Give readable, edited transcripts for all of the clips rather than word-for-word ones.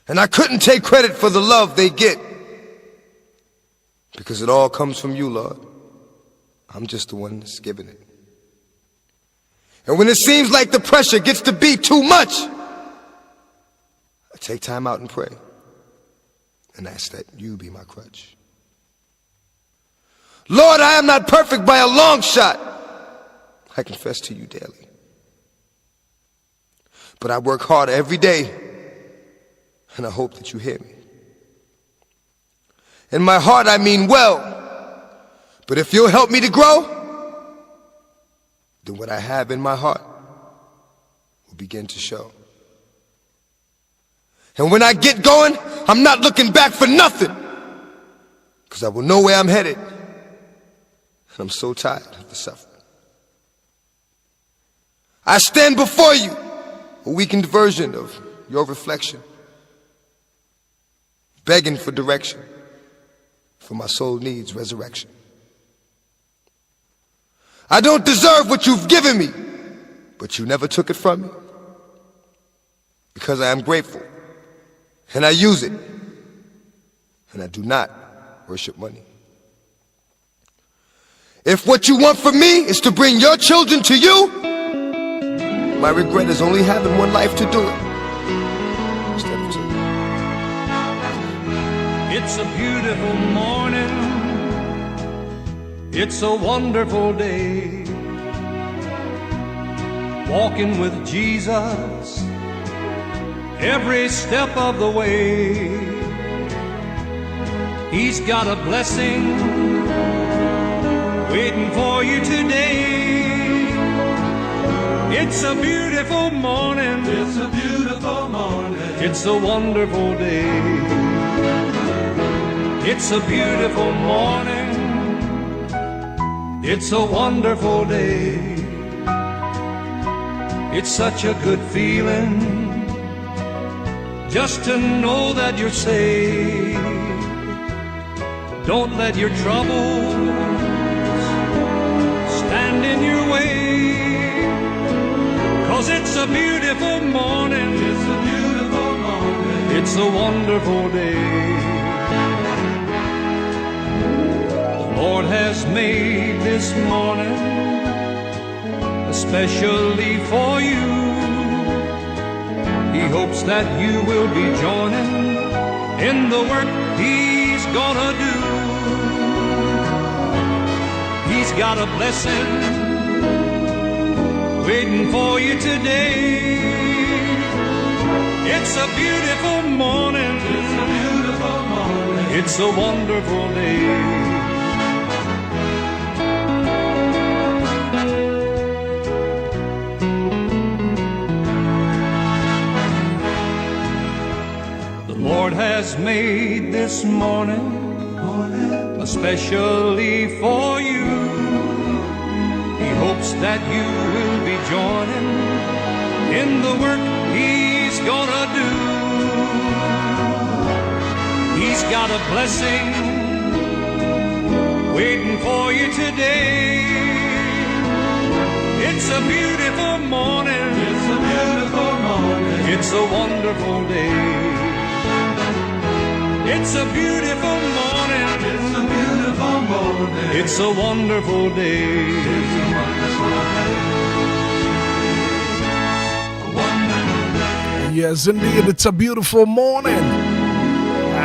And I couldn't take credit for the love they get, because it all comes from you, Lord. I'm just the one that's giving it. And when it seems like the pressure gets to be too much, I take time out and pray and ask that you be my crutch. Lord, I am not perfect by a long shot. I confess to you daily. But I work hard every day, and I hope that you hear me. In my heart, I mean well, but if you'll help me to grow, then what I have in my heart will begin to show. And when I get going, I'm not looking back for nothing, because I will know where I'm headed. And I'm so tired of the suffering. I stand before you, a weakened version of your reflection, begging for direction, for my soul needs resurrection. I don't deserve what you've given me, but you never took it from me, because I am grateful, and I use it, and I do not worship money. If what you want from me is to bring your children to you, my regret is only having one life to do it instead of two. It's a beautiful morning. It's a wonderful day. Walking with Jesus every step of the way. He's got a blessing waiting for you today. It's a beautiful morning. It's a beautiful morning. It's a wonderful day. It's a beautiful morning. It's a wonderful day. It's such a good feeling just to know that you're saved. Don't let your troubles stand in your way, 'cause it's a beautiful morning. It's a beautiful morning. It's a wonderful day. The Lord has made this morning especially for you. He hopes that you will be joining in the work He's gonna do. He's got a blessing waiting for you today. It's a beautiful morning. It's a beautiful morning. It's a wonderful day. The Lord has made this morning especially for you. He hopes that you will be joining in the work He's gonna do. He's got a blessing waiting for you today. It's a beautiful morning. It's a beautiful morning. It's a wonderful day. It's a beautiful morning. It's a beautiful morning. It's a wonderful day. It's a wonderful day. Yes, indeed, it's a beautiful morning.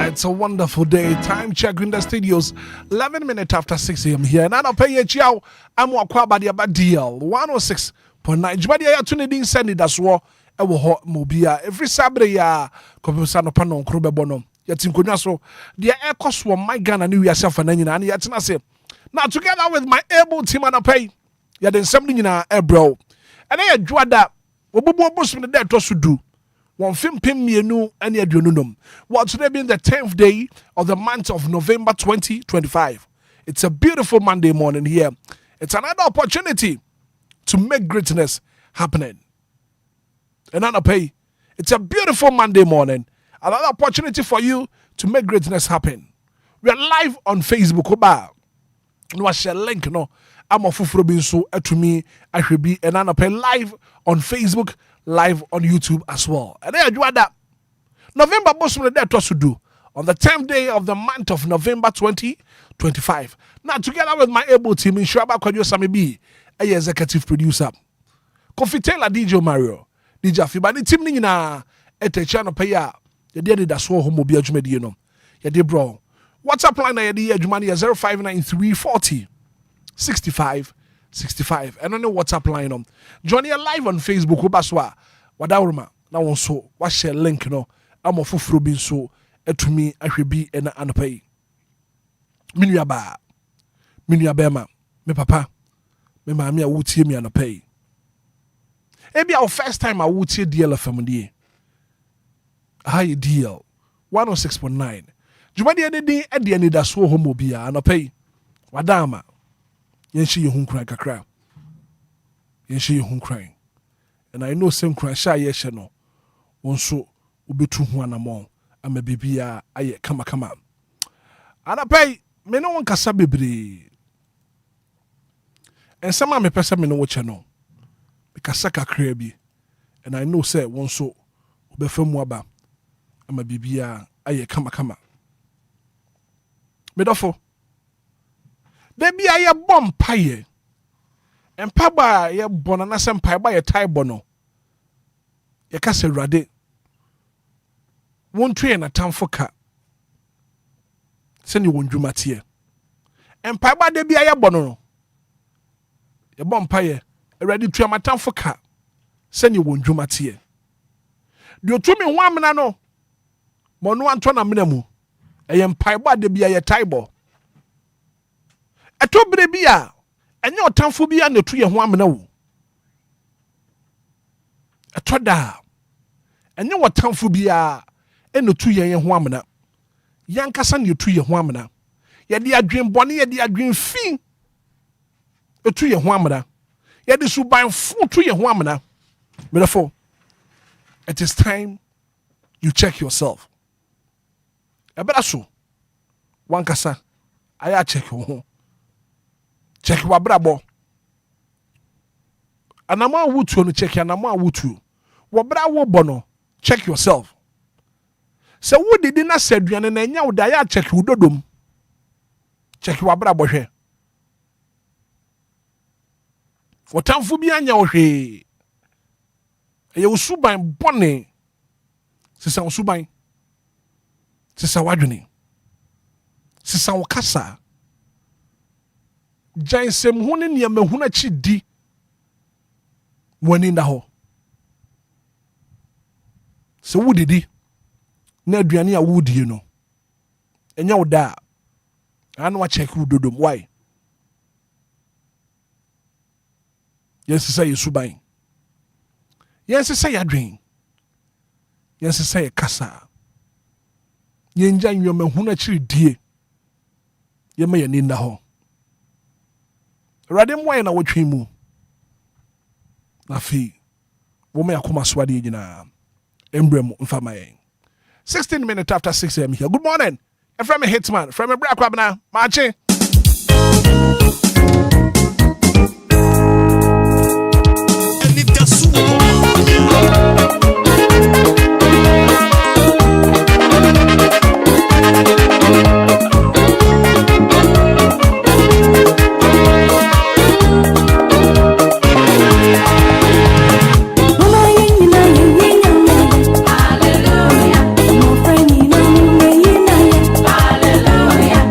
It's a wonderful day. Time check in the studios, 11 minutes after 6 a.m. here. And I'll pay you, Chiao. I'm Wakwabadi about DL 106.9. Jibadi, I tune in, send it as well. I will hot Obia every Saturday. Computer Panon Krube Bono. Yatin so the air cost for my gun and you yourself and then yatina say. Now together with my able team and I pay. Ya then something in our air bro. And I draw that. Obubu Muslim the dead to do. One film pim me no any adunum. Well, today being the 10th day of the month of November 2025. It's a beautiful Monday morning here. It's another opportunity to make greatness happening. And I pay. It's a beautiful Monday morning. Another opportunity for you to make greatness happen. We are live on Facebook. Oba, no share link no. I'm a fufuro so to me. I should be and I pay live on Facebook, live on YouTube as well. And then I do that. November bosom de to do on the 10th day of the month of November 2025. Now together with my able team in Shuaba Kodjo Sami B, a executive producer. Kofi Taylor DJ Mario, DJ Fiba ni team ni na channel paya. Ye de Anidaso Wɔhɔ Obia dwumadi no. Ye de bro. WhatsApp line na ye de adwuma ni 059340 65 65. And on the WhatsApp line join you live on Facebook ubaswa wadawruma na won so wa share link no amo foforo bi so etumi ahwebi ena anopai. Minua ma me papa me maami a wotie mi anopai. Ebi our first time a wotie DLFM die. High DL 106.9. Jumadi edi Anidaso Wɔhɔ Obia anopai. Wadama yenshi ye hunkran kakra. Yenshi ye hunkran. And I know same cry shy yeshe no. Wonso ubetu hu anamon ama bibia aye kama. Anapay me no kasa bebre. And sama me pesa me no woche no. Because kakra bi. And I know say wonso ubefemu aba ama bibia aye kama. Medofo Debi aye bom paye. Empaba ye bonana sempa ba ye tai bono. Ye ka se rade. Wontu ye na tamfo ka. Se ni wondwuma tie. Empaba debi aye bono no. Ye bom paye. Ready to ma tamfo ka. Se ni wondwuma tie. De otumi ho amena no. Mono anto na mena mu. Eye empaba debi aye tai bo. Eto brebi a enye otamfo bia na tu ye ho amena wo. Eto da enye otamfo bia ena tu ye ho amena. Yankasa na tu ye ho amena. Ye de adwen bone ye de adwen fi etu ye ho amena. Ye de suban fu tu ye ho amena. Therefore, it is time you check yourself. Ebeda so wankasa aya check wo ho. Check wa brabo. Anama wutu no check anama wutu. Wo bra wo bono. Check yourself. Se wo didi na saduane na nya wo da ya check wo dodom. Check wa brabo hwe. Wo tamfo bi anya wo hwe. Eye usuban bone. Sisa usuban. Sisa wadwene. Sisa wo kasa. Jansem ho ne niam hu na chi di wani na ho se wudidi na aduane a wudie no enya wo da anu a check wudodom why yes say suban yes say adwen yes say kasa yenja nwom hu na chi die yema yani na ho Radem why na wotwe mu. Na fi. Wo me akoma swade nyina. Embrem mfama yen. 16 minutes after 6 a.m. here. Good morning. From a Hitman. From a Black Wabna. Marche. Anidaso Wɔhɔ. Hallelujah.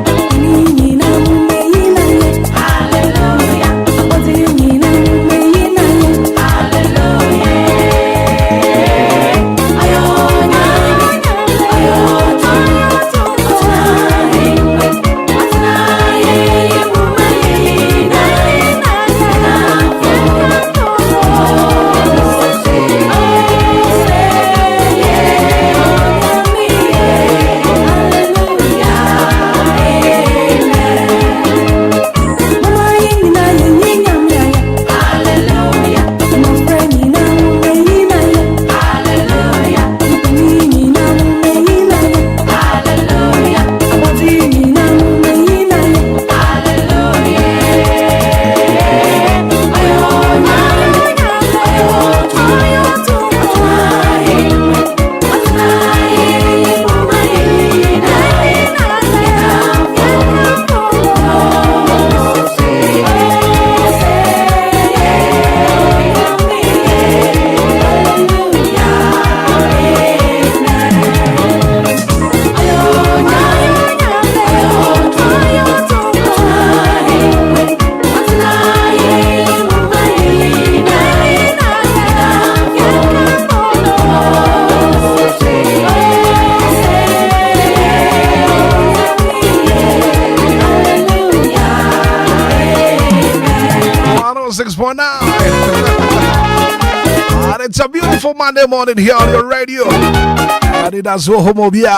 It's a beautiful Monday morning here on your radio. Anidaso Wɔhɔ Obia.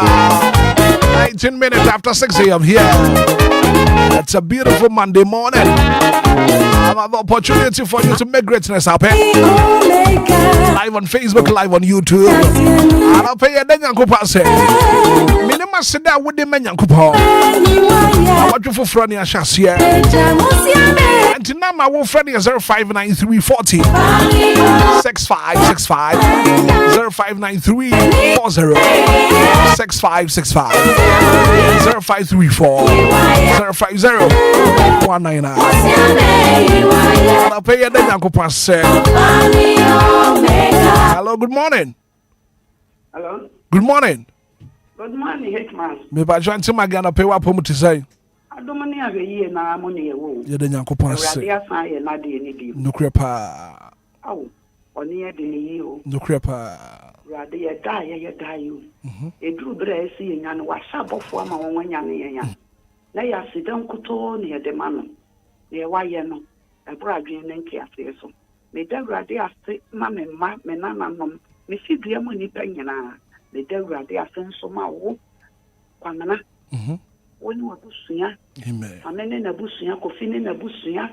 19 minutes after 6 a.m. here. It's a beautiful Monday morning. I have an opportunity for you to make greatness happen. Live on Facebook, live on YouTube. And I'll pay you then Yankupa say. Minima sit down with the men Yankupa. I want you for Franny Ashasia. And now my wolf friend is 059340 6565 0593 40 6565 0534 050 199. I'll pay you then Yankupa say. Hello, good morning. Hello. Good morning. Good morning, Hitman. Me ba join to my Ghana pay what to say. I don't money have a year now, money a woo. You didn't Yankupa say. Na de ni di. No crepa. Oh, oni e de ni yo. No crepa. Rade ye die you. E dru bre si nya no wa sabofo ama won nya ne nya. Na ya sidan kuto ne de ma no. Ne wa ye no. E bra adwen ne nki ase so. Me da rade ase ma me nana nom. Me si dua mo ni pa nyina. Me da rade ase nso ma wo. Kwamana. Woni wa busua. Amen. Amene na busua kofi ne na busua.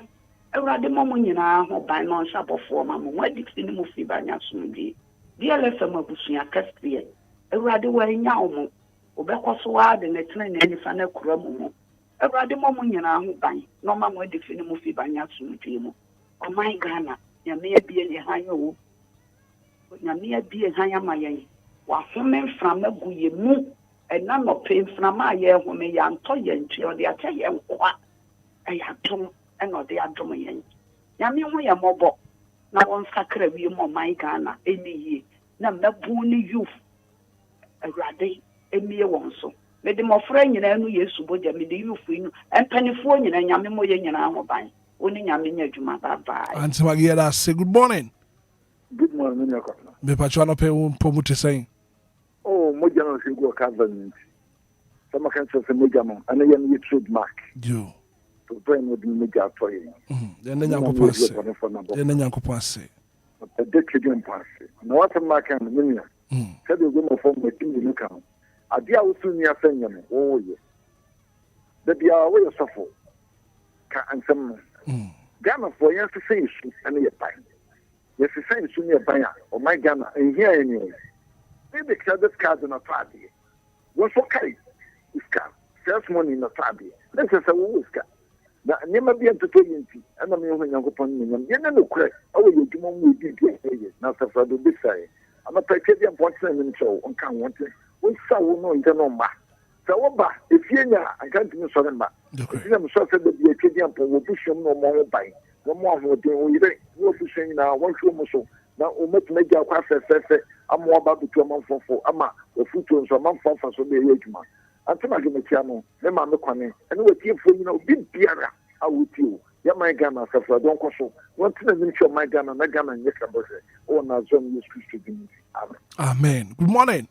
Ewrade momo nyina ho ban no nsabofo ma mo wadi fini mo fi banya sumdi. DLFM busua kastie. Ewrade wa nya omo. Obekoso wa de netene na nifa na kura mo. Ewrade momo nyina ho ban no ma mo wadi fini mo fi banya sumdi mo. O my Ghana, nyame abie ne han yo. Nyame abie han amayen. Wa home mframa gu ye mu. Ena no pain frama ye home ya nto ye ntwe o de ache ye nkwa. Ayatom ena o de adom ye. Nyame ho ye mobo. Na won sakra wi mo my Ghana eni yi. Na mabu ni youth. Awrade emi won so. Me de mofra nyina anu Yesu boja me de youth inu. Empanifo nyina nyame mo ye nyina ho ban. Oni nyame nya adwuma bye. Auntie Magiera say good morning. Good morning, Nyako. Me pacho no pe pomu te say. Oh, moja no se go covenant. Some can say moja no, and then you trademark. You. To bring with moja for you. Then Yankupa say. Then Yankupa say. The decade pass. No what mark and minia. Said you go from the king you come. Adia usu ni afenya me. Oh ye. The dia we suffer. Ka ansem. Ghana for yes to say issue and ye pine. Yes to say issue near pine. Oh my Ghana and here anyway. Maybe credit card in a party. What's okay? This car. Sales money in a party. This is a whisker. Now, never be entertaining. And I'm going to go upon me. You know, correct. Oh, you do more with you. Now, for the big side. I'm a packaging point and show on can't want it. We saw no internal ma. So, if you're I can't do something back. If I'm sure that the packaging point will push him no more by. No more for the way you're pushing now. One show muscle. Now, we must make our craft. I'm more about the 2 months for Ama, the food to some month for so be a man. Until I give a channel, then I'm the corner, and we keep for big Pierre. I will you. Yeah, my Ghana, suffer, don't console. One thing is sure my Ghana, my Ghana, and Yakabose, or Nazon, use Christian. Amen. Good morning.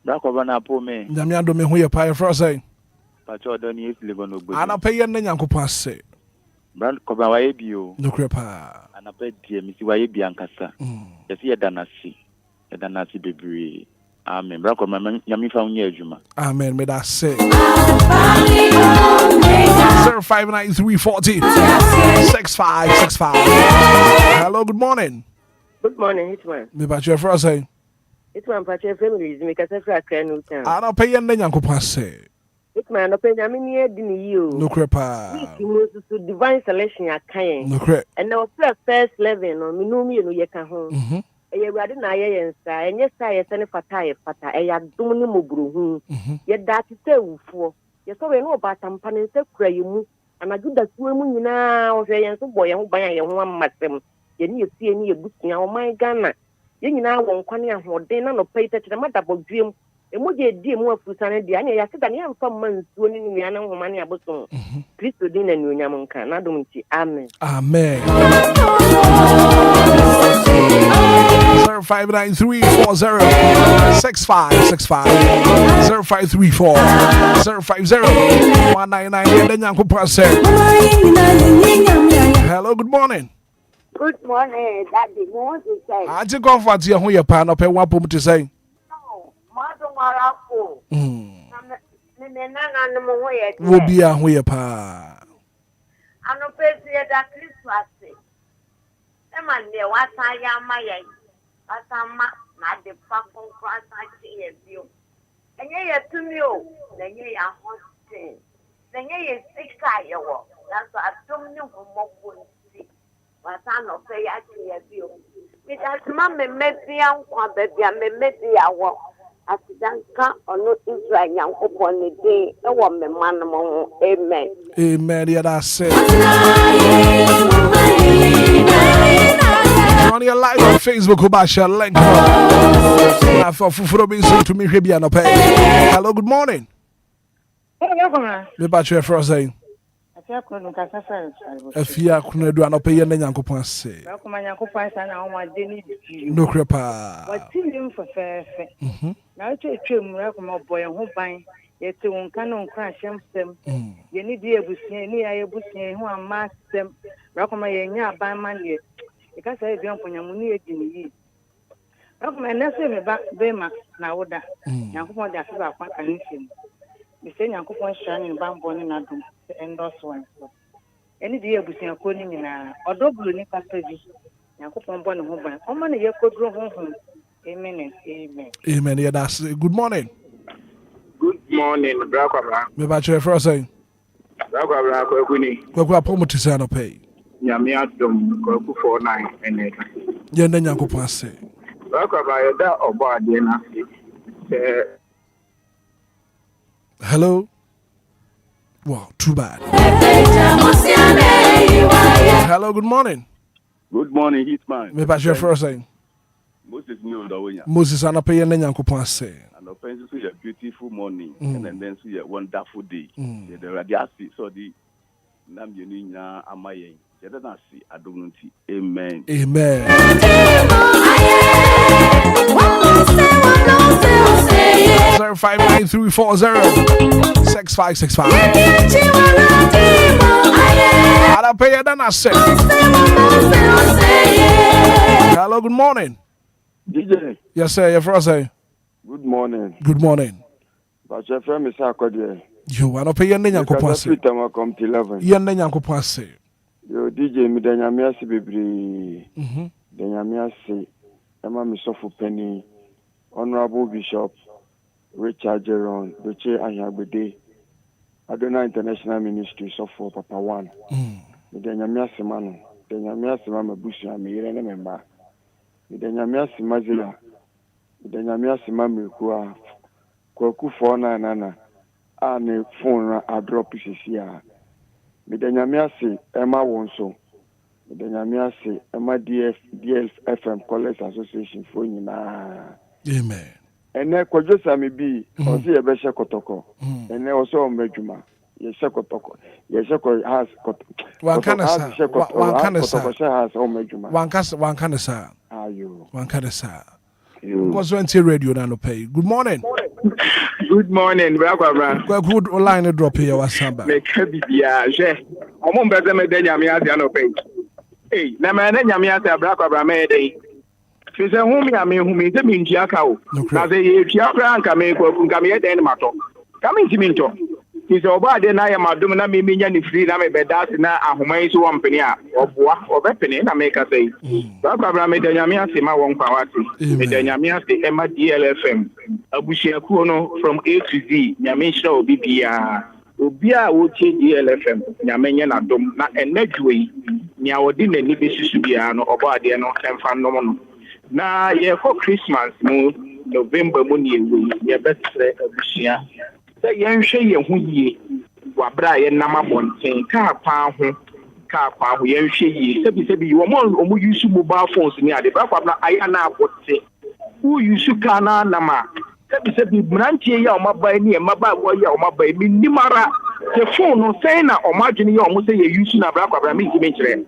That governor poor me. Damiado me who you pay for say. But you don't need to live on the good. And I pay your Yankupa say. Brand cover why you. No crepa. And I pay dear Missy why be Ancassa. Yes, he had done a see. A danasi baby. Amen. Brako man yami found ye juma. Amen. May that say 059340 6565. Hello, good morning. Good morning, Hitman. Me ba your first say. Hitman pache family is make a secret new town. I don't pay your Yankupa say. Hitman no pay yami ni edini you. No crepa. To divine selection ya kayen. No crep. And now first level no minumi no ye ka ho. Ye wrade na ye yensa enye sa ye sene fata e ya dum ni mobruhu ye dati se wufo ye so we no batampa ne se kura ye mu anajuda suwe mu nyina o hwe yenso boye ho ban ye ho amasem ye ni esie ni ye busia o my Ghana ye nyina won kwane ahoden na no pay tete madabo dwem emoje die mu afusa ne dia anya ya seda ne amfa mansuo ni nua na homa ne abosom Kristo din na nuonyam nka na dum ti amen. Amen. 0593406565 0534 050 199. Hello, good morning. Good morning, Daddy. What to say? I take comfort here. Who you pan up and one pum to say? No, Mother Marapo. Obia, who you pa? I no pay that Christmas. Man, there was I am my age. But I'm not the fucking cross I see you. And ye to me, then ye are hosting. Then ye is sick. That's what I told you for more. But I no pay at you. Because Mamma met the young one, baby, I met the hour. As Danka or no Israel young upon the day, a woman, man among amen. Amen. Yeah, that's it. On your live on Facebook, Obasha link. For Fufuro being sent to me, hello, good morning. The battery for saying. If you are going to do an opinion, then you can say. No crepa. But him for fair. Now, it's a trim, my boy, and who buying yet to one canon crash them. You need the Abusian, near Abusian, who are masked them. Rakomaya by Monday. Because I don't want your money in ye. Rakomay, nothing about Bema now. Now, who want that about anything? The same Yankupon shining bamboo in Adam. Endorse one. Any day we see a cooling in a double Nika Pedi. Yankupon Bonne Home. How many years could go home? Amen. Amen. Amen. Yeah, that's it. Good morning. Good morning, Bracabra. Me battery for saying. Bracabra, Kokuni. Go up home to Sano pay. Yamiatum, Koku 49, and Yen then Yankupon say. Bracabra, that or Badiana. Hello. Wow, too bad. Hello, good morning. Good morning, Hitman. Me battery for saying. Moses knew the way. Moses and a pay and then Yankupon say. And the friends see a beautiful morning and then see a wonderful day. The radiasi so the Namjuninya Amaye. The other see I don't know. Amen. Amen. 0593406565. I'll pay it, then I say. Hello, good morning. DJ. Yes, sir. You're first, say. Good morning. Good morning. But your friend is Akwadie. You want to pay your name? You come to 11. Your name, you come Yo, DJ, me danyamiasi bibri. Danyamiasi. Emma Misofu Penny. Honorable Bishop Richard Jeron, Richie Ayagbede, Adona International Ministry, so for Papa One. The Nyamiasi Manu, the Nyamiasi Mama Bushi, and me, remember. The Nyamiasi Mazila, the Nyamiasi Mami Kua, Koku 49 and a phone a drop pieces here. The Nyamiasi Emma Wonso, the Nyamiasi Emma DLFM College Association for Nina. Amen. And then Kwajosa may be or see a besha kotoko. And then also Mejuma. Yes, Kotoko. Yes, has one kind of has one kind of sir. Are you one kind of sir? Because when radio now pay. Good morning. Good morning, Bracabra. Good line drop here was samba. Make Bibia, I'm on better than Yamiano pay. Hey, Naman Yamiata Bracabra made. She said, whom I mean, whom is the mean Jacko? Now they Chiacra come in from Gamia and Mato. Coming to Minto. He said, Oba, then I am a domina minion free, I may be that now, a Humais one penny or weapon, I make a say. Bracabra made the Yamia Sima one Pawati, the Yamia Emma DLFM, a Bushia Kuno from A to Z, Yamisha Obia. Obia would change DLFM, Yamanian Adom, not a next way. Niawadin and Nibisubiano, Obadiano, and Fanomono. Na ye for Christmas no November money ye best abusia say yen hwe ye hu ye wabra ye nama bonten ka kwa ho yen hwe ye sebi you omo use mobile phones ni ade ba kwa aya na abote who use ka na nama sebi brantie ya omaba ni emaba wo ya omaba mi nimara the phone no say na omadwene ya omo say ye use na bra kwa mi kimi kire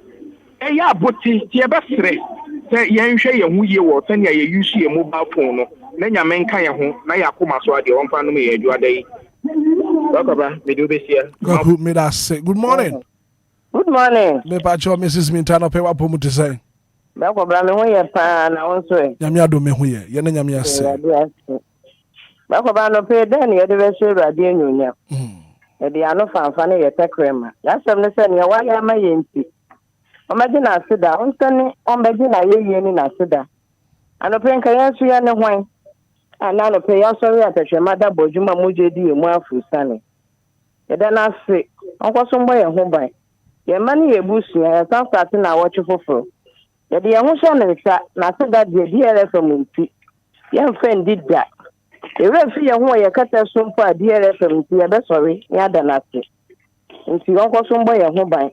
e ya abote ye besre yen hwe ye hu ye wo tane ye use ye mobile phone no na nyame nka ye ho na yakoma so ade won fa no me ye adwada yi Baba me do besia Goku me that say good morning. Good morning. Me pa cho Mrs. Mintano pe wa pomu to say Bako bra me ho ye pa na won so e. Nyame adome ho ye. Ye na nyame ase. Bako bra no pe den ye de be so Awurade anyunya. E de ano fanfa ne ye tekrema. Ya sem ne se ne wa ya ma ye nti. O ma na asida, on sane on be na ye ni na asida. Ano pe nka ya so ya ne hwan. Ana no pe ya so ya tehwema da bojuma moje di emu afusane. E da na se, onko so mbo ye ho ban. Ye ma ne ye busu ya san start na wo chefofo. Ye de ye ho so ne nsa na asida de DLFM nti. Ye mfen dida. E we fi ye ho ye kata so mpa DLFM nti ye be sorry ya da na se. Nti onko so mbo ye ho ban.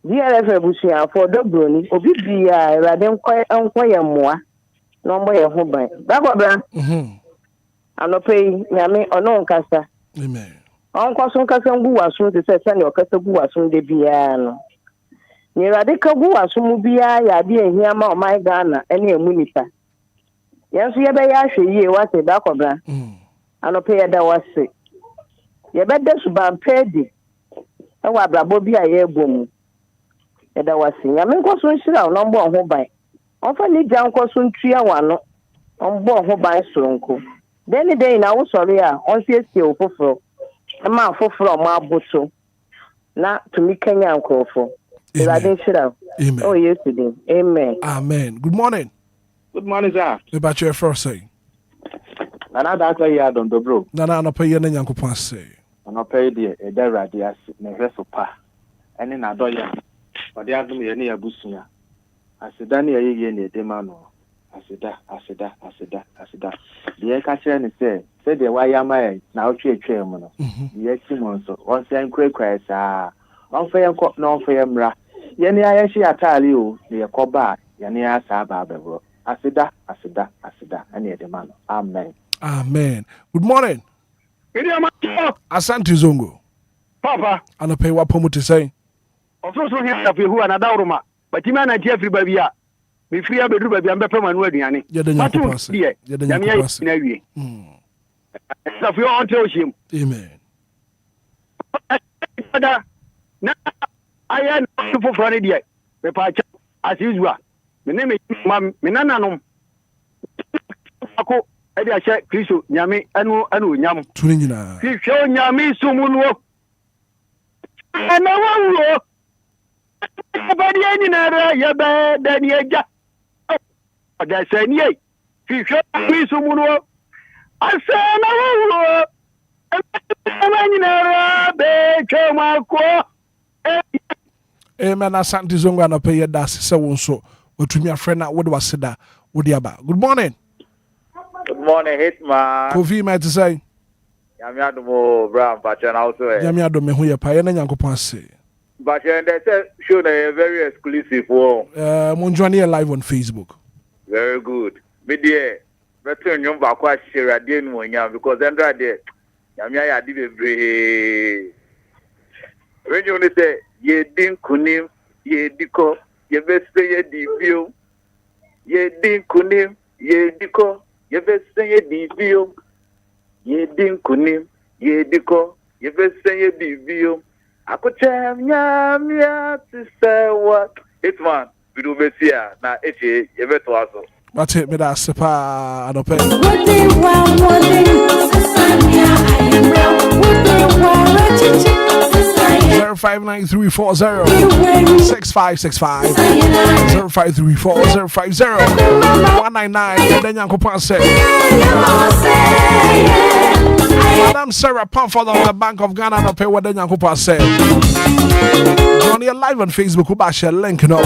DLFM busu ya for do broni obi bia Awurade nko ye moa. No mbo ye ho ban. Bako bra. Anopei nyame ono nkasa. Amen. Onko so nkasa ngu waso de se ne okasa gu waso de bia no. Ni Awurade ka gu waso mu bia ya de ehia ma o my Ghana ene emu nipa. Yenso ye be ya hwe yie wase Bako bra. Anopei ya da wase. Ye be de suban pedi. E wa brabo bia ye bom. E da wase. Nyame nko so nhira no mbo ho ban. Onfa ni gya nko so ntua wano. Ombo ho ban soronko. Then day na wo sorry a on siesie ofoforo. E ma ofoforo ma aboto. Na tumi Kenya nkofo. Amen. Amen. Oh yes today. Amen. Amen. Good morning. Good morning, sir. About your first say. Anidaso ya don dobro. Nana no pay ye na Nyankopon say. Ono pay de e da Awurade ase na hweso pa. Ene na do ya. Ode adum ye ne ya busunya. Asida ne ye ne de ma no. Asida. The Enquires say the Wayama now tree mono. The Hitman so once Enquires on fair cop no fair mra. Yeni ayashi atalio, the Koba, Yania Saba Bebro. Asida, and the man. Amen. Amen. Good morning. Asante Zongo. Papa, and pay what pomo to say. Also, who another room, but you man at Jeffrey Babia. Me free a bedroom baby, I'm better man word, Yanni. You're the young person. You're the young person. So, you want to him. Amen. I am not for any yet. As usual. My name is Minanum. Ako, Eddie, I said, Chriso, Yami, Anu, Yam. Tunina. If you Yami, Sumuno. And no one will. But the end, you're bad, then you're just. That's a ye. If you Yami, Sumuno. I say, Amen. Asante Zongo and pay that so so. What me a friend what was said that would yaba. Good morning. Good morning, Hitman. Kofi might say. Yamiadumo Brown Patchen also. Yamiado me who ya pay na Nyankopon say. But they show a very exclusive one. Monjoani live on Facebook. Very good. Media. Return your back share a deal because then right there. Yamia did a very. When you only say, ye din kunim, ye diko, ye best say ye divio. Ye din kunim, ye diko, ye best say ye divio. Ye din kunim, ye diko, ye best say ye divio. Akocha nyamia to say what? Hitman, we do best here. Now, ye better also. But it me that sepa and open. 0593406565 0534050199 and then Nyankopon say Madam Sarah Pamford of the Bank of Ghana no pay what then Nyankopon say. Johnny live on Facebook who bash a link no.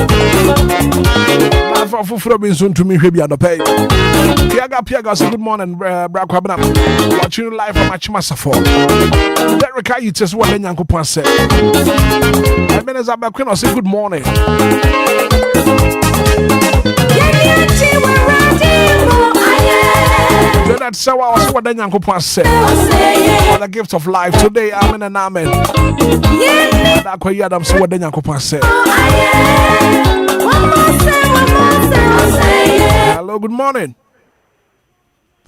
For Robinson to me here the pay. Piaga say good morning Brakwabna. Watching live from Machimasafo. Derek you just what then Nyankopon say. I mean as Queen say good morning. That's so I was what then Nyankopon say. For the gift of life today, amen and amen. That quite Adam so what then Nyankopon say. Hello, good morning.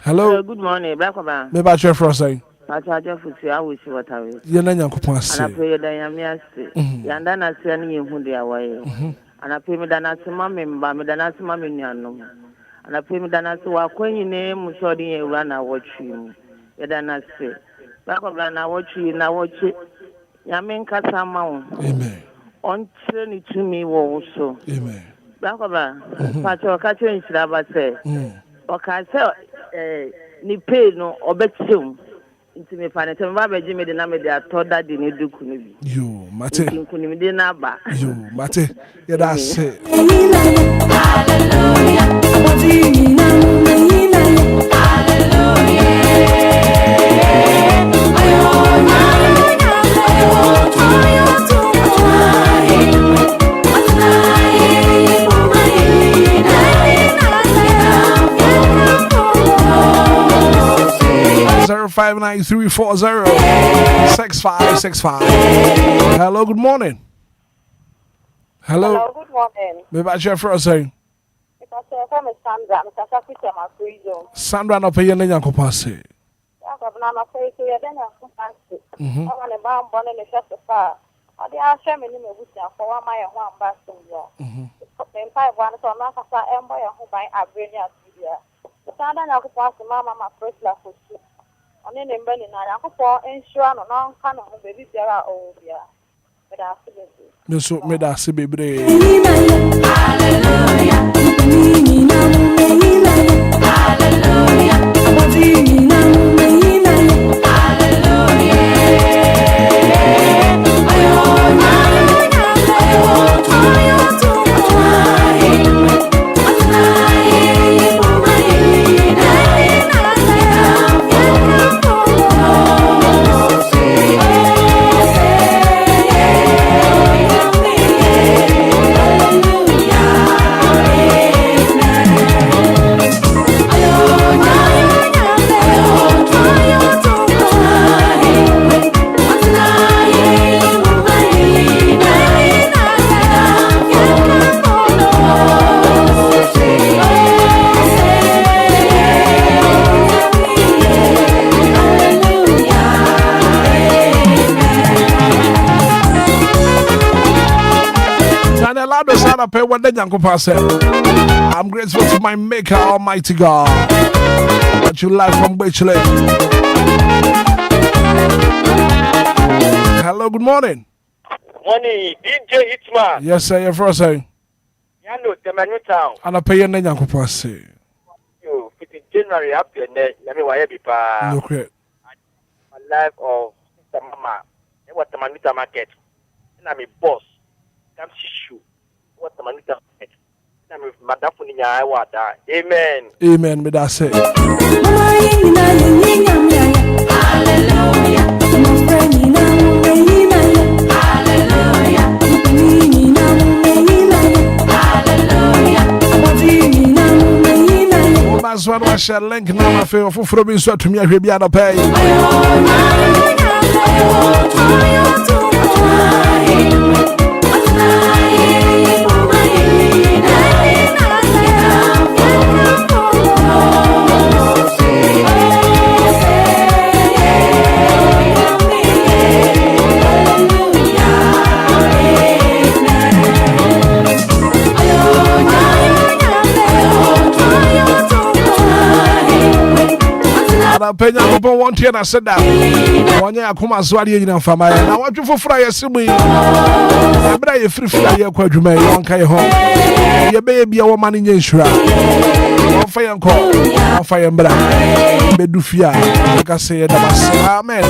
Hello. Good morning, Blackman. Maybe I try for saying. I charge for see I wish what I will. You're not Nyankopon say. And I pray that I am yes. Yandana sending you who they are away. Anapemi danasi mami mba mi danasi mami nyano. Anapemi danasi wa kwenye ne musodi ewura na wochi. Ya danasi. Bako na wochi na wochi. Nyame nkasa ma wo. Amen. Ontre ni tumi wo so. Amen. Bako pacho ka che nchira ba se. O ka se ni pay no obetim. Nti me fa ne tem ba beji me de na me de atoda de ne duku ne bi. Yo, mate. Nku ni me de na ba. Yo, mate. Yeah, that's it. Hallelujah. 593406565. Hello, good morning. Hello. Hello, good morning. Maybe I share first saying. Because I'm Sandra, Mr. Sakita, my free zone. Sandra, no pay any yanko passe. I'm afraid to hear them. I want a bomb on the chest of fire. Or the Asher minimum with you for 1 mile 1 bus. Then 5 1 so not as I am by a home by a brilliant media. The Sandra now could pass the mamma my first love for you. On any burning, I am for ensure no non can of baby there are Obia. But I feel Miss Medasi baby. I'm grateful to my Maker, Almighty God. That you like from Bachelor. Hello, good morning. Morning, DJ Hitman. Yes, sir, you're first saying. Yano, the Manu Town. And I pay your name, Uncle Passy. You, 15 January up to the Yami Wayabipa. No, great. My life of Sister Mama. It was the Manuta market. And I'm a boss. Come shoe. What the Manuta market. And I'm with Madame Funia. Amen. Amen, me that's it. Hallelujah. That's what I shall link now. I feel for being so to me. I will be able to pay. Penya ko won tie na seda wonya akoma so ade nyina fama na wadwo fofora yesimu yi ebra ye frifira ye kwa adwuma ye wonka ye ho ye be bia wo mane nya nhura wonfa ye nko wonfa ye mbra bedu fia ka se ye dabase amen.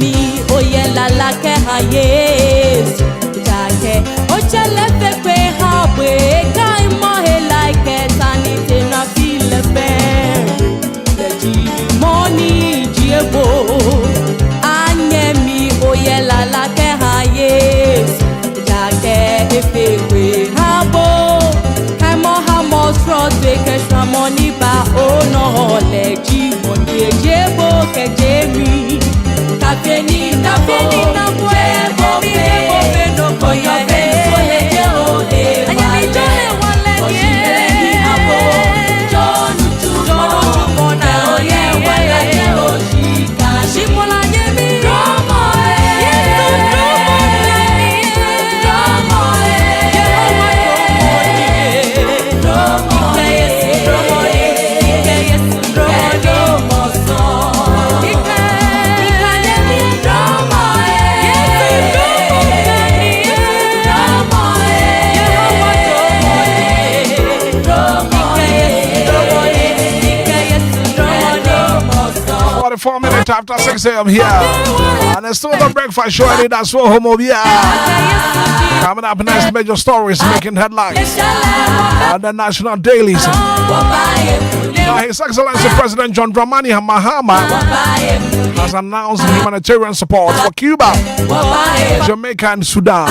anyemi oyela la ke hayes take ochele pepe habwe kai mo he like sanite na feel fair the money jiebo anyemi oyela la ke hayes take efewe habo kai mo ha mo trust we ke money ba ono le ji money jiebo ke jemi Kafeni na bo no koya be ole je ole anyami jole wale ye abo jonu tu mona ole wale je oshika shimola yemi romo yesu romo After 6 a.m. here, and it's still the breakfast show. Anidaso Wɔhɔ Obia. Coming up next, major stories making headlines on the national dailies. Now, His Excellency President John Dramani Mahama has announced humanitarian support for Cuba, Jamaica, and Sudan.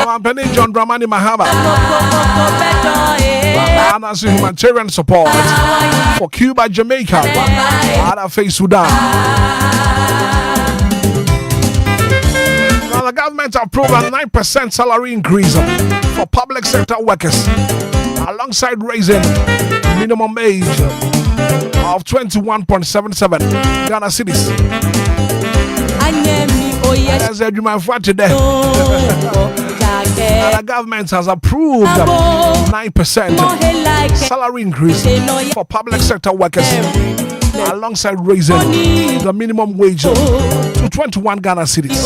Company John Dramani Mahama announcing humanitarian support for Cuba, Jamaica, and Sudan. Now, the government approved a 9% salary increase for public sector workers, alongside raising minimum age of 21.77 Ghana cedis. As a human for today, the government has approved 9% salary increase for public sector workers, alongside raising the minimum wage to 21 Ghana cedis.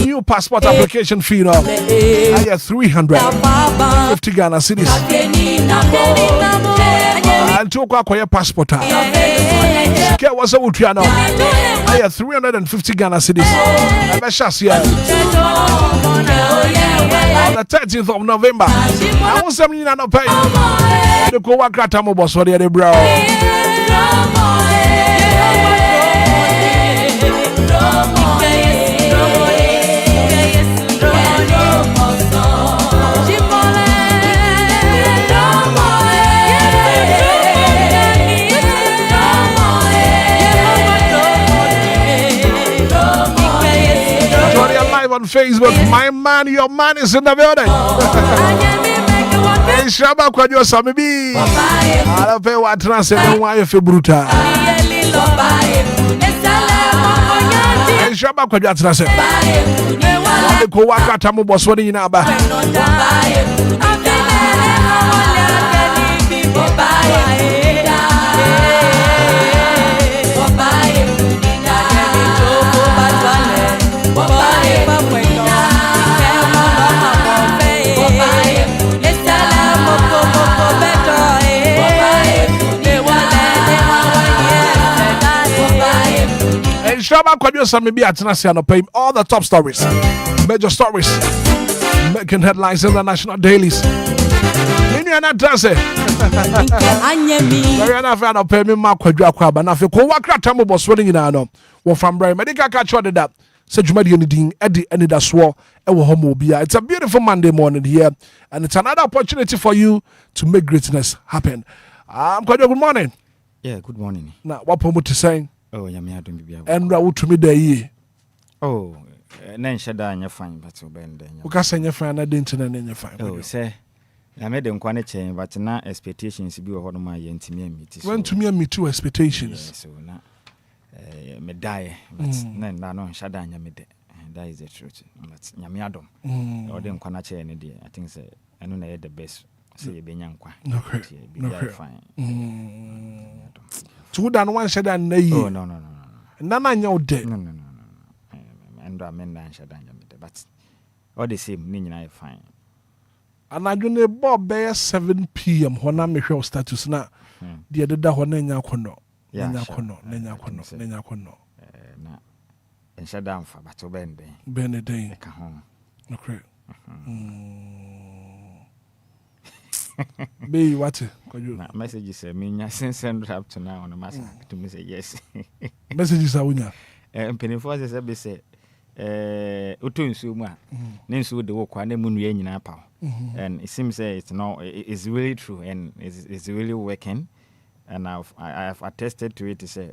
New passport application fee now 350 Ghana cedis. And to acquire passport. Care was a Utriano. I have 350 Ghana cedis. On the 13th of November, I was saying, you know, pay the Kowakatamo was for the bro. On Facebook, my man, your man is in the building. Hey, Shaba, when you're some baby, I'll pay what translate why you feel brutal. Hey, Shaba, when you're translate, the Kowaka Tamu was winning in Abba. Shaba Kwadio maybe at National pay all the top stories, major stories making headlines in the national dailies. Indiana does it. Very enough, I don't pay me Mark Quadraquab, and I feel Kowaka was sweating in Ano. Well, from Bray Medical catch what did that. Said Jumadi Eddie Anidaso Wɔhɔ Obia. It's a beautiful Monday morning here, and it's another opportunity for you to make greatness happen. Kwadio, good morning. Yeah, good morning. Now, what promote to saying? Oh, Yamia don't be and Raul to me there. Oh, then Shada and your fine, but so bend. Because I find I didn't and your fine. Oh, say, I made them quite a chain, but now expectations be one of my intimate. Went to me too expectations. So now, me die, but then I know Shada and Yamide, and that is the truth. But Yamiadom, or them Quanache any day. I think say, I know the best. Say, be young, okay, fine. Two than one shed and nay. Oh, no. None I know dead. No. And I mean, but all the same, meaning I fine. anadwo ne Bob be 7 p.m. hona me hwe status na de deda ho na nya kono na enshada amfa bato bende ka ho okay be what na messages me nya send up to now on massa to me say yes messages awunya penifo say be say utunsu mu a ne nsu de wo kwa na mu nua nyina pa and it seems it's really true and it's really working. And I've attested to it to say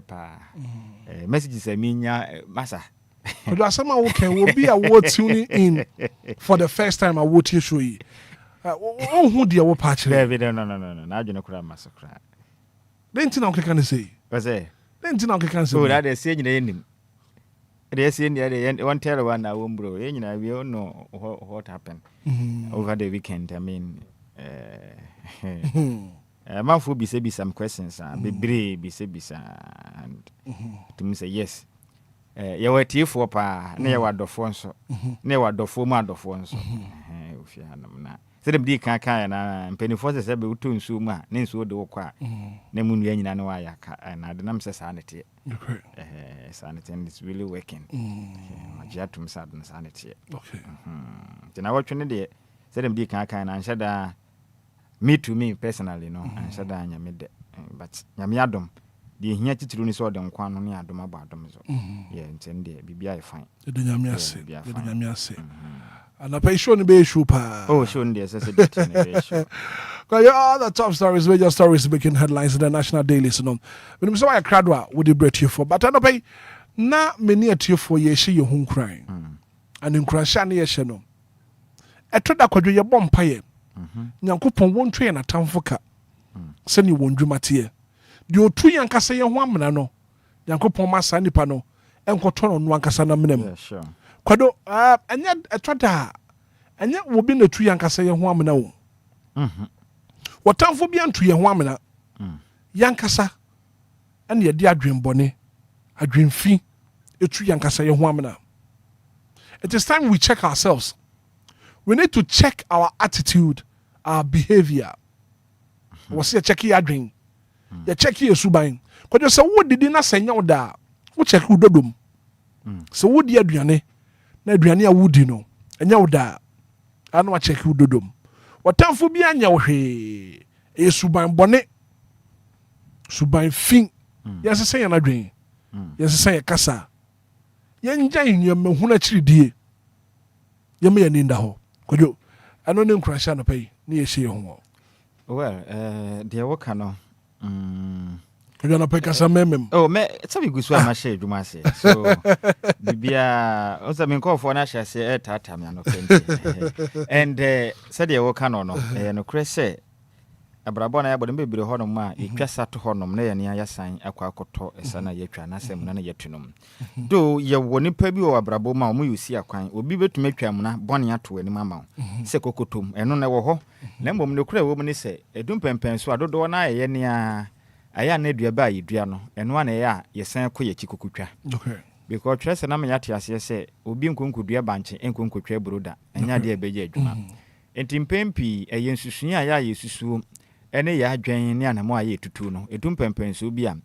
pa messages massa but asama wo can will be a tuning in for the first time I would hear show you who dear wo patch no na adwene kura massa kura then tin uncle can say then tin uncle can say oh that they say nyina enim they say they one tell one na wo bro nyina we don't know what happened over the weekend. I mean manfo be some questions bebre be and to me say yes you were tifo pa na you wadofo nso na you wadofo mu adofo nso ofi hanam na se dem di kan na mpenifo se be uto nsu mu a na nsu de wo kwa na mu nua nyina na wa yaka na de nam se sanete sanete and it's really working majiatum sad na sanete okay tena watwe ne de se dem di kan na nhyada me to me personally no and that nyame de but nyame adom de hia titiro ni so de nkwa no ne adom abadom so yeah ntende bibia e fine de nyame ase and I pay show ni be show pa show ni dey say be show because all the top stories major stories making headlines in the national daily so no when we say I cradwa would break you for but I no pay na many at you for ye she your home crying and in crash na ye she no etoda kwadwo ye bompaye nyankopon wontwe na tamfoka sani wondwumate de otu yankasa ye ho amena no nyankopon masa nipa no enkoto no ankasa na menam kwado anya etoda anya wo bi na tu yankasa ye ho amena wo wotamfo bi antu ye ho amena yankasa ane ye di adwenbone adwenfi etu yankasa ye ho amena. It is time we check ourselves. We need to check our attitude, our behavior. Was you check your drink? You check your subain. Because you say, what did you not say? You da. What check who do? So what do you do? Na do you would you know? And you da. I know check who do. What time for be an your hey? A subain bonnet. Subain fin. Yes, say an drink. Yes, say a casa. Yan jane your mahuna tree. You may need the hole. Could you? I don't know crash on a pay near she home. Well, dear Wakano. You're gonna pick us a meme. Oh, it's a good swam, I say, you must say. So, Bibia, also, I mean, call for Nasha say, at Tatam, and said, dear Wakano, and Chris say, a Brabona, but maybe the Honoma, it just sat to Honum, near your sign, a quacoto, a sana yetra, and I say, none yet to know. Do you want to pay you or Braboma, you see a coin, will be able to make Yamuna, Bonnie to any mamma, Secotum, and no never ho. Nembum no cray woman say, a dumpen pen, so I don't know I any I need your bay, Driano, and one a yes, and quay chicuca. Okay. Because Tress and Amatias say, Ubim kunku dear banch and kunku tre bruda, and Yadia Beje Juma. And Tim Pempi, a yensusia ya yesu. Ene ya dwen ne anamo aye tutu no edum pempenso bia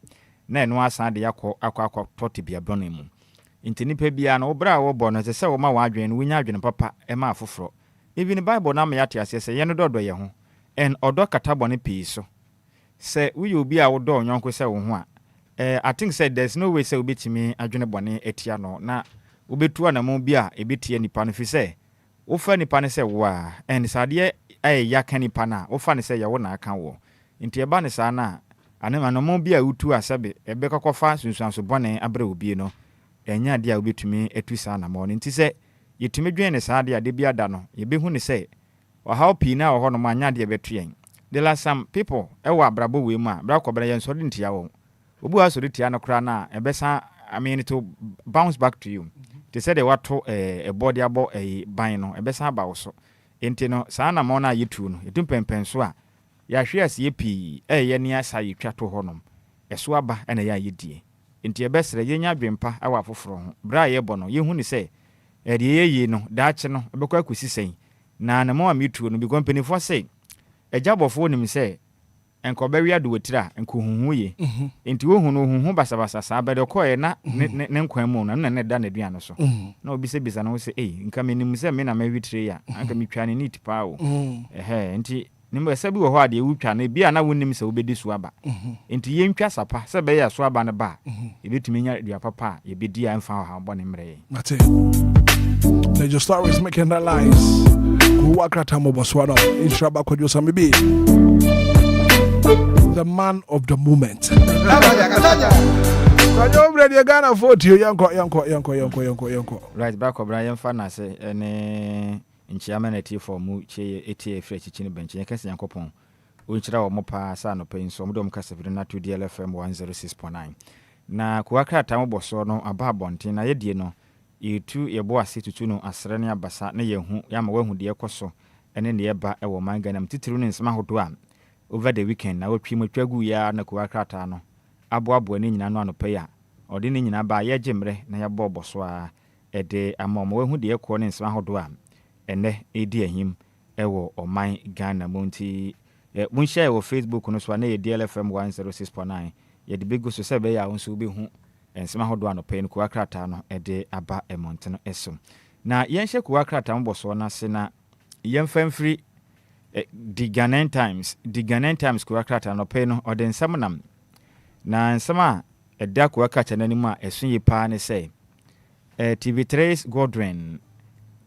na eno asan de akwa toti bia brone mu intini pa bia no obra wo bo no se wo ma wa dwen wo nya adwen papa e ma afoforo even the bible na me yate ase se ye no dodo ye ho en odo katabone pi so se wo ye obi a wo do nyonko se wo ho a I think said there's no way se obetimi adwene bone etia no na obetu anamo bia ebetie nipa no fi se wo fa nipa ne se wo a en sade ya kanipa na wo fa ne se ya wo na aka wo nti eba ne sa na anema no mo bia utu asabe ebe kokofa sunsuanso bone abra obi no enya de a obetumi etu sa na mo nti se yetumi dwen ne sa de ade bia da no ye behu ne se wa how pi na wo no ma anya de betu yen there are some people ewa abrabo we mu a bra kobra yen so de ntia wo obu aso de tia no kra na ebesa I mean it will bounce back to you. They said they want to a body abo a bino a besa ba so enti no saa na mo na yitu no etum pempen so a ya hwe ase pi ye ne asa yi twa to honom eso aba na ya yedie enti e besere ye nya dwempa awa afoforo ho bra ye bo no ye hu ni se e de ye yi no daache no ebekwa akusi sen na na mo amitu no bi company for say ejabofo nim say enkobewi ado wetira enkohuhu ye enti wo hu no huhu basabasa sa bede koye na ne nkwan mu no na ne da na duano so na obi se bisa na wo se nka menim se me na mawitire ya anka metwa ne neat pa wo enti nimba sabi wo ho ade wutwa na bia na wonim se obedi so aba enti yentwa sapa se be ya so aba ne ba ebetumi nya dua papa yebedi amfa ha bo ne mre mate they just always making that lies who wakrata mo boswano intraba kwadwo samibi the man of the moment kwadwo brede Ghana 40 yanko right back of Brian Fana say ene nchiama na tifo mu che etie fresh chichini bench nyekase yankopon onchira wo mopa sa no pen so mudom kase bi na to DLFM 106.9 na kuwakrata mo boso no aba abonten na yedie no yetu yebo ase tutu no asre ne abasa na yehu yama wahu de ekoso ene ne yeba e wo manga na mtitiru ne nsema hodo a over the weekend na wotwi matwagu ya na kuwakrata no abo ne nyina no anope ya ode ne nyina ba ye gemre na yebo boso a ede amom wahu de ekọ ne nsema hodo a ene edi ahim ewo oman Ghana monti munshare wo Facebook no so na ye DLFM 106.9 ye de bego so sebe ya wonso be hu ensema hodo anope no kuwakrata no ede aba emonteno eso na yenhye kuwakrata mboso na se na yemfamfiri the Ghanaian Times kuwakrata no pe no ode nsam nam na nsama eda kuwakrata nanim a esun yi pa ne se TV3's Godwin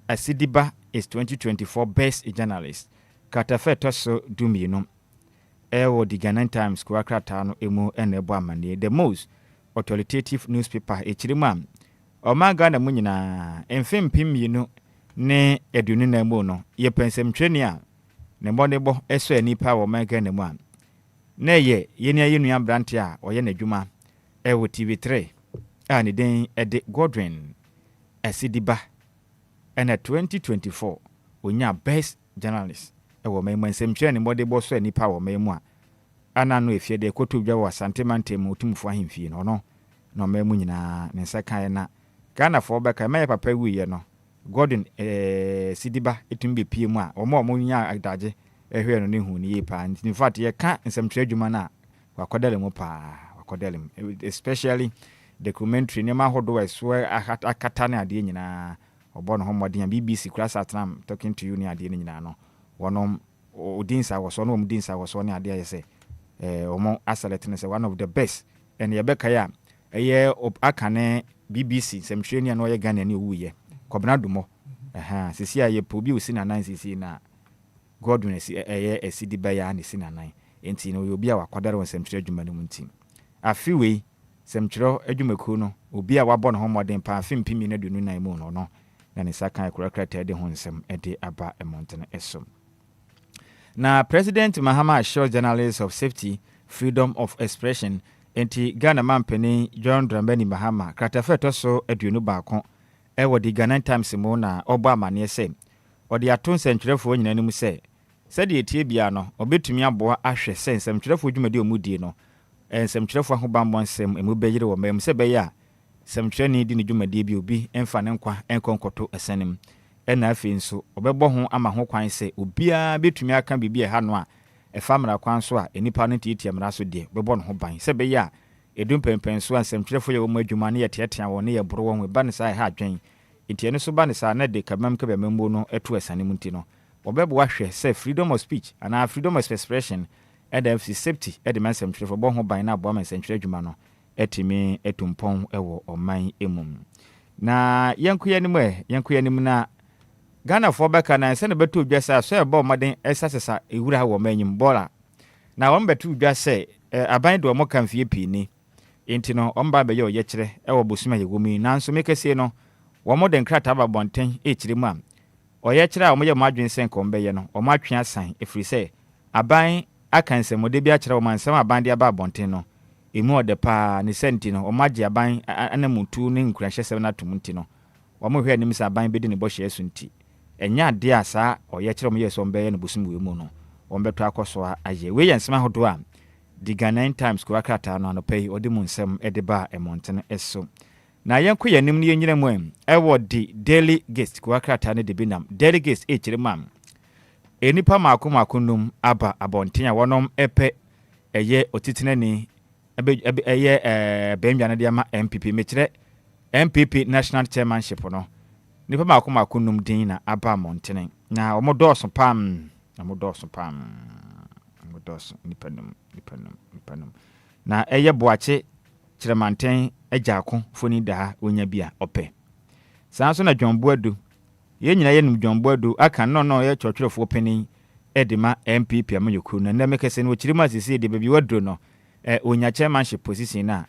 Asidiba is 2024 best journalist katafeto so dumino ewo the Ghanaian Times kuwakrata no emu enebo amane the most authoritative newspaper echirima Ghana mu nyina emfempim yinu ne edunu na mu no ye pensem twani a ne mbonebo eso anipa wo Ghana mu a na ye yeni ayenu brante a oye n'adwuma ewo TV3 a ne den ede Godwin Asidiba and 2024 onya best journalist ewo mema nsem twani mbonebo so anipa wo memu a ana no efie de kotodwa wo Santimantem otumfo ahemfie no no memu nyina ne nsakan na Ghana for beka me papa wiye no Gordon Sidiba etumbe pie mu a omo nya adaje ehwe no ne hu ne yipa in fact ye ka nsemtwe adwuma na wakodele mu pa wakodele especially documentary ne ma hodo eso akata na ade nyina obo no homodin BBC class atnam talking to you ne ade nyina no wonom odinsa woso no omdinsa woso ne ade ayese omo aselect ne se one of the best and ye beka ya eye akane BBC semtwenia no ye Ghana ne wuye kobna dumo sisi aye pobi usina nan sisi na Godwin eye Asidiba ya ne sina nan enti no obi a wakwadare won semtwe adwuma no munti afiwe semtwero adwumaku no obi a wabɔ no homodin pa afimpimi na dunu nan mu no na ne saka kurakrat ede ho nsem ede aba emontene eso na President Mahama assures journalists of safety, freedom of expression. Enti Ghana mampeni John Dramani Mahama kratafeto so aduonu baako ewo di Ghanaian Times mu na obo amane se odi aton sentwerefo nyina nim se de etie bia no obetumi aboa ahwe se sentwerefo dwumade omudie no sentwerefo ahobambo nsem emu beyire wo mem se beya sentwereni di ne dwumade bi obi emfa ne nkwa enkonkoto esanem ena afi nso obebo ho ama ho kwan se obia betumi aka bibia ha no a efamra kwan so a enipa no tietia mra so de bebo no ho ban se be ya edum pempen so ansemtwerefo ye wo mu adwuma ne yetetea wo ne ye boro wo ba ne sa ha adwen entie no so ba ne sa na de kabam ka be membo no eto asane mu nti no obebo ahwe se freedom of speech and freedom of expression and FC safety e de mansemtwerefo bo ho ban na abo mansemtwere adwuma no etimi etumpon ewo oman emum na yankuyanim na Ghana for beka na se ne beto dwa sa so e ba omaden esasesa ewura ha wo manyim bola na won beto dwa se aban do mo kan fie pini enti no omba be ye oyekire e wo bosuma ye gomi nanso mekese no wo mo den krata ba bonten e kire mu am oyekire a mo ye mo adwen sen ko mbe ye no o mo atwe asan efri se aban akanse mo de bi akire wo mansam aban de aba bonten no emu ode pa ne senti no o magye aban anamutu ne nkurahye se na tomunti no wo mo hwe anim se aban be de ne bo hye asunti enya de asa oyekire mo ye so mbe ye no bosum we mu no wo mbeto akoso aye we yensema hodo a the Ghanaian Times kuwakrata no anopei odi mu nsem edeba emontene eso na yenko yanim ne yenyina mu ewo di daily guest kuwakrata ne de binam daily guest e kire mam enipa maako num aba abonten a wonom epe eye otitinani eye bemja na de ama MPP mekire MPP national chairmanship no nipa maako num din na aba montene na omodoso pam omodoso nipa num na eye boache kiremanten agyako foni da onya bia ope sanso na John Boadu ye nyina ye num John Boadu aka no ye chotwerefo penin edema MPP amanyoku na na mekese no kirima sisi de baby wadro no onya chairmanship position na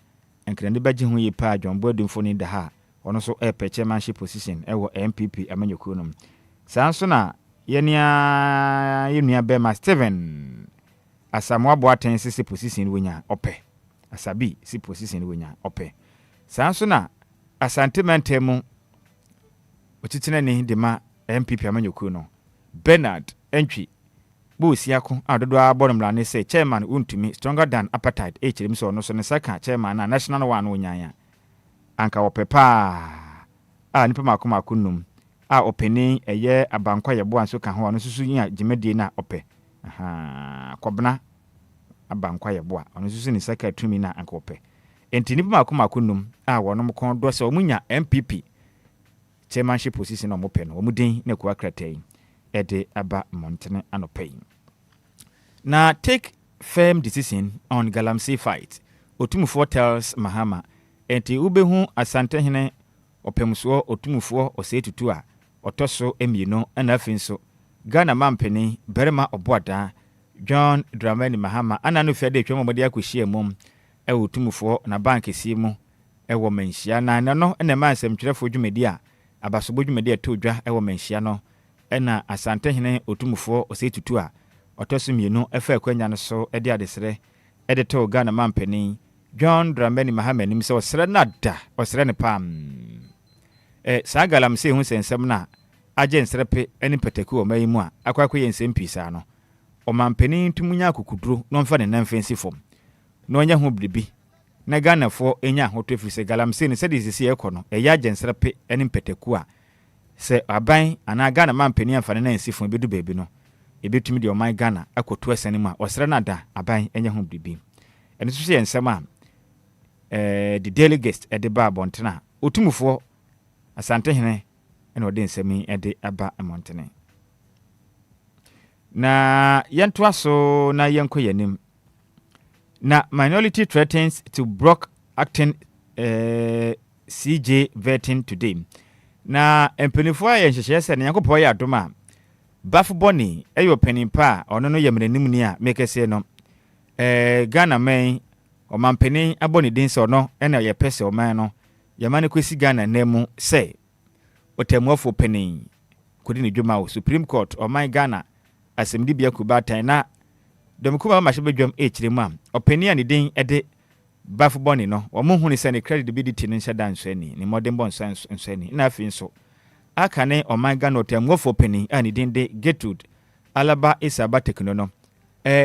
enkrande baji hu ye pa John Boadu foni da ha ono so pe chairmanship position ewo MPP amanyoku no sanso na ye nua be ma Steven Asamoah Boateng sisi position wonya ope asabi si position wonya ope sanso na Asante Mantemu otitena ni de ma MPP amanyoku no Bernard Entwi Busiako adodo abonomla ne say chairman untumi stronger than appetite echirim so no so ne saka chairman na national one wonyanya anka wopepa nipa maako num openi eye abankwa yebo anso ka ho no susu nya gimedie na ope kobna abankwa yebo ono susu ne saka tumi na anka ope enti nipa maako num wonom kon do se omunya MPP chairmanship position no mope no omudin na kwa kratai ede aba montene anopai na take firm decision on Galamsey fight otumufo tells Mahama enti ubehu Asante hene opemso otumufo osetutu a otoso emieno ana afinso Ghana mampeni berema oboada John Dramani Mahama ana no fede twemomode akohia mum otumufo na bank simu ewo menhia na no na ma asemtwerefo dwumedi a abasobo dwumedi atodwa ewo menhia no ena Asante hene otumufo osetutu a otoso mienu efa akwanya no so ede adesere ede to Ghana mampeni John Dramani Mahama nim se osere na da osere ne pam sa Galamsey hu sensem na agensrepe eni peteku o mayimu a akwakwa yensem pisa no o mampeni tumunya akukuduro no mfa ne nanfensi fom no nya ho bribi na Ghana fo enya hoto fise Galamsey ne sedi sisi ekono eya agensrepe eni peteku a se aban ana Ghana mampeni amfa ne nansi fom bedu bebi no ebetumi de o man Ghana akoto asani mu a osere na da aban enya ho bribi eni so yensem a the delegates ede ba bontena otumufo Asante hene ene ode nsemi ede aba montene na yentoa so na yenko yanim na minority threatens to block acting CJ vetting today na empenifo a yenhyehyɛ sɛ ne yakopɔ yɛ adoma Bafu Boni eyo penimpa ono no yemrenim ni a mekese no Ghana men o mampeni aboni din so no ena ye pese o man no yamane kwesi Ghana nemu se otemuafo penin kodi ne dwuma o Supreme Court o man Ghana asemdi bia kubatan na domkuba ma hye bedwam ekiremu a openi a ne din ede Bafu Boni no o mo hu ne se ne credibility ne nhyada nso ani ne modern bon nso ani na afi nso akane o man Ghana otemuafo penin a ne din de Gertrude Alaba Isaba Tekno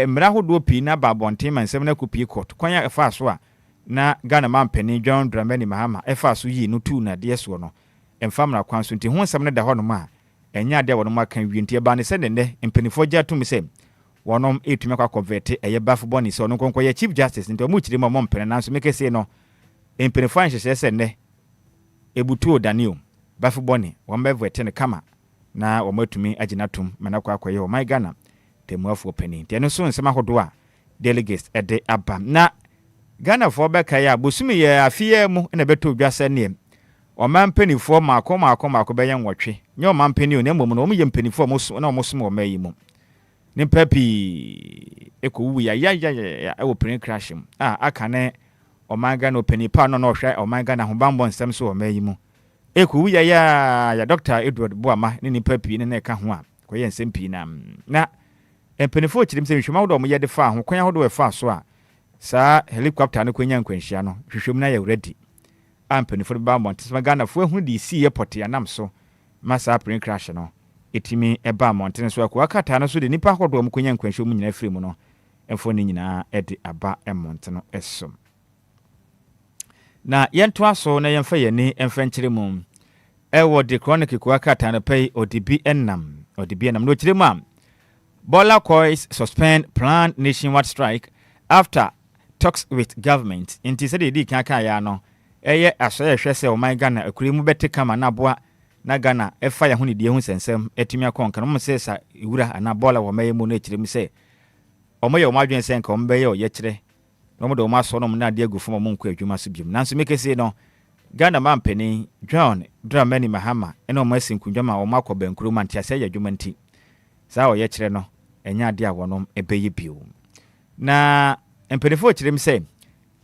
mra hodo pi na babonten mansem na kopi court kwanya efa so a na Ghana mampeni John Dramani Mahama efa so yi no tu na de so no emfamra kwan so nti ho nsem ne da ho no ma enya de wono maka wi nti eba ne se ne mpenifo gya to me se wonom etumi kwa convert eye Bafu Boni so no konko ye chief justice nti omu chiri mo mpene nanso mekese no mpenifo anhyehyɛ se ne ebutu Daniel Bafu Boni wombevu ne kama na womatumi aginatum manakwa akwaye o my Ghana temuafo penin te no so nsem ahodo a delegates ede aba na Ghana fo beka ya bosumi ye afie mu na beto dwasa ne o mampenifo maako be yen wotwe nye o mampeni o ne mmom no o ye mpenifo mo na o mosom o mayi mu ne papi ekowu ya e wo prin crash mu aka ne o manga no penipa no no hwe o manga na hobambo nsem so o mayi mu ekowu ya Dr. Edward Boama ne papi ne ka ho a koye nsem pi na empenifo chirim se hwema wodo mo ye de fa ho kwan hodo we fa so a sa helicopter no kwanya nkwanhia no hwehwem na ya ready ampenifo ba monte Ghana fo hu di si airport ya nam so masa plane crash no etimi eba monte so akwa kata no so de nipa hodo mo kwanya nkwanhia mu nyina free mu no emfo ni nyina ede aba emonte no esom na yento aso na yemfa yeni emfankyere mu ewo de chronic kwa kata no pay odibi enam no kyeremu a Bola Coys suspend planned nationwide strike after talks with government. Inti said di kaka ya no. Eye asoye hwe se o my Ghana akure mu bete kama na boa na Ghana e fa ya ho ne die hu sensem etumi akonka no mo se sa iwura ana Bola wo maye mu no ekire mu se omoye o madwen se nka ombe ye o ye kire no mo do ma so no mo na de agufo mo nko adwuma so biom nanso mekese no Ghana mampeni John Dramani Mahama ene o masinkundwama o makọ bankuru man tiase ya adwuma nti sa o ye kire no enya ade a wonom ebeye bio na empedefo kire mi se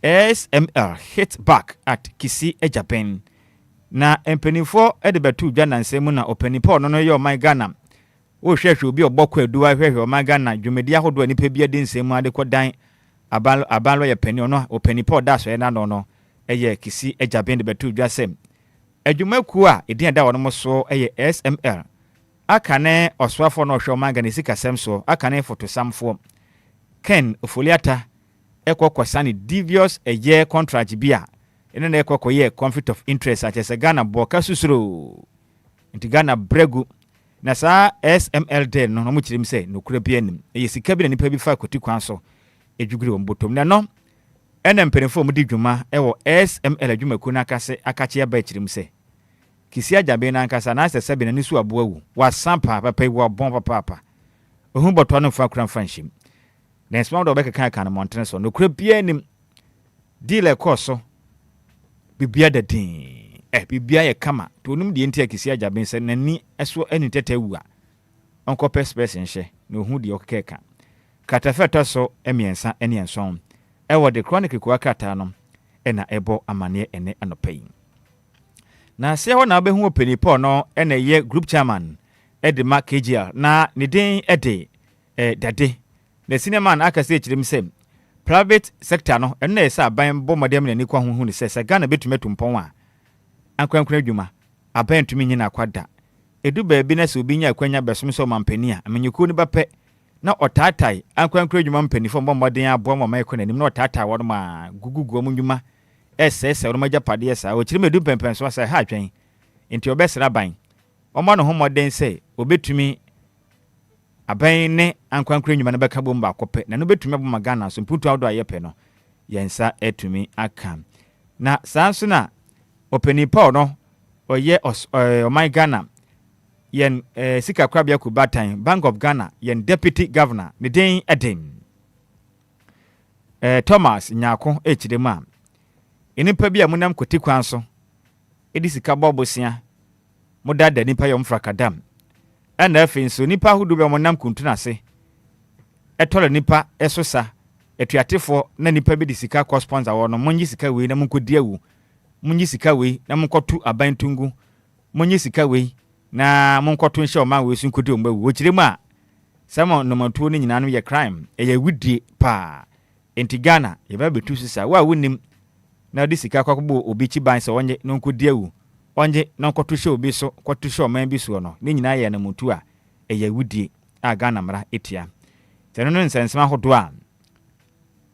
SML hit back at Kisi Ejapan na empenifo edebatu dwana nsemu na openipo no yo my Ghana wo hwehwe obi obokọ aduwa hwehwe o my Ghana dwumedi ahodo anipa bia de nsemu ade kodan abalo ye peni ono openipo da so na no eye Kisi Ejapan debatu dwasem adwumaku a edin da wono so eye SML akane oswafo no hwe o my Ghana sikasem so akane fotosamfo Ken Ofoliata ekwakwasani devious a year contract bia ene na ekwakoye conflict of interest atese Ghana boka susuro nti Ghana bregu na sa SML den no mo kirim se no kura bia nim e sika bi na nipa bi fa koti kwan so edwugure wo botom na no ene mpenefo mu di dwuma ewo SML adwuma ku na akase akache ba kirim se Kisi Ajabe na akasa na asese bi na nisu abo awu wa sampa papa wo bon papa ohun boto no fa kura fanshim na small do beka kan mountain so no kura bia nim deal ekoso bibia da din bibia ye kama to num de enti Kisi Ajabe se nani eso ani tetewu a onko perspection hye na ohu de okeka katafeta so emiensa eni enson ewo de chronicle kwa kata no na ebo amane ene anopai na se ho na behu openipo no ena ye group chairman edema KGL na ne din ede dade the cineman akase chirim sem private sector no ena esa aban bomodem na ni kwa hu ni se Ghana betumetu mpon a ankwankwa adwuma aban tumi nyina akwada edu baabi na se obi nya akwanya besom so mampani a amenyuku ni bape na otatai ankwankwa adwuma mpani fo bomodem abo mo mai kona nim na otatai wo ma gugugu mu ndwuma ss wo ma japade esa o chirim edu pempen so sa ha atwen enti obesra ban omo no homodem se obetumi aban ne ankwankwa nyuma na beka bomba akope na no betumi boma Ghana so mputu awdo ayepe no yensa etumi aka na sanso na openipo no oye o my Ghana yen sika kwabia ku batan Bank of Ghana yen deputy governor ne den eden Thomas Nyako echidema enipa bia munam koti kwan so edi sika bobosia modada nipa yom frakadam ana afin so nipa hudu be monam kuntuna se etole nipa esosa etuatefo na nipa bi di sika ko sponsor wo no monyi sika we na munkodi awu monyi sika we na munkotu aban tungu monyi sika we na munkotu nhye o man we sun kodi o mbawu wo kiremu a sama no mantuo ni nyina no ye crime ye wudi pa enti Ghana ye ba betu sisa wa wonim na di sika kwakbo obi chi ban se wonye no nkodi awu onje na nkoto hye obi so kwoto hye oman bi so no ne nyina ye na mutu a eye wudie a Ghana mra etia teno no nsensema hodo a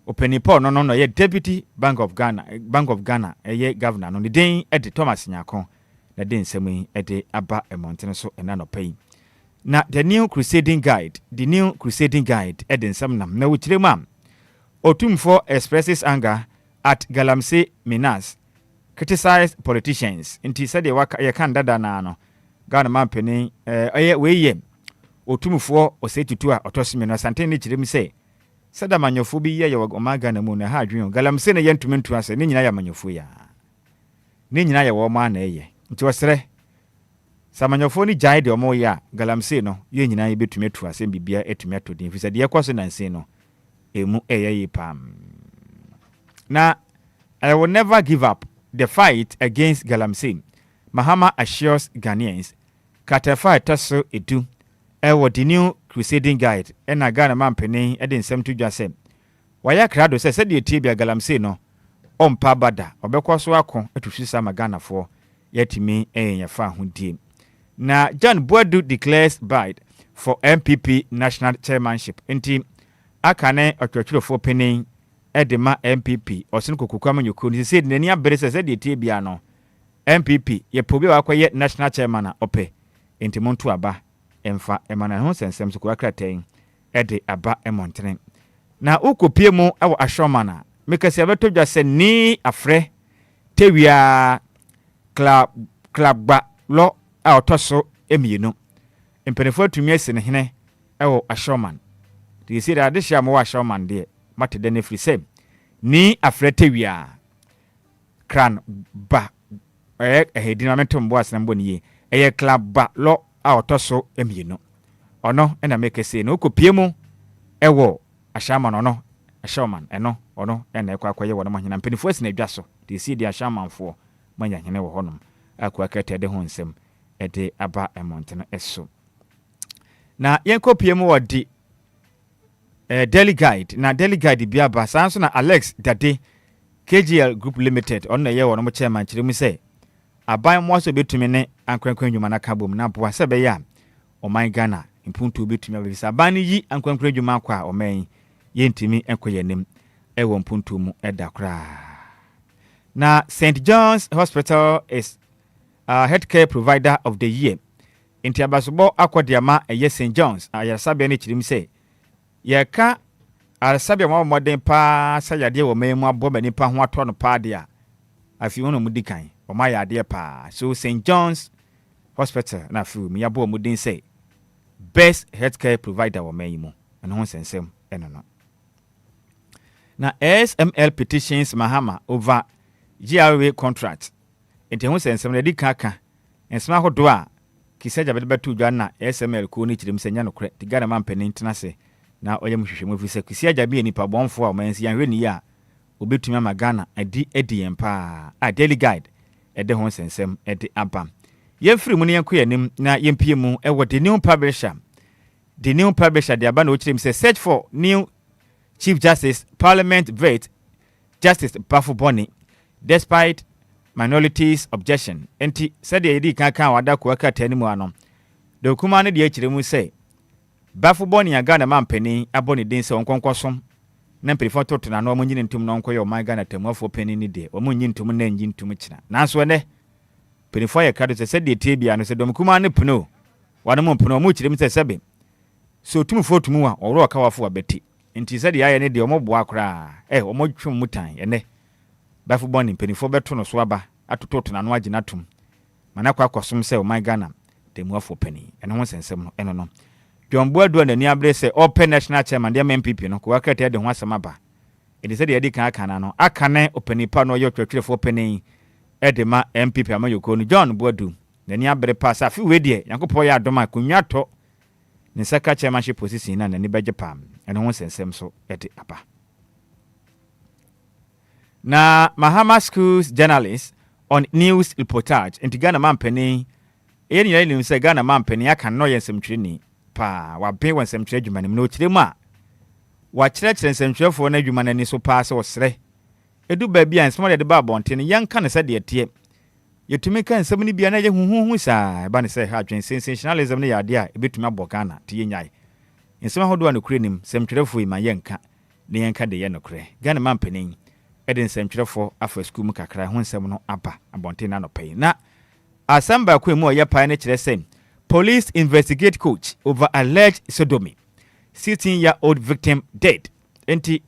openipo no ye deputy Bank of Ghana eye governor no ne den ede Thomas Nyako na den nsemi ede aba emontene so ena no pay na the new crusading guide ede nsem nam na wuchirema otumfo expresses anger at Galamsey Minas criticize politicians inti said ye kan dada na no Ghana mampeni weye otumfo osetutu a otosime no sante ni kirem se sada manyofo bi ye o Ghana mu na ha adwen Galamsey na ye ntumentu ase ni nyina ya manyofo ya ni nyina ya wo ma na eye nti osere samanyofo ni jai de omo ya Galamsey no ye nyina ye betumetu ase bibia etumeto din fisa de ye kwaso na nse no emu eye pam na I will never give up the fight against Galamsey. Mahama assures Ghanaians. Katafa taso edu. Ewo the new crusading guide. Ena Ghana mampeni edi nsem tu dwasem. Waya krado se de tibia Galamsey no. Ompa bada. Obekwa so akon etuhwisa ma Ghana fo. Yetimi enyafa hundie. Na John Boadu declares bid for MPP national chairmanship. Enti akane otwetwelofo penin edema MPP osin kokokwa manyoko ni se nani abrese se de tie bia no MPP ye pobi wa kwaye national chairman ope enti monto aba emfa emana ho sensem so kwa kraten ede aba emontene na ukopie mu ewo ashomana mekasi abeto dwa se ni afre tewia klabba lo a otoso emienu mpenefo atumi ase ne hene ewo ashoman de si da de hia mo ashoman de mate de ne free sem ni afre tewia kran ba ehedina metom bo asembo ni eye klabba lo a otoso emienu ono ena mekasi no ukopie mu ewo ashaman ono ashaman eno ono ena ekwa akwaye wo no hina mpenefo ase na dwa so de si de ashamanfo manya hene wo honom akwa kete de ho nsem ede aba emontene eso na yenkopie mu wodi daily guide na daily guide bia ba sanso na Alex Dade KGL Group Limited on na ye wo no chairman kire mu se aban mo so betumi ne ankwankwan dwuma na kabom na boa se be ya oman Ghana impuntu betumi abisa aban yi ankwankwan dwuma kwa oman yentimi enkoyenem ewo mpuntu mu edakra na St. John's Hospital is healthcare provider of the year. Inti abasobo akwadiama eye St. John's ayasabia ne chirim se yeka arasabia mo modern pa sayade wo memu aboba nipa ho ato no pa de a afi wono mudikan o ma yade pa so St. John's Hospital na fu mi yabo mudin say best healthcare provider wo memu eno ho sensem eno no na SML petitions Mahama over GRA contract enti ho sensem na di kaka ensema hodo a kiseja bede batu dwa na SML ko ni chirim senya no kre tigara mampani ntenase na oyem hwehwemu fi se kiseja bi enipa bonfo a mansi yan hweni ya obetumi ama Ghana edi empa a daily guide ede ho sensem ede aba yemfiri mu ne yenkoyanim na yempie mu ewo the new publisher de aba na o chirim se search for new Chief Justice Parliament vet Justice Bafo Boni despite minorities objection enti said yedi kan wada ko aka tani mu anom de kuma ne de akire mu say Bafo Boni aga na mampani aboni den se onkonkosom na mpirifo toto na no nyini ntum no nkoye o my Ghana tamuafo pani ni de o munyi ntum na nyi ntum kina nanso ne mpirifo ye kado se de tebia no se dom kuma ne pno wana mo pno mu kire mu se sebe so tumfo tumu a oro kawafo abeti enti said ya ye ne de o mobo akra o mo twum mutan ye ne Bafo Boni mpirifo beto no so aba atoto na no agina tum mana kwa kwasom se o my Ghana tamuafo pani ene ho sensem no eno no John Boadu na ni abre se open national chairman de MPP no ko akate de ho asema ba edi se de edi kan aka na no aka ne openipa no yo twetwerefo openi edema MPP amayoko no John Boadu na ni abre pass afi we de Yankopɔ ya adoma kunwa to ne saka chairmanship position na ni beje pam ene ho sensem so edi aba na Mahama Schools journalist on news reportage in Ghana mampeni eni ya ni se Ghana mampeni aka no yensem twini pa wa be wan semtwe adwuma ne no kire mu a wa kire semtwefo na adwuma na ni so pa se osre edu ba bia nsemo de ba bonte ne yanka ne se de tie yetumi kan nsem ni bia na ye huhuhu sa ba ne se ha adwen sensationalism ne yade a ebetumi aboka na te yenyai nsem hodo na kure nim semtwefo yi ma yanka ne yanka de ye no kure Ghana mampanin eden semtwefo afa school mu kakra ho nsem no aba abonte na no pai na asamba kwa mu ye pa ne kire sem Police investigate coach over alleged sodomy. 16-year-old victim dead. Enti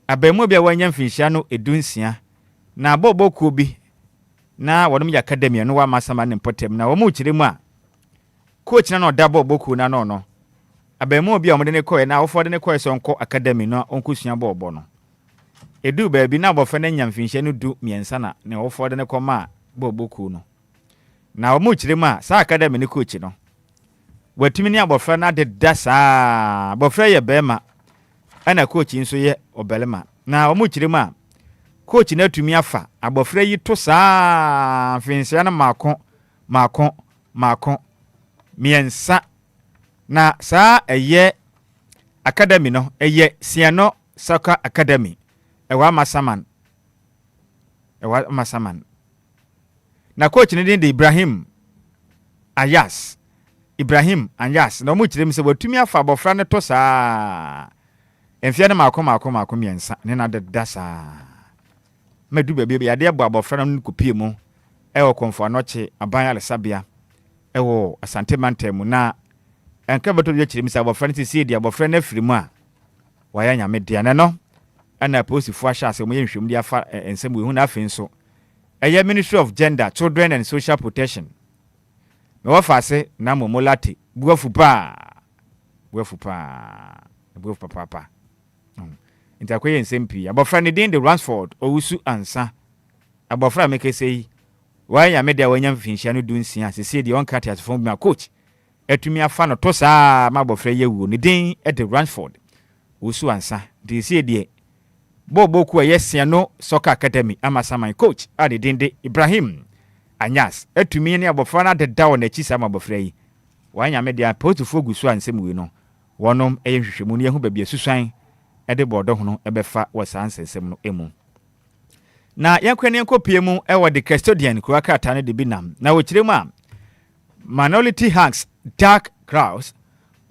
abemu bia wanya mfinhia no edunsia na boboku bi na wonum ya academy no wa masama ne potem na wo mu kire mu a coach na no da boboku na no abemu bia omde ne koye na wofode ne koye so nko academy no onkosua bobo no edu ba bi na bofa na nya mfinhia no du miensa na ne wofode ne koma boboku no na wo mu kire mu a sa academy ne coach no watumi ni abofra na de dasa abofra ye bema ana coach nso ye obelema na wo mu kire mu a coach na tumi afa abofra yi to saa finsia na mako miensa na saa eye academy no eye Siano Soccer Academy ewa masaman na coach ni din de Ibrahim Anyas na mu kire mi se watumi afa abofra ne to saa enfia ne mako miensa ne na de dasa medu bebe ya de abo abofra no kopie mu ewo konfo anoche aban alesabia ewo asante mantemu na enka beto de kyerem sɛ abofra no sie de abofra no afiri mu a waya nyame de ne no ana posifo ahya sɛ mo yɛ nhwɛm de afa ensɛm we hu na afei nso ɛyɛ Ministry of Gender, Children and Social Protection me wafa ase na mo molate buafu pa papa nti akoyɛ nsɛm pii abofra ne din de Ransford owusu ansa abofra me kɛsɛ waya nyame de wanya mfinhyia no dunsia sɛ de on kat asfo bi coach etumi afa no to saa ma abofra yɛ wuo ne din de Ransford owusu ansa de sie de Bobo ku yesia no soccer academy amasaman coach ade dinde Ibrahim Anyas etumi ne abofra na de dawo na chi sama abofra yi wanya me dia portfolio gusu ansem we no wonom ehwehwemu ne yehu ba bia susuan ede bodo hono ebefa wasansensem no emu na yakwani nkopie mu ewo de custodian kura krata ne de binam na wo kiremu a minority hanks dark crowds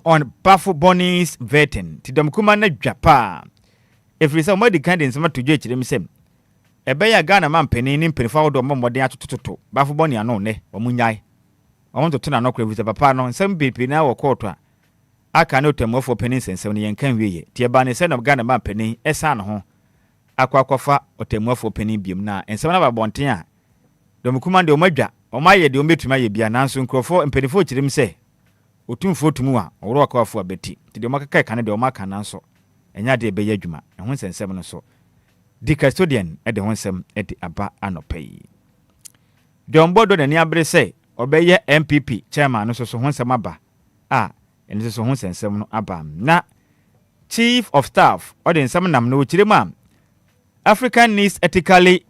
on Bafo Bonnie's vetting tidamkuma na dwapa efrisa mo di kandi nsema tojo ekirem sem ebeya Ghana man panin ni mpenifa wodo mmode atototo Bafo Bonnie ano ne omunyai omonto na no kra visa papa no nsem bepe na wo court a aka no temofo panin sensem ne yenkan wieye tie ba ne se na Ghana man panin esa no ho akwakofa otemofo panin biem na nsem na ba bonten a domkuma de omadwa omaye de ometuma ye bia nanso nkrofo mpenifo ekirem se otumfo tumu a owro akawafo abeti ti de omakaka ka ne de omaka nanso enya de beye adwuma ehun sensem no so di custodian e de honsem e de aba anopai dombodo na ni abre se obeye MPP chairman no so honsem aba eni so hon sensem no aba na chief of staff o de nsem nam no kirema African needs ethically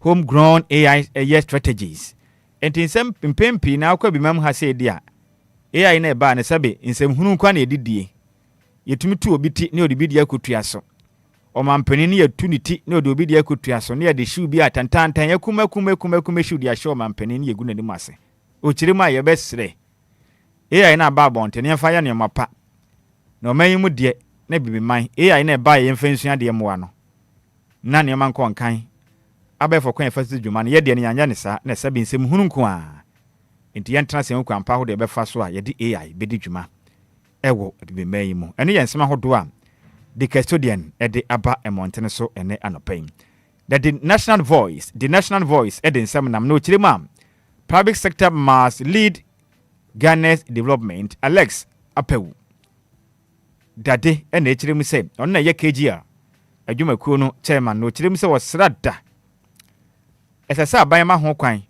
homegrown AI strategies enti nsem pimpempi na akwa bi mam ha se dia AI na eba ne sabe nsem hunu kwa na edidie yetumi tu obi ti ne odibi dia kotua so o mampani ne yetu ni ti ne odibi dia kotua so ne ye de shiu bi atantantan yakuma shiu dia show mampani ne yegu nanim ase o kirema ye besre AI na ba bonte ne fa ya ne mapa na o mayi mu de na bibi man AI na ba ye mfensua de moa no na ne man kon kan abefo kwan fasi dwuma ne ye de ne yanya ne sa na sabi nsem hunu nko a enti yentra se nkwa mpa ho de befa so a ye de AI bedi dwuma ewo de mayi mu ene yensema hodo a the custodian ede aba emontene so ene anopain that the national voice ede nsem nam no kirema public sector must lead Ghana's development Alex Apewu dade ene kiremu se onna ye KGR adwuma kuo no chairman no kiremu se wasrada esasa aban ma ho kwan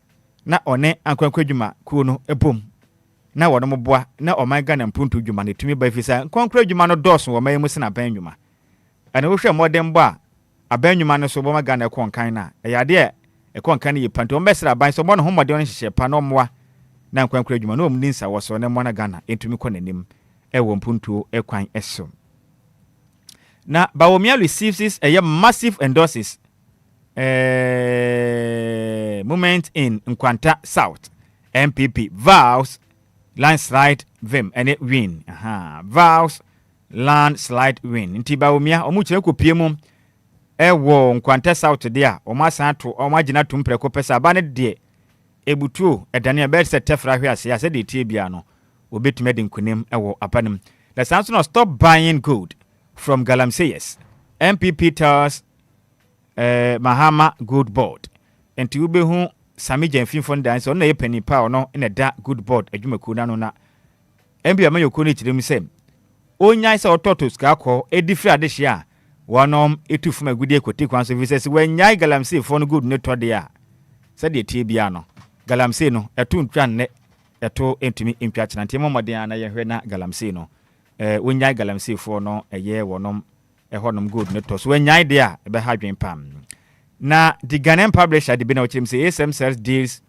na one ankwankwadwuma kuo no ebom na wono moboa na oman Ghana mpuntu dwuma ne tumi ba fisa nkonkra dwuma no doso wo mayi musina ban dwuma ana wo hwe modern bo a aban dwuma no so bo ma Ghana konkan na eyade e konkan ye panto mbesra ban so bo no homode no hyehyɛ pa no moa na nkonkra dwuma no omni nsa wo so ne mo na Ghana entumi kɔ nanim e wo mpuntu e kwan eso na Bawumia receives a massive endorses moment in Nkwanta South MPP vows landslide vim and it win vows landslide win nti Bawumia omu kire kopie mu wo Nkwanta South de a omasa to omagina to mpreko pesa ba ne de ebutuo edane a bed set tefra hwe ase ase de tie bia no obetumi de nkunim wo apanim the sounds no stop buying gold from Galamsey's MPP tells Mahama Good Board enti ubehu Sami Jenfin dance on na penny power no in a da good board adwumaku na no na MB amayoku ni kirem sem onyai se ototo ska ko edifri adehye a wonom etufuma gudie kwoti kwan so visesi wanyai Galamsey for no good ne to de a se de tie bia no Galamsey no eto ntwan ne eto entumi ntwa chena ntie momoden na ye hwe na Galamsey no wanyai Galamsey for no eye wonom honom good ne to so wanyai de a be ha dwen pam na the Ghanaian publisher the bina ochim say SML deals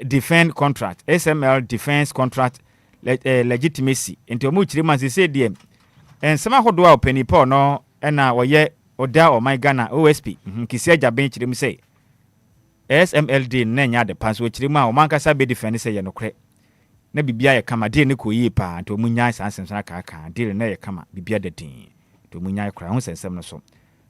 defend contract SML defense contract legitimacy into omu chirima say dem en sama hodo a opani paul no na woye oda o my Ghana OSP kisia jaben chirim say SMLD na nya de pass wo chirima o mankasa be defend say ye nokre na bibia ye kama de ne ko yi pa into omu nya sansen aka de na ye kama bibia de din to omu nya kra ho sensem no so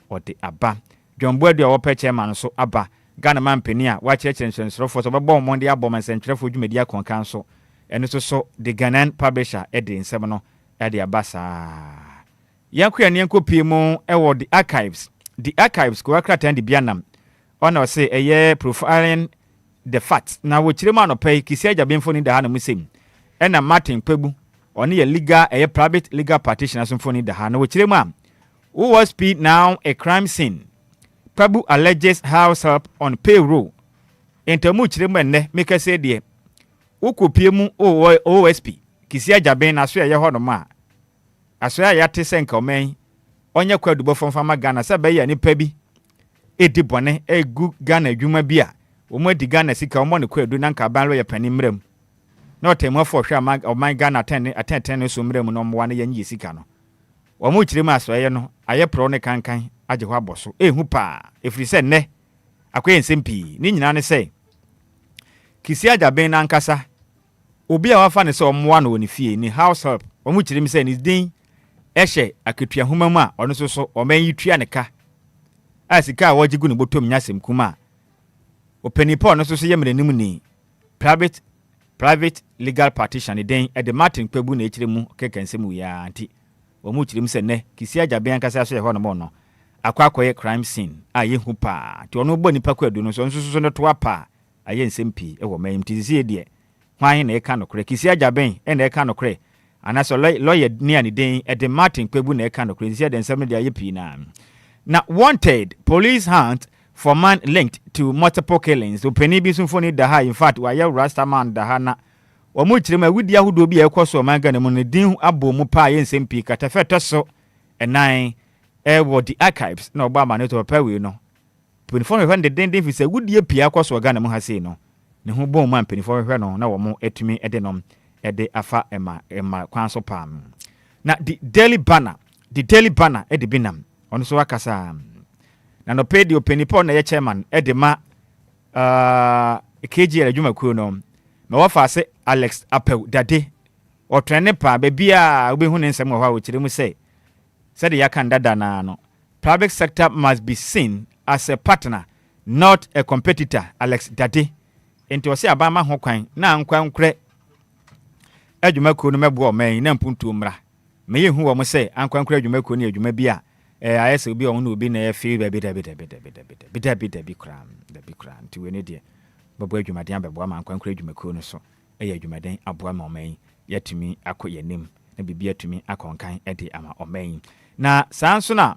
o de aba John Boadu a wope chairman so aba Ghana man pani a wa kyerɛkyerɛ nsɛnsrɔfo so bɛbɔ omonde abɔ man sɛntwerɛfo dwumadi akonkan so ɛno so the Ghanaian publisher ɛde nsɛm no ɛde abasa yanko ya nenko pie mu ɛwɔ the archives ko akratan de bianam ona say ɛyɛ profiling the facts na wo kyerɛ mu anɔpɛ kisi agyabenfo ni da ha na musem ɛna Martin Pebu ɔne yɛ legal ɛyɛ private legal practitioner so mfo ni da ha na wo kyerɛ mu a who was speed now a crime scene. Pebu alleges house help on payroll. Entemu kyerɛ mu enne make say de ukopie mu OSP kisi agyaben na so ɛyɛ hɔ no ma aso ya te senka omen onye kwadubo fomfama Ghana se be ya nipa bi edi bone egu Ghana adwuma bi a omo di Ghana sika omo ne kwadu na nka ban lo ya pani mrem na otemu afo hwe ama oman Ghana atenten so mrem no mo ne yanyi sika no omo kyire mu aso ye no aye pro ne kankan age ho aboso ehu pa efiri se ne akoye nsempi ni nyina ne se kisi agyaben na nkasa obi a wafa ne se omoa no ni fie ni house help omo kyire mi se ni din ehye aketua homa mu a ono so oman yi tua ne ka asika a wajigu ne botom nyasem kuma openipo ono so ye mrenim ni private legal partition ne den e de Martin Pebu na ekyire mu kekansem ya anti omu kyire mu se ne kisi agyaben kasa so ye ho no mo no akwakoye crime scene a ye hu pa ti ono bo nipa kwadu no so nso no to apa aye nsempi e wo mayim ti sie de hwan na e ka no kure kisi agyaben e na e ka no kure anaso lawyer ni ani den e de Martin Pebu na e ka no kure sie de nsem de aye pi na wanted police hunt for man linked to multiple killings openi bi sunfoni da ha in fact wa ye rasta man da ha na omu kyire ma wudi ahudo bi e koso man Ghana mu ne din abomu pa aye nsempi katafeto so enan wo the archives na Obama ne to pa we no penifo hwe den fi se wudi pia koso Ghana mu ha sei no ne ho bom man penifo hwe no na wo mo etumi ede nom ede afa ema kwan so pam na the daily banner ede binam ono so wakasa na no pay the openipo na ye chairman ede ma KG adwuma kuo no na wafa se Alex Apel dade o trene pa be bia obehu ne nsem ho a o kire mu say said yakan dada na no private sector must be seen as a partner not a competitor Alex dade enti o se abama ho kwan na nkwankre adwuma kuo no mebo o man na mpuntu mra me ye hu wo mo say ankwankre adwuma kuo ne adwuma bia ayese obi o no obi na e feel be kram ti we ne de babo adwumaden abebo ama ankwankre adwuma kuo no so eye adwumaden aboa ma oman yatumi akoyanim na bibia tumi akonkan ede ama oman na sanso na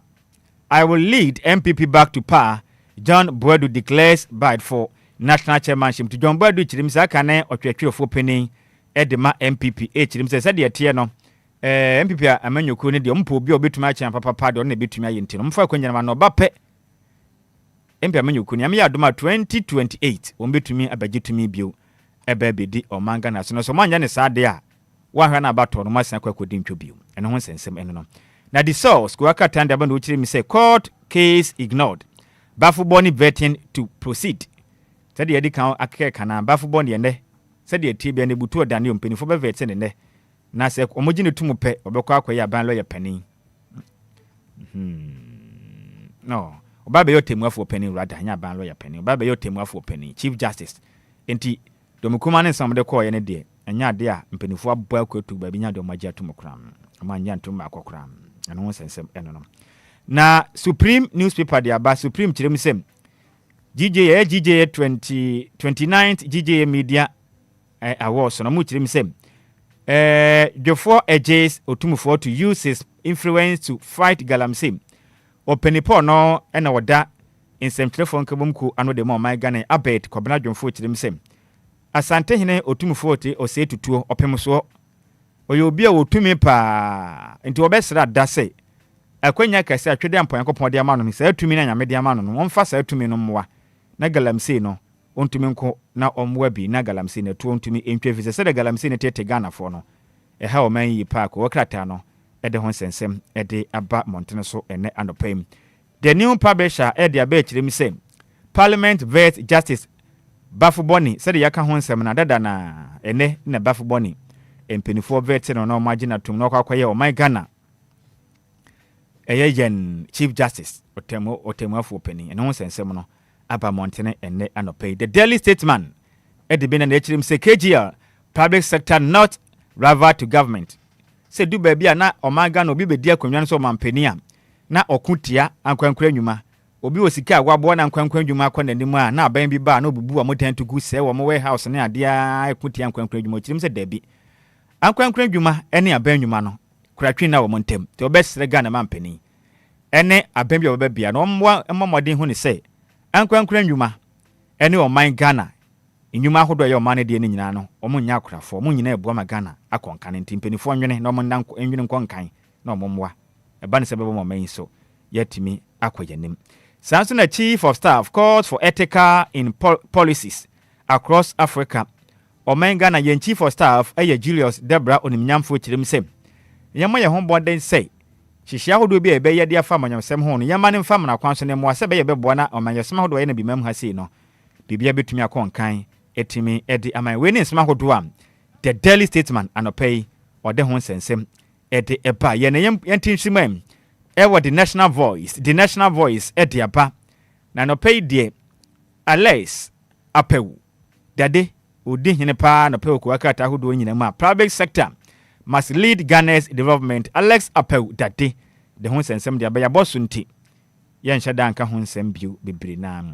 I will lead MPP back to power. John Boadu declares bid for national chairmanship to John Boadu chirim saka na otwetwefo penin edema MPP chirim se de tie no MPP a amanyoko ne de mpo obi obetuma acha papa de na betuma yenti no mfa kwanyana no bape MPP amanyoko ne am ya adoma 2028 ombetumi abagitumi bio ebebedi omanga na so manya ne sade a wahwa na abato no masan kwakodi ntwo bio eno ho sensem eno no na the source ko aka tanda ba no chire mi say court case ignored bafuboni vetting to proceed said ye di kan akeka na bafuboni ne said ye tibia ne butu odane ompenifo be vetting ne na se omogi ne tumu pe obekọ akoya ban lawyer panin no obabe yo temu afo panin rather nya ban lawyer panin obabe yo temu afo panin chief justice enti domukuma ne samde ko ye ne de anya de a mpenifo abọ akotu ba bi nya de omagia tumu kram amanya ntum akokram ano sensem eno no na Supreme newspaper de aba Supreme kirem sem GJA 29th GJA media awards no mu kirem sem Jofo edges otumufo to use his influence to fight galamsey openipo no ena woda insem telephone kabumku ano de mo my Ghana abet kobna Jofo kirem sem asante hene otumufo te ose tutuo opemso oyo bia wotumi pa enti obesra dase akwanya kase atwede ampan yakopon de ama no se atumi na nyame de ama no no mfa sa atumi no mmoa na galamsey no ontumi nko na omwa bi na galamsey na tu ontumi entwe se de galamsey ne tete Ghana fo no ha o man yi park wo krata no de ho sensem de aba montene so ene anopam the new publisher de aba kirem say parliament vet justice bafuboni se de yaka ho nsem na dada na ene na bafuboni empenifo vet no na imagine atum no kwakoye o my Ghana yen chief justice otemu afo penin ene ho sensem no aba montene ene anopay the daily statesman e de bena na echirim se KGL public sector not rival to government. Say do baby na omaga no bi be dia konwan so mampani a na okutia ankwankwa nnwuma obi osika agwabo na ankwankwa nnwuma akọ nanim a na aban bi ba na obubu a motan to gu se wo mo warehouse na ade a ekutia ankwankwa nnwuma chirim se dabi ankwankwa nnwuma ene aban nnwuma no kuratwi na wo montem te obesre Ghana mampani ene aban bi obabia no mmomodin hu ne se ankwankwa nnwuma ene oman Ghana nnwuma ahodo ye oman de ne nyina no omo nya akorafo omo nyina ebuo ma Ghana akonkan ntimpanifo nwene na omo nwene nkonkan na omo mwa eba ne se bebo mo man so yetimi akwayanim. Samson, Chief of Staff, calls for ethical in policies across Africa. Omengana yen Chief of Staff, Julius Debra Onimnyamfo chirim sem. Yama ye homboden say. Shishia would be a bay dear farmer yam hon. Yaman and farmer acquainted and was a bay bebwana or my small way and be mem hasino. Bibia between your conkai, etimi, Eddie, am I winning small duam. The daily statesman and a pay or the hon sensem. Eddie Epa yen yentin shimem. Ewa the national voice Eddie Apa. Na no pay de Alex Apewu. Dade udi hine pa no pay kuwakata hudu nyinema. Private sector must lead Ghana's development. Alex Apewu dade de ho sensem de abaya bosunti. Yen shada anka ho nsem biu bebre na.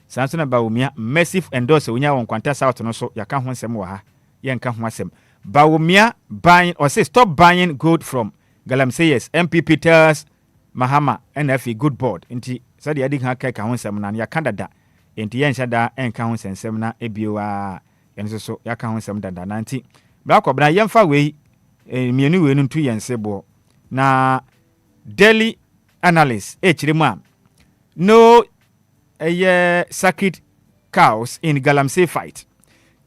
Sansona Bawumia massive endorse unya won kwanta south no so yaka ho nsem wa ha. Yen ka ho asem. Bawumia buying or say stop buying gold from Galamsey's MPP tells Mahama NFE good board. Inti sadi adi haka ka honsem na ya Canada. Inti yen shada enka honsem na ebioa yen so ya ka honsem dada nanti. Bra ko bra yen fa we mienu we ntu yen sebo. Na daily analyst chirima. No circuit cows in Galamsey fight.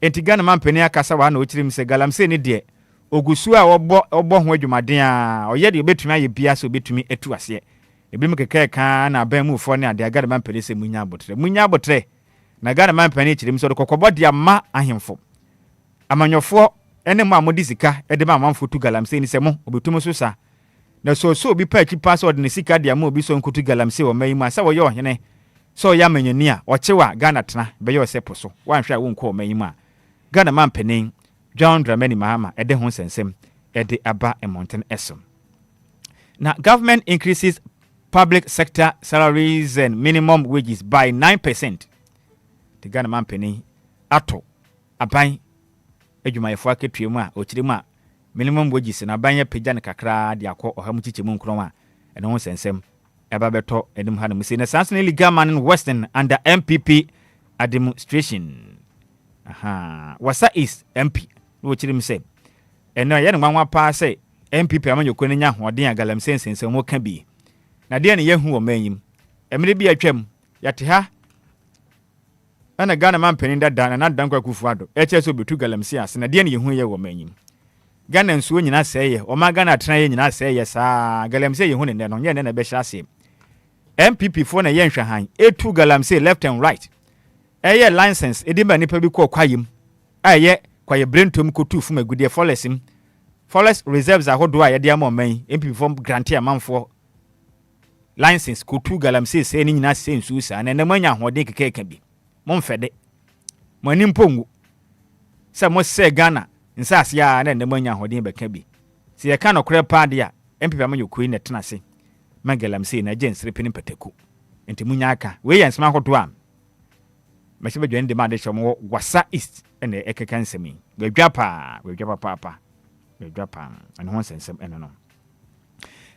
Inti Ghana man penia kasa wa na ochirim se Galamsey ni de ogusu a obo ho adwumaden a oye de obetumi aye bia so obetumi etu ase ebi mu keke ka na ban mu fo ne ade agada man pele se munya abotre na gada man pele chirim so de kokobɔ de ama ahemfo amanyofo ene mu amodi sika ede ma amanfo tu Galamsey ni se mo obetum so sa na so obi pa aki password ne sika de ama obi so nkutu Galamsey o mayi ma sa wo ye ohene so ya manyani a ochewa Ghana tena be ye osepo so wan hwa wo nko o mayi ma Ghana man pele John Dramani Mahama ede ho sensem ede aba mountain esom. Now government increases public sector salaries and minimum wages by 9%. The Ghana man penny ato aban edwumayefo aketuemu a ochiremu a minimum wages na aban ya pagya ne kakra de akọ ohamu chichemu nkron a ede ho sensem eba beto edum ha no se na Samson legal man in Western under MPP administration. Wasa is MP no chirim say eno ye nwanwa pa say MPP amanyoko ne nya hoden a Galamsey sensem mo ka bi na de ne yehu o manyim emre bi atwam yate ha ana Ghana man panin dada na dankwa kufuado eche so betu Galamsey ase na de ne yehu ye o manyim Ghana nsuo nyina seye o ma Ghana tena ye nyina seye saa Galamsey yehu ne no nye ne na be hya ase MPP fo na ye nhwa han etu Galamsey left and right eye license edimba nipa bi ko kwayim aye kwaye brentom kotu fu magudie forest reserves ahodo a ye de amman MPP form grant amanfo license kotu Galamsey se ni nyina se nsu sa na manya hode kekeka bi momfede manim pongu se mo se Ghana nsase ya na manya hode beka bi se ye ka no kre pa de a MPP amanyoko ne tena se Galamsey na jensre peni pateku enti munya aka we yensma ahodo a Mashiba join the man show Wasa East and the Ekakan Semi. We drop papa. And one sense and no.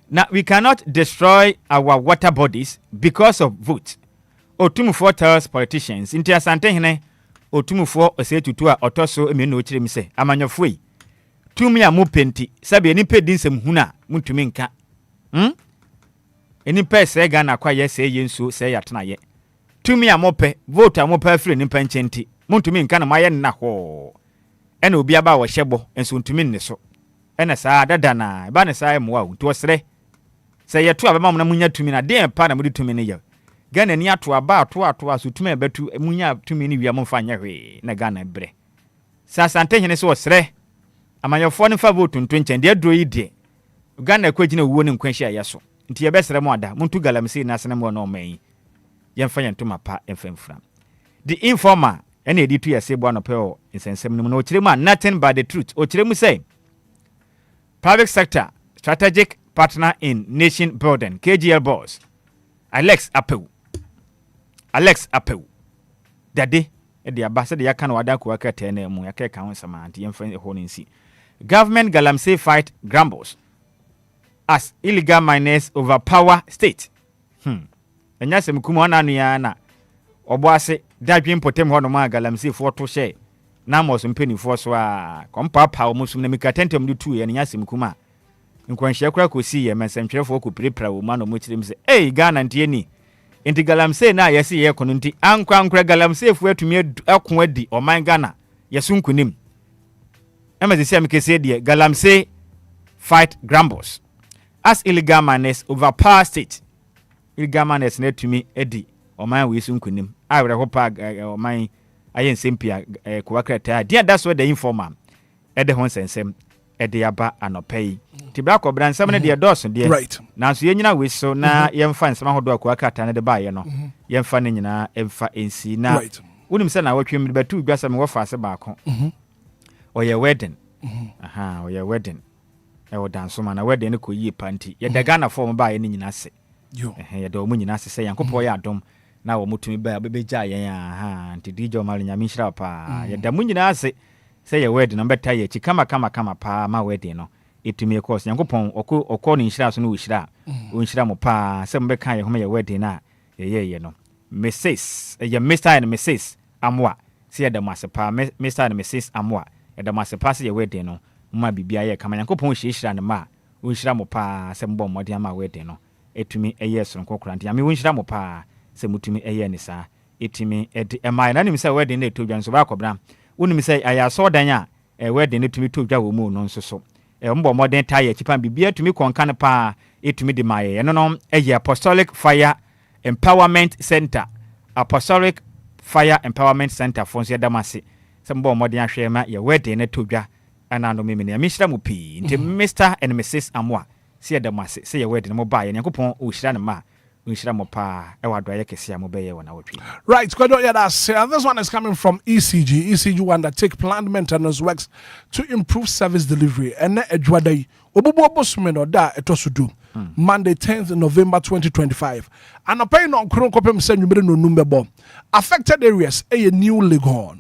Now we cannot destroy our water bodies because of vote. Otumufo tells politicians into asante hene Otumufo ose tutua otoso emenu ochirem se amanyofoi. Tumi amu penti sabe ni pedin sem huna muntumi nka. Eni pese Ghana kwa ye se yensu se yatena ye. Tumi amope vote amope afre ni panchenti muntumi nka na maye na ho ena obi aba wo hyebo enso ntumi nne so ena saa dada na ba ne saa emwa nto osre se yeto abema mo na munya tumi na de pa na mudi tumi ne ye Ghana ni ato aba ato aso tumi ebetu munya tumi ni wia mo mfanya hwe na Ghana bre sa sante hene so osre amanyofo ne fa vote nto nchen de adro yi de Ghana kwagina wuo ne nkwanhia yeso nti ye besere mo ada muntu Galamsey na asene mo na oman yemfanya ntoma pa emfemfra. The informer ɛna edi tu yɛse bɔ anɔpɛ o nsɛnsɛm no mu na ɔkyerɛ mu a nothing but the truth ɔkyerɛ mu sɛ private sector strategic partner in nation building KGL boss Alex Apew dade ɛde aba sɛ de yɛka no wada ko aka tɛ na mu yɛka ka ho nsɛm anti yɛmfa ɛhɔ no nsi government galamsey fight grumbles as illegal miners overpower state ɛnya sɛm kuma ɔna anua na ɔbɔ ase dadwen potem hɔ no ma galamsey fo to hyɛ na mɔso mpanifoɔ so a kɔmpapa wɔ musum na mikatentem do tu yɛ nya sɛm kuma nkwanhyia kora kɔsi yɛ mɛnsɛmtwerɛfoɔ kɔpirepira wɔ ma no mo kyerɛ m sɛ Ghana ntie ni nti galamsey na yɛse yɛ kono nti ankwankora galamsey fo atumi ako adi ɔman Ghana yɛso nkunim ɛma sɛ sɛ mekɛsɛ deɛ galamsey fight grumbles as illegal miners overpower state illegal miners na atumi adi ɔman wɔ so nkunim awrɛ ho pa ɔman ayɛ nsɛmpia kowakra deɛ da so the informal ɛde ho nsɛnsɛm ɛde aba anɔpɛ yi tibra kɔbra nsɛm no deɛ dɔɔso deɛ nanso yɛnyina we so na yɛmfa nsɛm ahodoɔ kowakra no de baayɛ no yɛmfa no nyinaa ɛmfa nsi na wonim sɛ na wɔtwe mu bɛtu dwa sɛ me wɔfa ase baako ɔyɛ wedding ɔyɛ wedding ɛwɔ dansoma na wedding no kɔ yie pa nti yɛda Ghana fɔ mu baayɛ no nyinaa se yɛda ɔmu nyinaa se sɛ yankopɔ yɛ adom na wɔ mutumi ba bɛbɛgya yɛn nti DJ Omar nyame nhyira pa yɛda mu nyinaa se sɛ yɛ wedding no bɛta yɛ kama pa ma wedding no etumi ekɔs yankopɔn ɔkɔ no nhyira so no wɔhyira ɔnhyira mo pa sɛ mbɛka yɛ ho yɛ wedding na yɛyɛ no Mrs. Mr. and Mrs. Amwa sɛ yɛda mo ase pa Mr. and Mrs. Amwa yɛda mo ase pa sɛ yɛ wedding no ma bibia yɛ kama yankopɔn hyira ne ma ɔnhyira mo pa sɛ mbɔ mmɔden ama wedding no etumi ɛyɛ soronko kora nti ame ɔnhyira mo pa sɛ mutumi ɛyɛ ne saa etumi ɛde ɛma na nim sɛ wedding na etodwa nso ba kɔbra wonim sɛ ayɛ asɔdan a wedding na etumi todwa wɔ mu no nso so mbɔ modern tire chipan bibia etumi kɔnka ne pa etumi de maye ɛno no ɛyɛ Apostolic Fire Empowerment Center fo nso yɛdamase sɛ mbɔ modern ahwɛ ma yɛ wedding na todwa ana no memene amhyira mu pii nti Mr. and Mrs. Amwa sɛ yɛdamase sɛ yɛ wedding mo ba yɛ nyankopɔn ɔhyira ne ma right, and this one is coming from ECG. ECG will undertake planned maintenance works to improve service delivery. And Edwadai, Obubo da etosudu. Monday 10th November 2025. And a paying on Kronkopem Senumero Number. Affected areas a new Legon,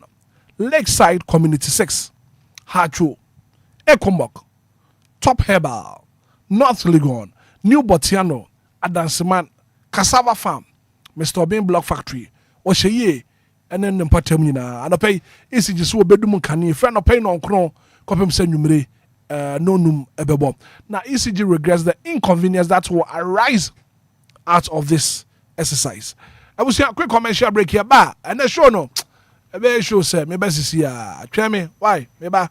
Lakeside Community 6, Hacho, Ekomok, Top Herbal, North Legon, New Botiano, Adansiman, Cassava Farm, Mr. Obin Block Factory, Osheye, and then the Patamina, and I pay ECG so bedroom canny, friend of paying on Kron, Copem Senumere, no num ebebo. Now ECG regrets the inconvenience that will arise out of this exercise. I will see a quick commercial break here, and the show no. A very show, sir. Maybe see tell me why, maybe.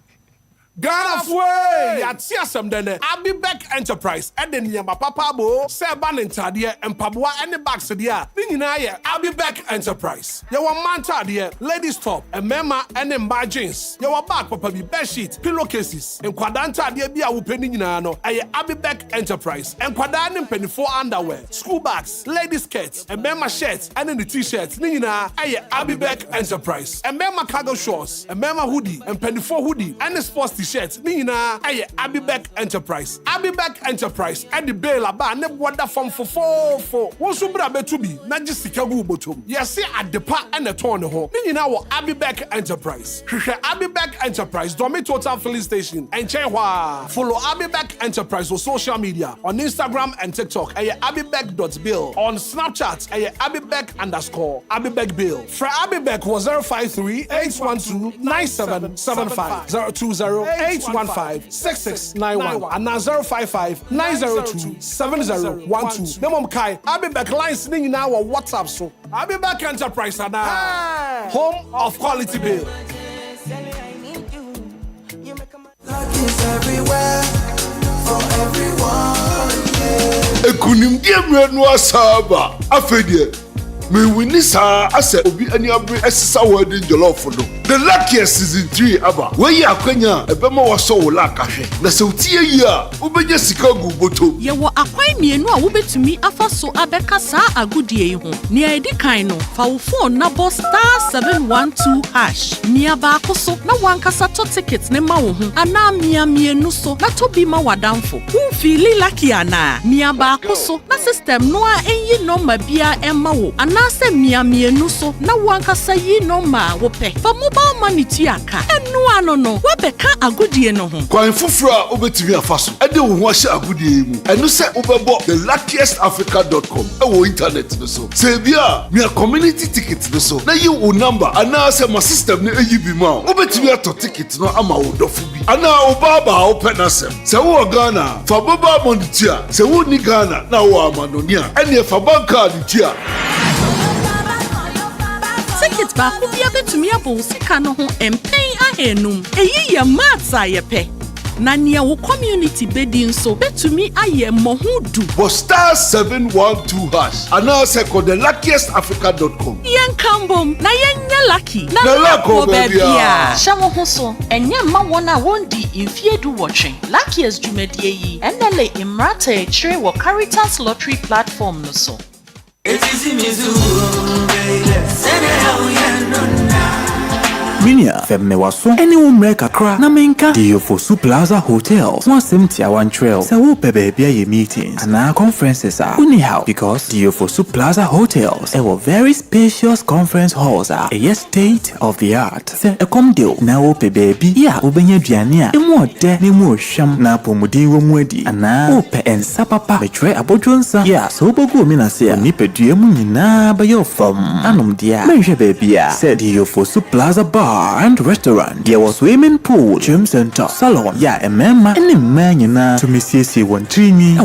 Ghana way yatia some dene Abi Beck Enterprise and then yamba papa bo se banentade empabwa any bags dia ni nyina ye Abi Beck Enterprise ye wa mantade ladies top and mema and margins ye wa bag papa bi bed sheet pillowcases enkwadanta de bi a wo peni nyina no eye Abi Beck Enterprise enkwada ne mpenifo underwear school bags ladies skirts and mema shirts and the t-shirts ni nyina eye Abi Beck Enterprise and mema cargo shorts and mema hoodie and mpenifo hoodie and the sports t-shirts nina aye Abi Beck Enterprise Enterprise and the bail aba ne boda from for won so bra betu bi na gisika gu botom yesi adepa and the turn ho nina wo Abi Beck Enterprise hwehwe Abi Beck Enterprise Domi Total Filling Station and chenwa follow Abi Beck Enterprise on social media on Instagram and TikTok aye abibeck.bill on Snapchat aye abibeck_ Abi Beck bill for Abi Beck was 053-812-9775 020-815-6691 and now 055-902-7012. Nemom Kai, Abi Beck lines ning now on WhatsApp so. Abi Beck Enterprise and home of quality bill. Luck is everywhere for everyone. Ekunim die mrenu asaba afedie Me winisa ase obi ani abre esisa wedding jollof no. The luckiest season 3 aba. We yi akwanya ebema waso wo la kahwe. Na se utie yi a ubenya sika gu boto. Ye wo akwan mienu a wobetumi afa so abeka saa agudie yi ho. Nia edi kan no fa wo phone na bo *712#. Mia ba akoso na wankasa to ticket ne ma wo ho. Ana mia mienu so na to bi ma wadamfo. Wo feel lucky ana. Mia ba akoso na system no a enyi number bia emma wo. Ana se mia mienu so na wankasa yi number wo pe. Fa mobile money tiaka. Enu ano no wabeka agudie no ho. Kwan fufura obetumi afaso. Ede wo ho ahye agudie mu. Enu se obebo thelluckiestafrica.com. Ewo internet no so. Se bia mia community ticket no so. Na yi wo number ana se my system ne eyi bi ma. Obetumi ato ticket no ama wo dofo bi. Ana obaba wo penasem. Se wo Ghana fa mobile money tia. Se wo ni Ghana na wo amanonia. Ene fa bank card tia. Ticket ba ko bia betumi abo sika no ho empen ahenum. Eyi ye matsa ye pe. Na nia wo community bedi nso betumi aye mohudu. Bo *712#. Ana se ko thelluckiestafrica.com. Yen kambom na yenye lucky. Na lako bebia. Shawo ho so enye ma wona wondi infiedu watching. Luckiest jumedie yi enele imrata e chire wo Caritas lottery platform no so. Minia femme waso ene wo mre kakra na menka DLFM Plaza Hotels wasem tia one trail se wo pe baby ye meetings and conferences are anyhow because DLFM Plaza Hotels a very spacious conference halls are a state of the art se e come deal na wo pe baby ya obenya duane a emu ode na emu ohwam na pomudin wo mu adi ana wo pe ensa papa betwe abodwonsa ya so bogu mi na se ni pedue mu nyina ba yo fam anom dia menhwe baby a se DLFM Plaza Bar and restaurant. There was swimming pool, gym center, salon. Yeah, a member any man you know to Mrs. Wantrini. A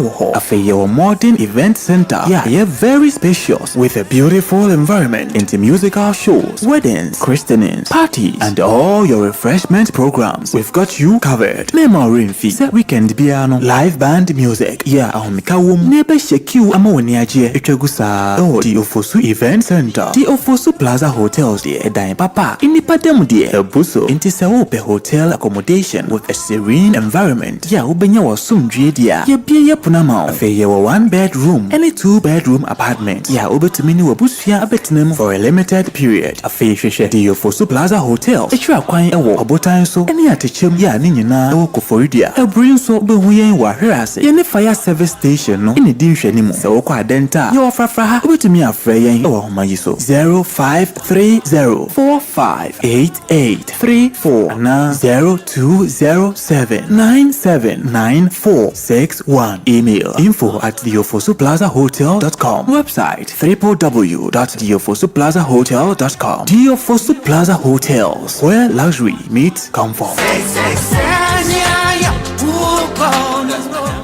modern event center. Yeah, very spacious with a beautiful environment into musical shows, weddings, christenings, parties, and all your refreshment programs. We've got you covered. Memory fee, weekend piano, live band music. Yeah, Ahomikawum, nebe shekiu amawoniaje etwegusa. Oh, DLFM Event Center, DLFM Plaza Hotels. Edai papa, inipate dear Buso into Saope hotel accommodation with a serene environment. Ya ubenya wa sumdrie dia. Ya bia punama. Afe ya wa 1-bedroom and a 2-bedroom apartment. Ya ubetumini wa busfia abetinemu for a limited period. Afe sheshe DLFM Plaza Hotel. Etra kwanye ewo abotan so eni atechem ya ni nyina ewo koforidia. Ebrin so behuye wa hwerase. Ye ne fire service station no eni di nhwani mu. Se wo kwa denta. Ye ofrafra ubetumi afre yen ewo homayi so 0530458834 na 0207979461. Email info@DLFM-plazahotel.com. Website www.DLFM-plazahotel.com. DLFM Plaza Hotels, where luxury meets comfort.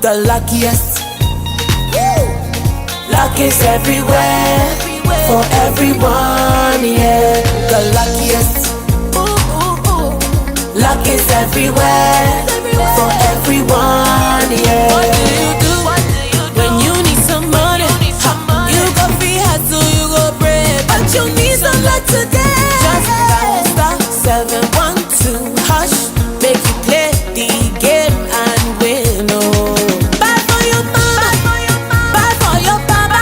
The luckiest, luck is everywhere. For everyone, yeah, the luckiest. Luck is everywhere. For everyone, yeah. What do you do when you need some money? You go free hustle, you go pray, but you need some luck today. Just dial *712#, make you play the game and win. Oh. Buy for your mama, buy for your papa,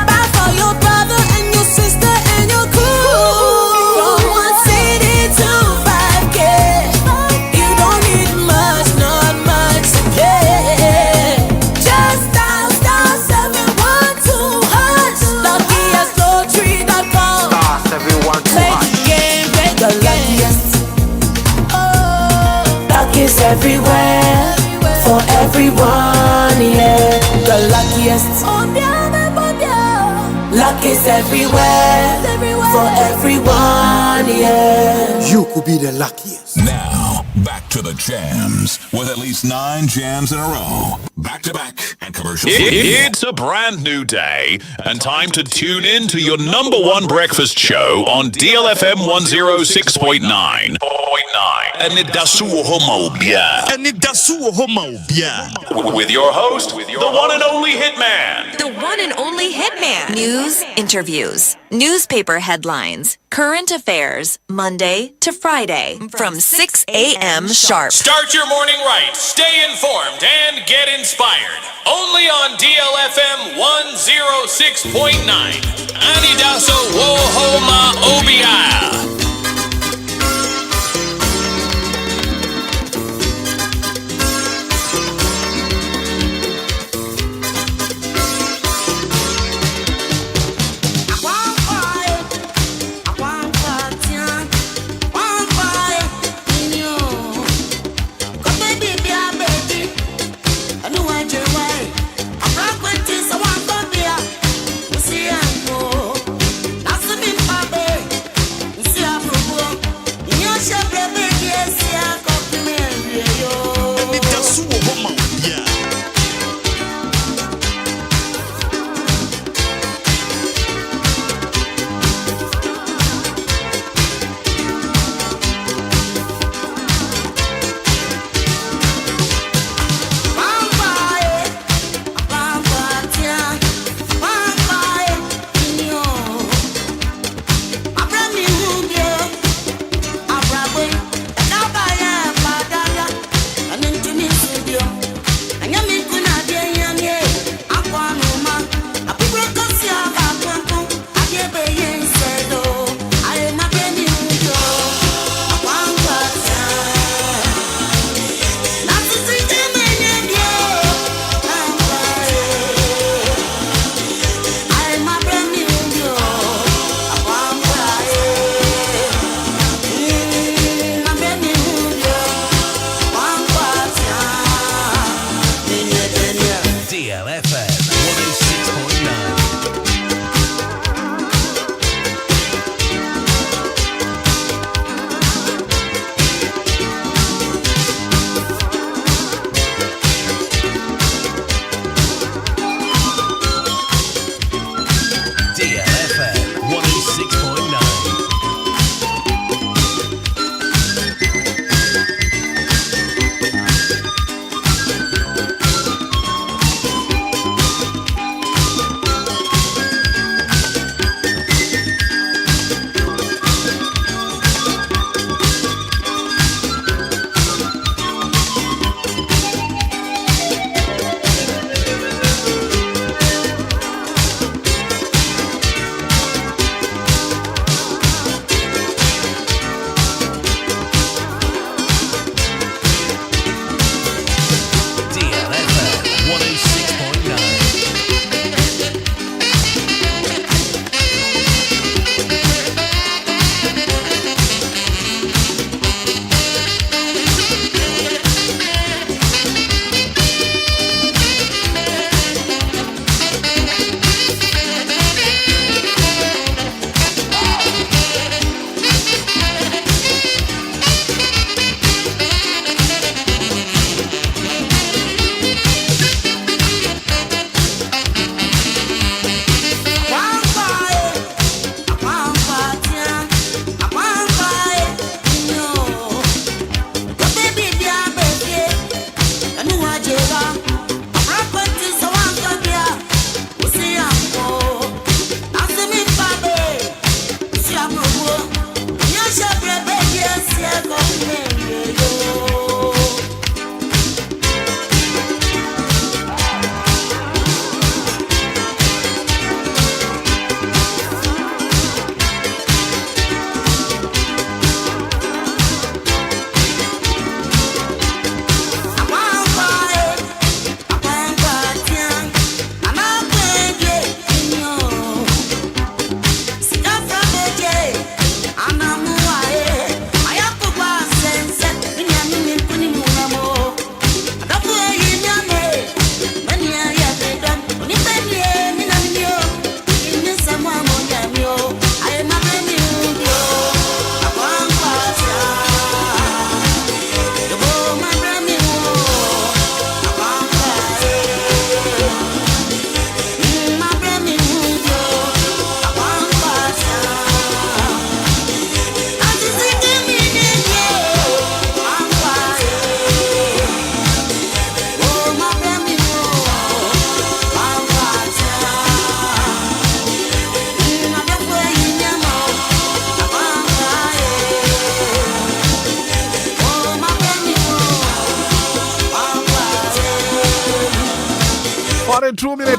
buy for your brother and your sister and your crew. From 1 city to 5K, you don't need much, not much to play. Just dial *712#, luckiestlottery.com. Play the game, play the luckiest. Luck is everywhere, for everyone, yeah. The luckiest. Luck is everywhere, for everyone, yeah. You could be the luckiest. Now, back to the jams with at least 9 jams in a row. Back to back and commercial free. It's a brand new day and time to tune in to your number one breakfast show on DLFM 106.9. Anidaso Wɔhɔ Obia. Anidaso Wɔhɔ Obia. With your host, the one and only Hitman. The one and only Hitman. Hitman. News, interviews, newspaper headlines, current affairs, Monday to Friday from 6 a.m. sharp. Start your morning right, stay informed, and get inspired. Only on DLFM 106.9. Anidaso Wɔhɔ Obia. That's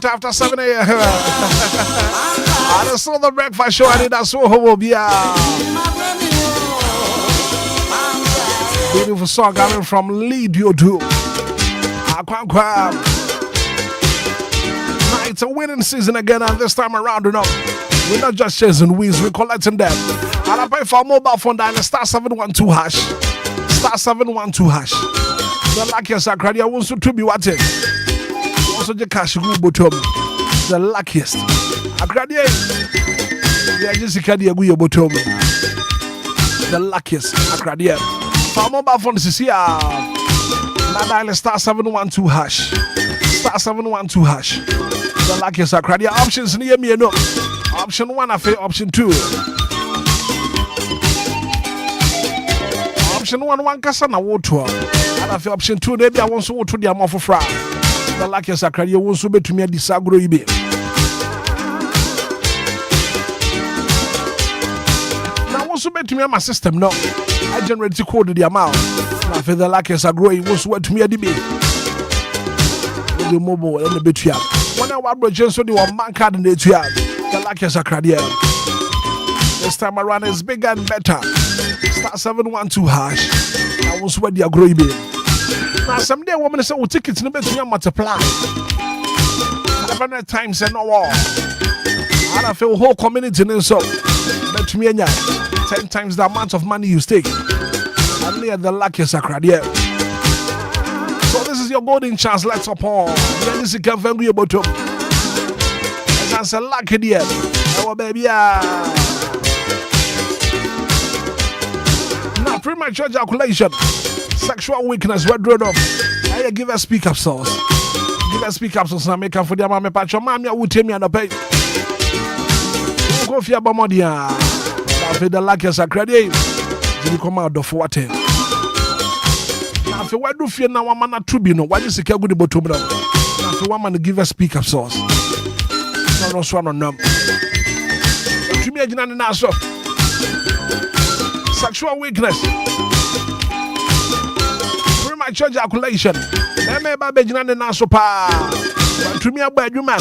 minute after 7 a.m. And it's still the breakfast show. Anidaso Wɔhɔ Obia. Beautiful song coming from Lead Yodu. It's a winning season again, and this time around, we're not just chasing wins, we're collecting them. And I pay for a mobile phone dial star 712 hash. Star 712 hash. The luckiest Akradia wants to be what it. Also, the cash bottom. The luckiest Akradia. Yeah, Jessica Diaguya bottom. The luckiest Akradia. For a mobile phone, this is here. Now dial star 712 hash. Star 712 hash. The luckiest Akradia. Options near me, no. Option 1, I feel option 2. Option 1 kasa na woto. And I feel option 2, maybe I want to woto the amount for fra. The luckiest Akradia wants to be to me a disagro ibe. Now wants to be to me my system, no. I generate the code the amount. I feel the luckiest Agradia wants to be to me a debate. The mobile and the betrayal. When I want to just the one man card in the trial. The luckiest Akradia. This time around is bigger and better. Star 712 hash. I was where the agroibe. Now someday woman say we tickets no bet to multiply. 700 times and no more. And I feel whole community in so bet to me 10 times the amount of money you stake. And near the luckiest Akradia. So this is your golden chance. Let's upon. This is Kevin bottom. As a lucky dear. Oh baby. Now premature ejaculation. Sexual weakness. What dread of? I give a speak up sauce. Give a speak up sauce. Now make up for the mama patch. Mamma will tell me on the pay. Go for your bamodia. I feel the luckiest Akradia. You come out of what? If you want to fear now, I'm not tribune. Why is it good about to bro? If you want to give a speak up sauce, no swan on them. To me, again, so sexual weakness, premature ejaculation. There may be Bejinan and Naso Pa. To me, a bad man.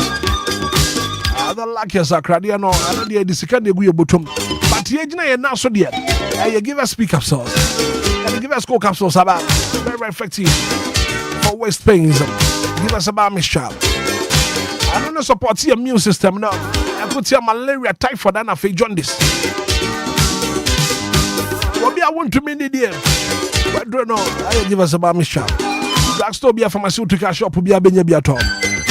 Other luckiest Akradia, no, I don't hear the second degree of bottom. But here, and now so dear, I give a speak up sauce. And give us cold capsules about very effective for waist pains. Give us about mixture. I don't know support your immune system now. I put your malaria typhoid and I feel jaundice. What be I want to mean the dear? But don't know. I give us about mixture. Drugstore be a pharmaceutical shop will be a Benya Tom.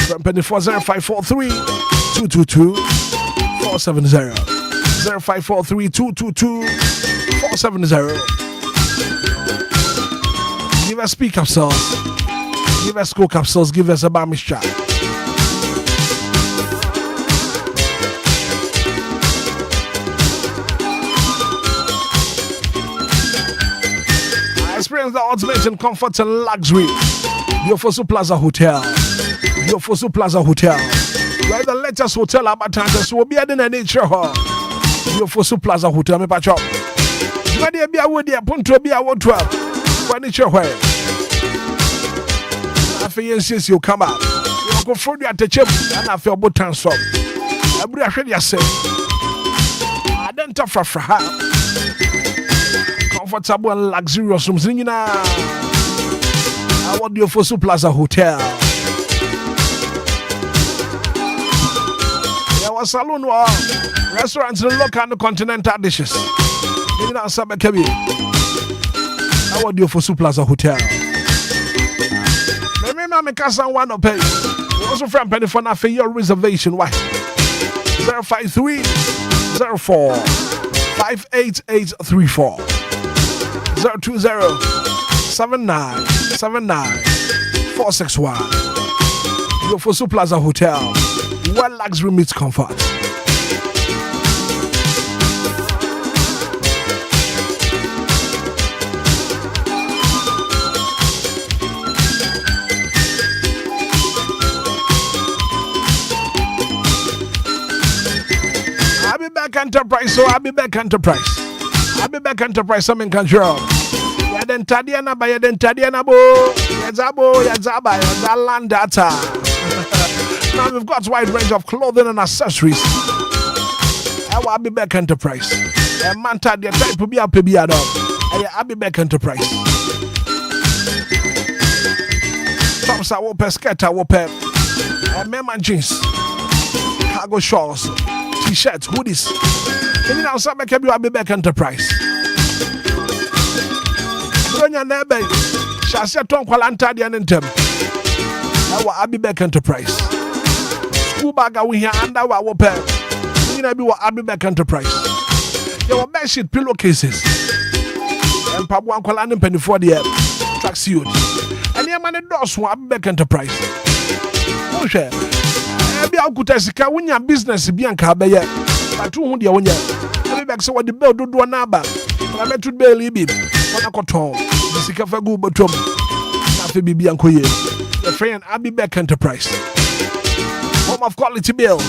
From penny 40543 222 470 0543 222 470. Give us speak capsules. Give us cool capsules. Give us a bar mixture. I experience the ultimate in comfort and luxury. Yofosu Plaza Hotel. Yofosu Plaza Hotel. Where the latest hotel about times will be in a nature hall. Yofosu Plaza Hotel. Me patch up. You be a wood, punto be a wood 12. Furniture where I feel since you come out, you go for at the chip and I feel button from. I would have say, I don't offer for her comfortable and luxurious rooms. I want you for Plaza Hotel. There was saloon or restaurants in local and continental dishes. You know, some Kevin. I want you for Plaza Hotel. Remember, me cousin one to pay. Also from penny for for your reservation. Why? 053 04 58834 020 79 79 461. You for Plaza Hotel. Where luxury meets comfort. Enterprise, so I'll be back Enterprise. I'll be back Enterprise, I'm in control. Yaden Tadiana by Yaden Tadiana Bo, Yazabo, Yazaba, Yazalan data. Now we've got a wide range of clothing and accessories. Our Abibec Enterprise. A manta the type to be a pebiado. Abibec Enterprise. Tops are whoop, skater whoop, memman jeans, cargo shorts, t-shirts, hoodies. And you know, some make you Abibec Enterprise. Bronya nebe, Shasia Tom Qualanta the Anentem. Our Abibec Enterprise. School bag we here under our whoop. You know, be what Abibec Enterprise. There were bedsheet pillowcases. And Pabuan Qualan penny for the tracksuit. And the man does one Abibec Enterprise. Oh, share. Maybe I could test a win your business, Bianca Bayer. But 200 when you Abibec so what the bell do an abba. I met to barely be. What I got home. The Sikafa go but Tom. Nothing be Bianco ye. The friend Abibec Enterprise. Home of quality bills.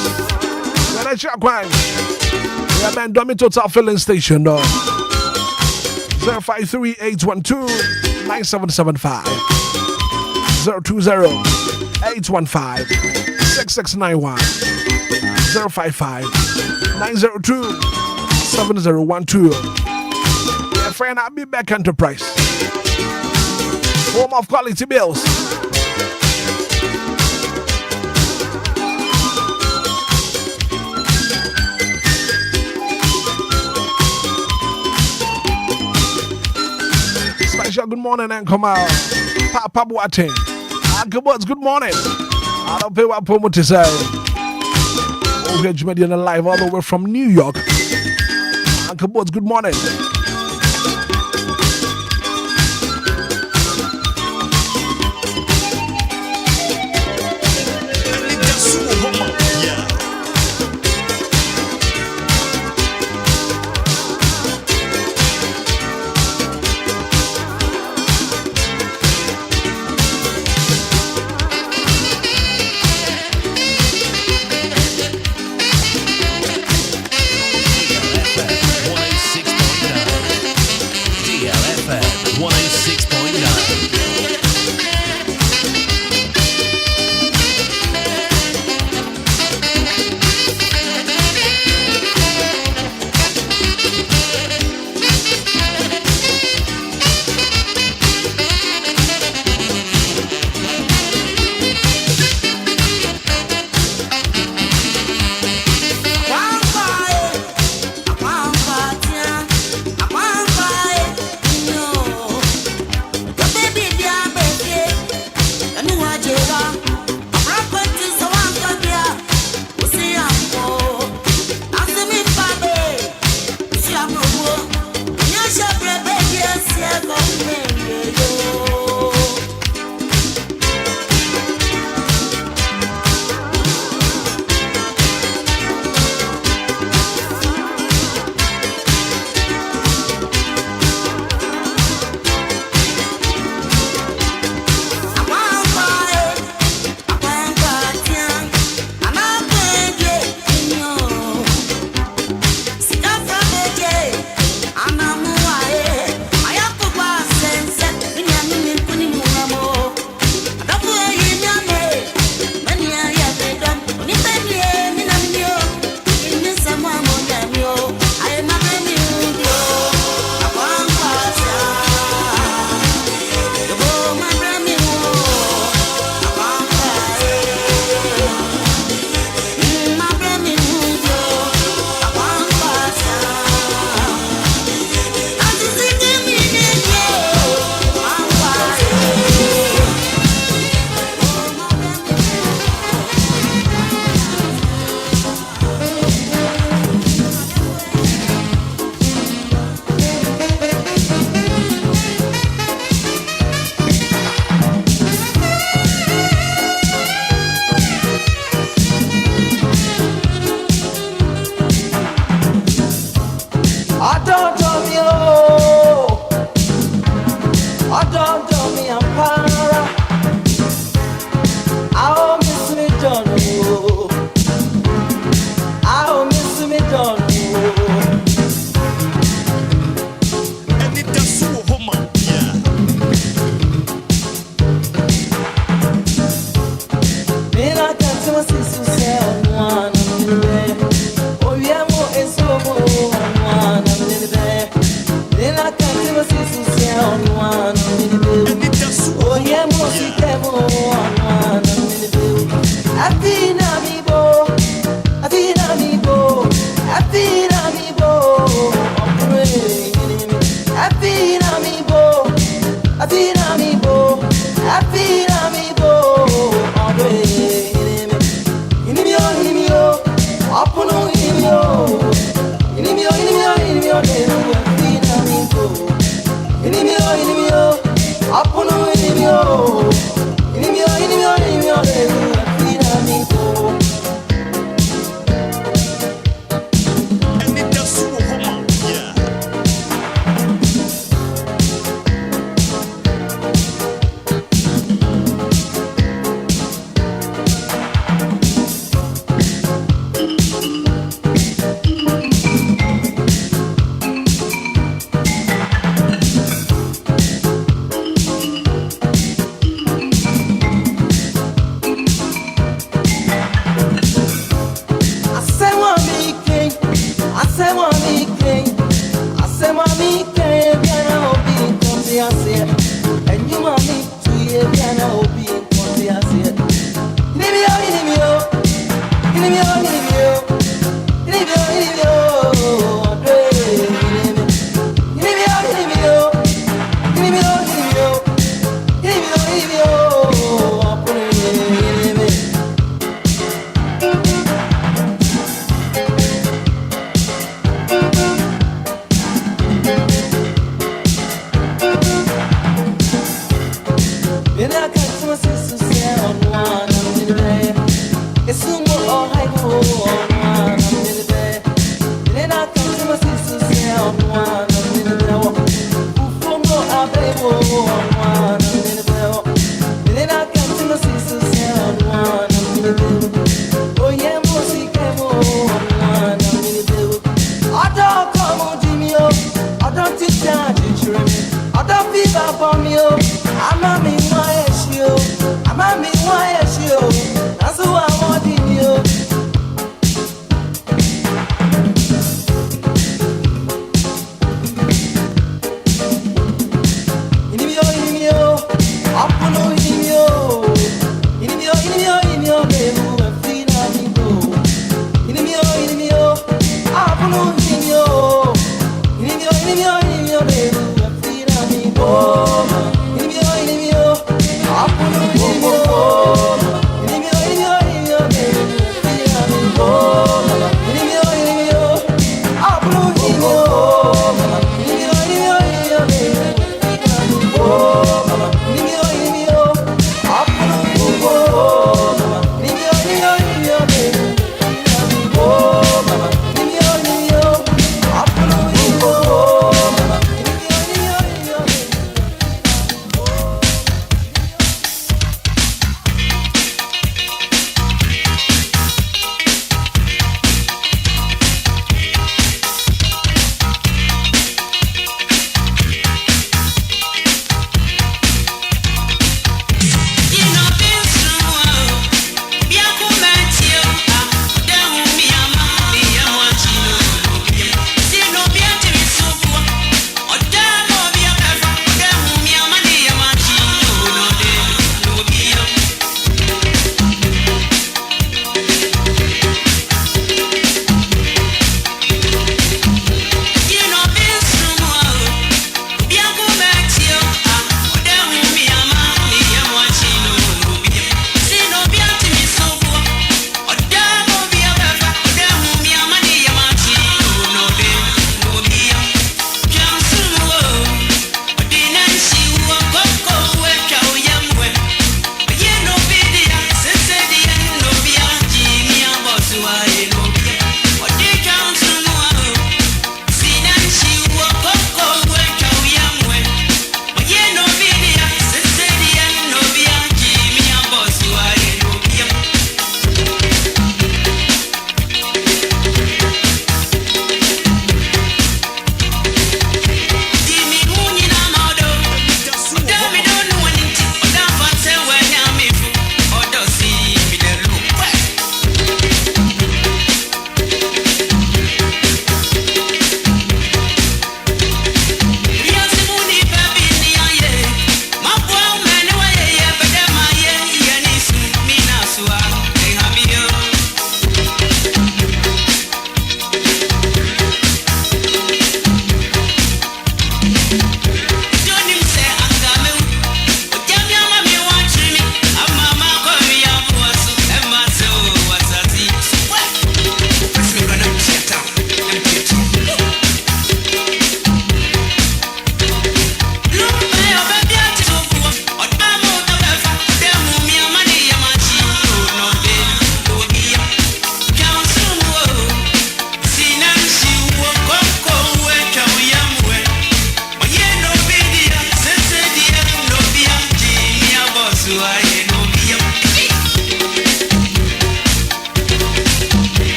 When I check crime. We have been Domi Total Filling Station, though. 053-812-9775 020-815-6691 055-902-7012. Your friend Abibec Enterprise, home of quality bills. Good morning and come out. Papa Boateng. Uncle Boats, good morning. I don't pay what promo to say. OVH Media live all the way from New York. Uncle Boats, good morning.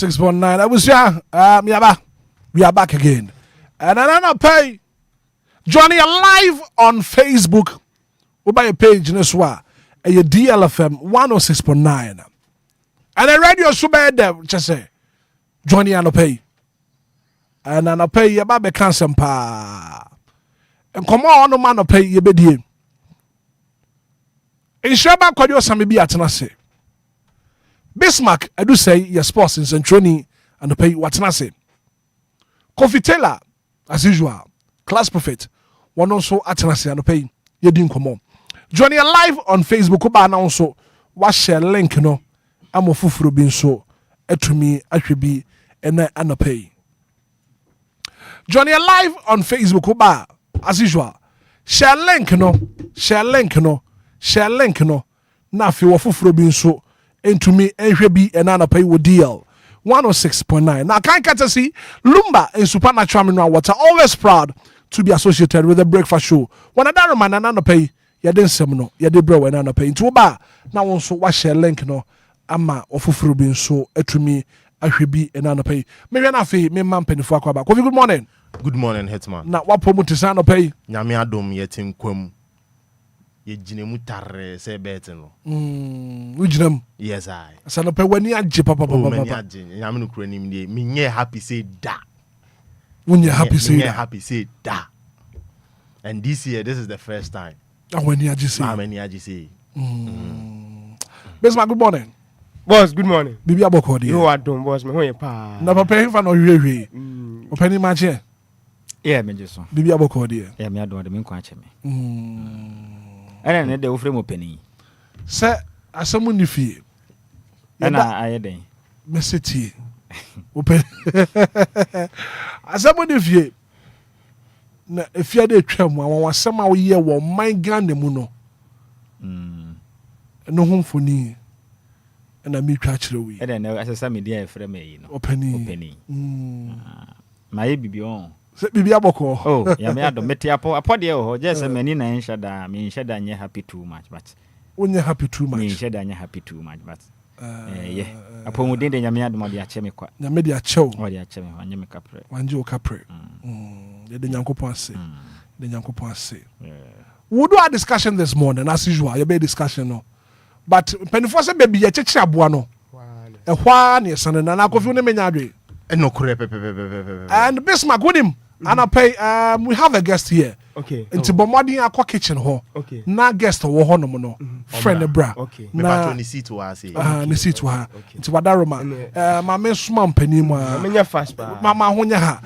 106.9. I was we are back again. And another pay. Johnny live on Facebook. We buy a page in this one. A DLFM 106.9. And a radio super there, just say Johnny and pay. And an pay your baby cancer pa. And come on, no man pay your bedi. In Shaba Kodio Samibi Atanase. Bismarck, I do say your sports in Centroni and pay what I say. Kofi Taylor, as usual, class prophet, one also Atanase and pay you didn't come on. Johnny live on Facebook, Oba also was share link no. I'm a fufuru bin so to me be and I pay. Johnny live on Facebook, Oba as usual. Share link no. Na fi wafufuru bin so into me be and I pay with DL 106.9. Now can't catch see Lumba in Supernatural Mineral Water, always proud to be associated with the breakfast show. When I don't man and pay, you didn't semino, you did bro and I pay into bar. Now also wash your link no ama ofufuru bin so to me be and I pay. Maybe na fi me man penny for kwaba. Good morning. Good morning, Hitman. Now what promote to pay? Nyame adom yetim kwam. Ye jinemu tarre se bete no. Ujinem. Yes I. Sana pay when ya je papa. Nyame no kura nim de. Me nye happy say da. When you happy say da. Happy say da. And this year this is the first time. When you just say. When you just say. Besma, good morning. Boss, good morning. Bibi aboko you are done, boss. Me hoye pa. Na papa him no hwe. Opani match here. Yeah, me just so. Bibi aboko there. Yeah, me adon de me kwa che me. Ana ne de ofre mo pani. Se asamu ni fie. Ana aye den. Meseti. Opani. Asamu ni fie. Na efia de twam awon asama wo ye wo man Ghana mu no. No humfoni. Na me twa kire wi. And then asesa me dia efre me yi no. Opani. Ma ye bibi on. Se bibi aboko. Oh, ya me adom meti apode ho just mani na nhada me nhada nye happy too much but. Onye happy too much. Me nhada nye happy too much but. Yeah. Apomuden de nyame adom de ache me kwa. Nyame de ache wo. O de ache me anye me kapre. Wanje o kapre. De nyankopon ase. De nyankopon ase. We do a discussion this morning as usual. You be discussion no. But penifo say baby ye cheche aboa no. E hwa na yesane na Kofi ne menya adwe. No kure pepe. And Bismarck with him. And I pay we have a guest here. Okay. Into bomarding aqua kitchen ho. Okay. Na guest wo ho no no. Friend bra. Okay. Me patro ni sit wa say. Ni sit wa. Into wadaroma. Ma me suma mpani mu a. Menya fast ba. Mama honya ha.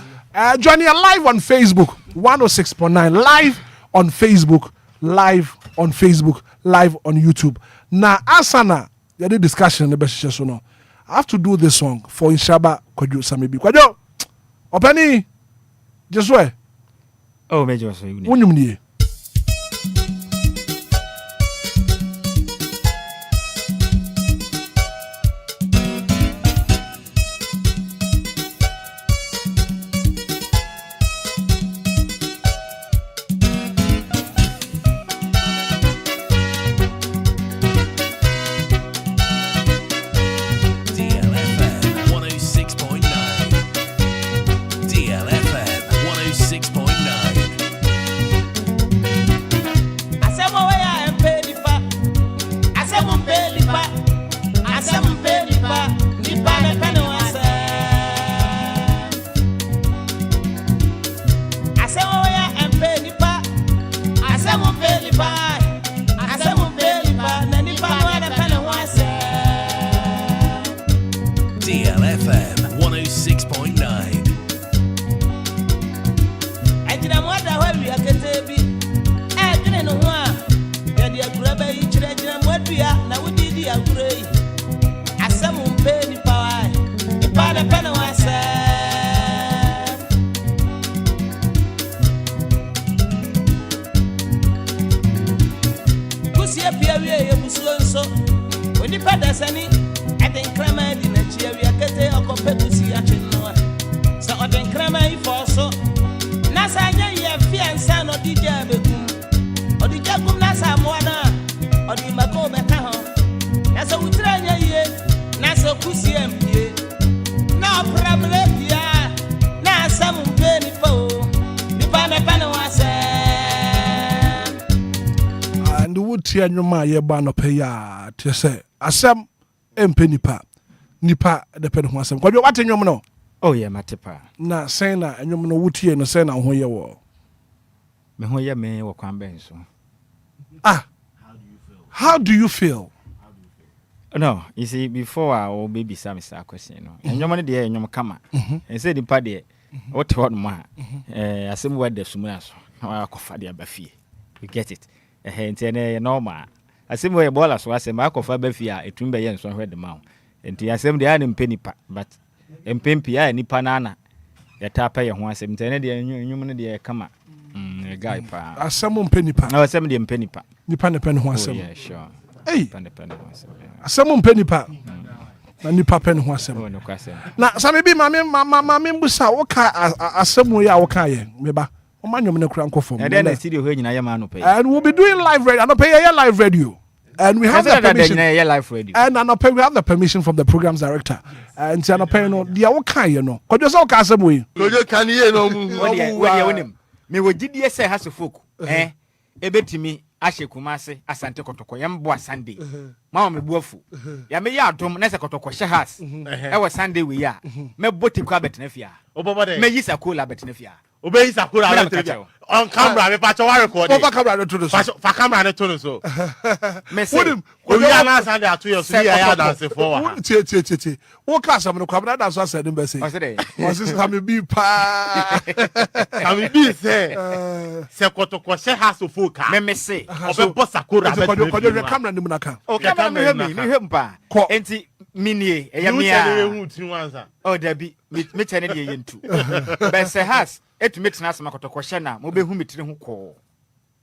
Johnny live on Facebook 106.9 live on Facebook, live on Facebook, live on YouTube. Na asana ya the discussion the best so no. I have to do this song for Inshaba Kwadwo Samibi. Kwadwo. Opani. Just where? Oh, major so you. Wonyum nie. DLFM 106.9. I did a mother where we are getting be. I didn't know why. Get the grabber each and what we are now. We did the agree. As someone paid the power, the father panel was said. Pussy up here, you so when the father sent I think Kramer in a chair, we are getting a compared to see a chinoa. So I think Kramer for so. Nasanya, ye fiancé or DJ Becum. Or the Jacum Nasa Moana, or the Maco Becaho. That's a Utrania ye, Nasa Pussy MP. And would tear your my ye ban up ya to say, Asam empenipa, nipa the pen who asam. What you watching your no? Oh, yeah, Matipa. Na sena and you know would tear no sena who you were. Me who ya may or come so. Ah, how do you feel? No, you see, before our baby Sam is a question, and your money there and your come and said the party, what ma, I same word the Sumas, or Cofadia Bafi. You get it. A hint and normal. I same way ballers was a mark of a Bafia, a Tumba and so I heard the mount. And the assembly and penny pat, but in Pimpia and Nipanana, the tapa and once and ten and human dear come. A guy pa. As someone penny pa. No, 70 and penny pa. Nipan pen once. Yeah, sure. Hey, someone penny pa. And nipa pen once. Now, some maybe mammy busa oka as some way our kaye, meba. And then I see you when I am and we'll be doing live radio. And pay a live radio. And we have the permission. Live radio. And we have the permission from the programs director. And Tiana Peno, the Awoka, you know. Could you so cast some way? Can you know? Me wo gidi say has folk ebetimi ahye kumase asante kotoko yam bo Sunday ma me buafu ya me ya adom na se kotoko hye has e wo Sunday we ya me boti kwa betena fia me yisa cola betena fia obey sakura on camera me pa chawa record over camera to so fa camera to so me say we ya na Sunday atu your so ya dance for ha tie wo ka sam no kwabna dance so say dem be say was this am be pa am be say se kotoko hye has folk me say obey sakura betena ko the camera nim na ka o camera me hwem pa enti minie eya mia oh dabi me chane de yentu be se has etumi tena asema kotoko hye na mo be hu mitire ho ko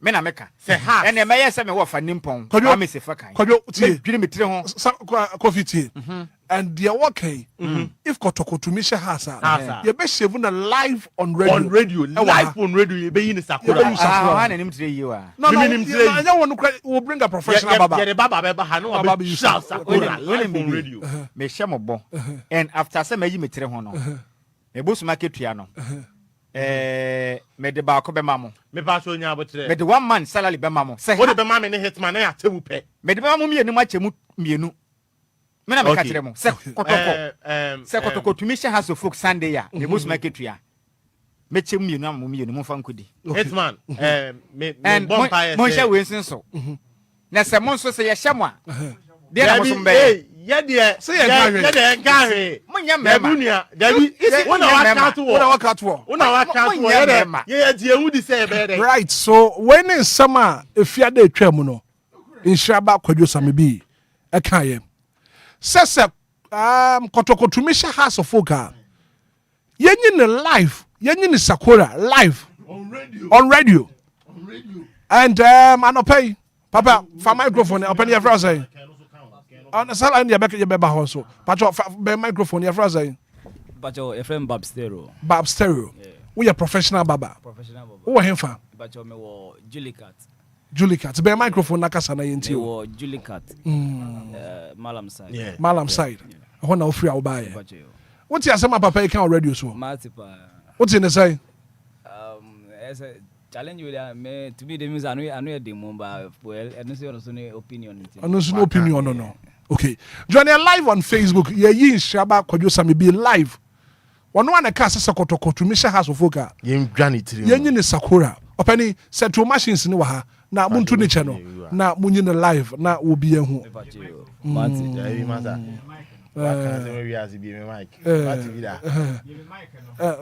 me na meka se has ene me yesa me wo fa nimpon me se fa kan kodwo tie dwiri mitire ho coffee tea and they are working if kotoko to me she has you be shave na live on radio live on radio you be in sakura ah na nim tire yi wa no anya wonu will bring a professional baba the baba be ha no baba shout sakura live on radio me hye mo bo and after say me yi mitire ho no me bo suma ketua no me de ba ko be mamo me ba so nya abotre me de 1 month salary be mamo say what be mamo ne hitman na ya temu pe me de be mamo mienu ma chemu mienu me na me ka kire mo se kotoko tumi hye has of folk Sunday ya me bo suma ketua me chemu mienu am mienu mo fa nkodi hitman me bonfire mo hye we nsin so na se mo nso se ye hye mo a de na mo so mbe ye de say ye gare munya mema dunia dabi wona waka to ye die hu di say be dey right so when in summer if you dey twam no inshaba kwadwo same bi e kan ye sese kotoko tumi hye house of folk yenyi ne live yenyi ne sakura live on radio and anopay papa for microphone open your phrase on the sala India back your beba house pacho be microphone your phrase pacho your friend Bob Stereo we are professional baba who are him fa pacho me wo Julie Cat be microphone nakasa na yenti wo Julie Cat Malam side ho na ofri awbaye what you asema papa you can radio so matipa what you say as a challenge with me to be the music I know the mumba well I don't see no opinion no opinion no okay join live on Facebook ye yin shaba kwadwo same be live wono an ka sese kotoko to me hye house of foka yen dwane tiri yen ni sakura opani settle machines ni wa ha na muntu ni che no na munyi ne live na obi ehu mati ya mata ka se me wi as bi me mic mati bi da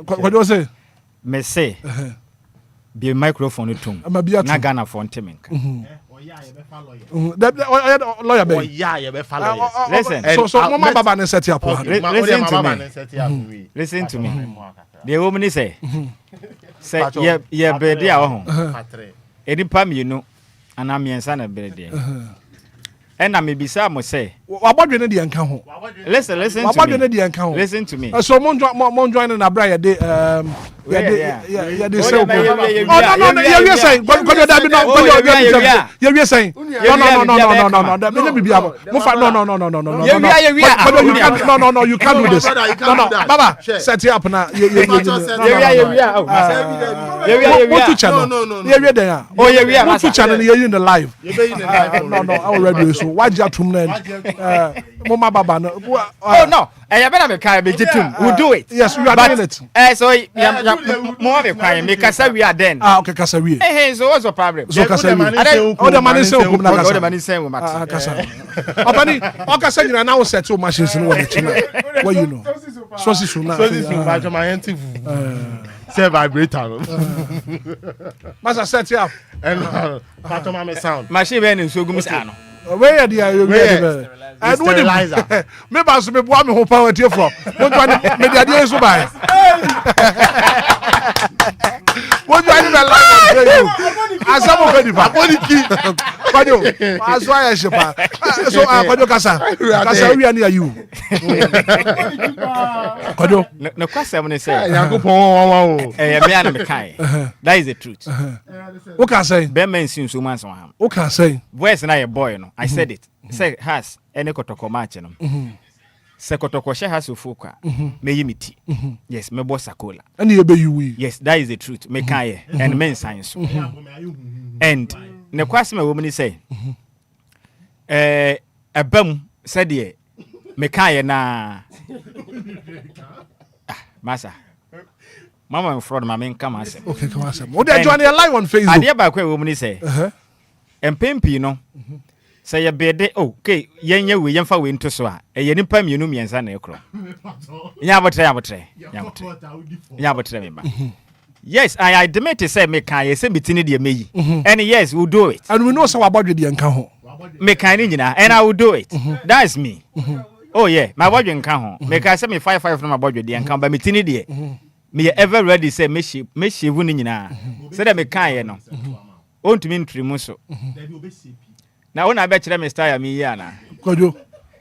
kwadwo say me say be microphone tum na Ghana for ntemenka lawyer be ye be follow listen so mama baba ne set up listen to me the woman say ye be dia ho edi pa mienu ana miensa na be dia And I may be some say, what do you encounter? Listen to me. Listen to me. So, Mon joining a bride, they say, you're saying, no, you can't do this. No, Baba, set it up now. You're in the live. No, already. So why did you to me? Mama Baba. Oh no, I better be kind. We'll do it. Yes, we are doing it. So more be quiet. Make us say we are then. Okay, Kasa we. Hey, so what's the problem? So Kasa we. Oh, the man is saying, "Oh, the man is saying, Kasa." Opani, Kasa, you now set two machines in what you know. So this is not. Say vibrator. Must I set you up? And Patoma sound. Machine is so good. Where are the and when maybe I should be one who power to you for. What do I make the idea so by? What do I need to as some of the as why I should so I Kasa we are near you. No question when they say that is the truth. What can I say? Bemen seems so much. What can I say? Where's na a boy? No, I said it. Say has any kotoko match no. Se kotoko she has ufuka. Me yimiti. Yes, me boss sakola. And you be you. Yes, that is the truth. Me kaye and men science. And ne kwase me woman say abam said ye me kaye na masa mama in fraud mama come asem. Okay, come asem. What they join live on Facebook. Ade ba kwa woman say empempi no say ye bede okay yenye we yemfa we nto so a ye nipa mienu miensa na ekro nya botre me ba. Yes, I admit to say me can ye say bitini de meyi. And yes, we'll do it. And we know so about the nka ho. Me can nyina and I will do it. That's me. Oh yeah, my body nka ho. Me can say me 55 from my body de nka ba bitini de. Me ever ready say me shave ni nyina. Say that me can ye no. On to me ntrimu so. Na wona be kire me style me ya na. Kojo.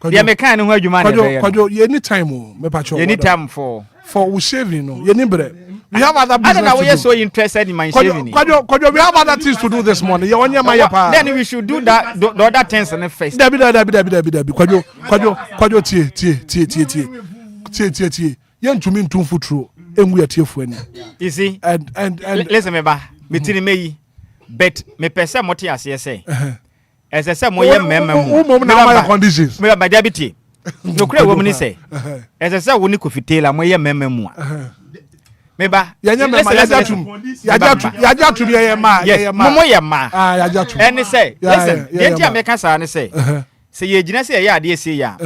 Dia me kan ho adwuma na be. Kojo, anytime o me pa cho. Anytime for we shaving no. Ye ni bre. We have other business. I don't know why you're so interested in my shaving. Kojo, we have other things to do this morning. You want your my pa. Then we should do that the other things on the face. Dabi. Kojo tie. Yen tumi ntumfu true. Emu ya tie fu ani. You see? And listen me ba. Me tini meyi. Bet me pese moti ase say. As I say moye memem. Wo na my conditions. Me ba diabetes. No kure wo mni say. As I say wo ni kofitela moye memem a. Meba yanya mema yaja tu ye ma momo ye ma yaja tu and say listen yenti ameka sa ne say say ye gina say ye ade say ya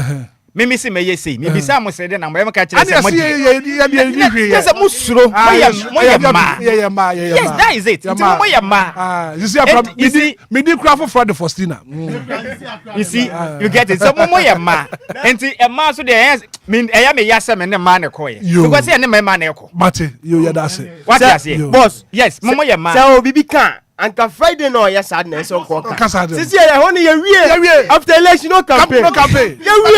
mimi say me ye say me bisa mo say de na mo ka kire say mo yes musuro moye ma yes that is it moye ma you see from me di craft for the Faustina you see you get it so moye ma enti e ma so de me eya me yasem ne ma ne koye because e ne ma na ekọ mate you ya that's it what you say boss yes moye ma say obibi kan anka Friday no ya sadness so ko kan sisi ya ho ne ya wie after election no campaign ya wie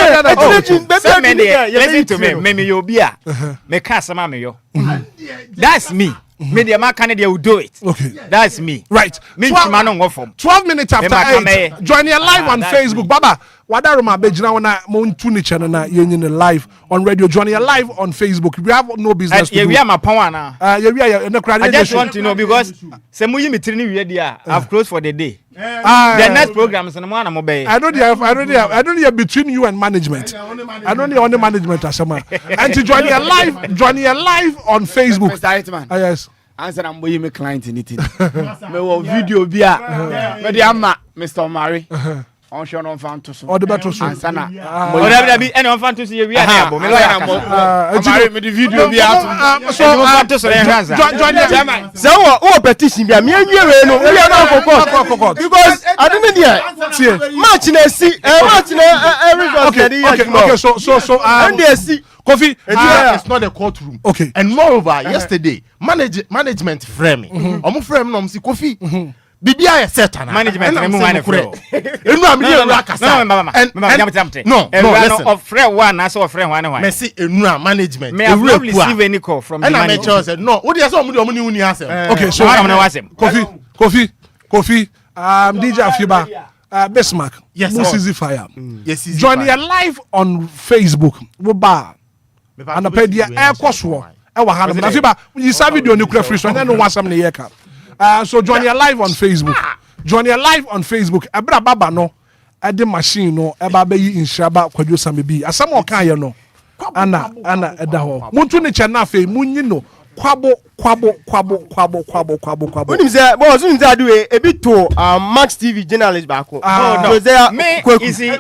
listen to me you Obia me ka sama me yo that's me me the man can will do it. Okay. That's me. Right. 12 minutes after 8. Join you live on Facebook. Baba, wadaruma bejina wana mo ntuni channel na yenye live on radio. Join you live on Facebook. We have no business to do. We are my power now. I just want to know because se muyi mitrini we dia I've closed for the day. The next program is no mo be. I don't hear between you and management. I don't hear on the management asama. And to join you live on Facebook. Mr. Hitman. Yes. Answer am boy me client anything. Me wo video bia. Me dey ama Mr. Mary. On show no fan to so. O de beto so. Answer na. O de be any on fan to so ye wi na abo. Me lawyer Mary me the video bia. So fan to so ye hansa. Join the so wo petition bia me awie we no. We na kokot. Because I don't know there. Match na si. Match na everybody. Okay. So and they see Kofi, it's not a courtroom. Okay. And moreover, yesterday, management frame me. I'm frame no see Kofi. Bibia is set management na mu wane frɛ enu am dey ewura kasa no listen of frɛ one as of frɛ one me see enu management me have not received any call from the management and I said no what dey say omo ni uni asem okay so Kofi DJ Afiba Bismarck yes Music Fire yes join your live on Facebook wo ba and pedia air koso e wa ha na Afiba you see video ni kura free so no wasam na yeka so join your live on Facebook. Join your live on Facebook. Ebra baba no ede machine no eba be yi inshaba kwadwo samebi. Asam o kan ye no. Ana eda ho. Muntu ne che na fe munyi no kwabo. Unim say boss unim say do e bi to Max TV journalist back. No. Me easy.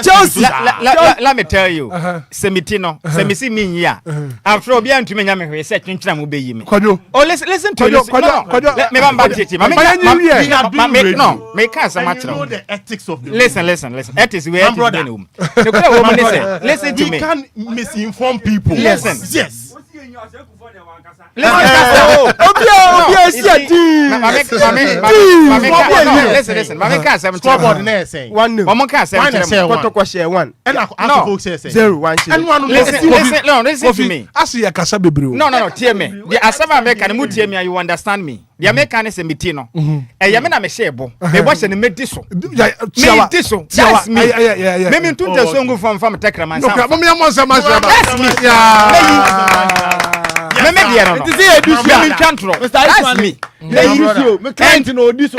Chelsea. Let me tell you. Semitino. Semisi me here. After Obia ntumi nya me hwe say twentwena mo be yi me. Oh listen to this. Let me bamba tete. No. Me can say match. Know the ethics of the Listen. Ethics we have to do. The good woman say listen to me. You can't misinform people. Listen. Yes. Obia see a team. Listen. Mama can't say scoreboard na say. One. Mama can't say Kotoko share one. And folks say 0-1. And one listen to me. As you kasa bebre. No, tear me. The asama American mu tear me you understand me. The American is a mitino. E ya me na me share bo. Me watch and make this so. That's me. Me me tunte so ngu from Tekraman. No, me am say ma share. That's me. That's me.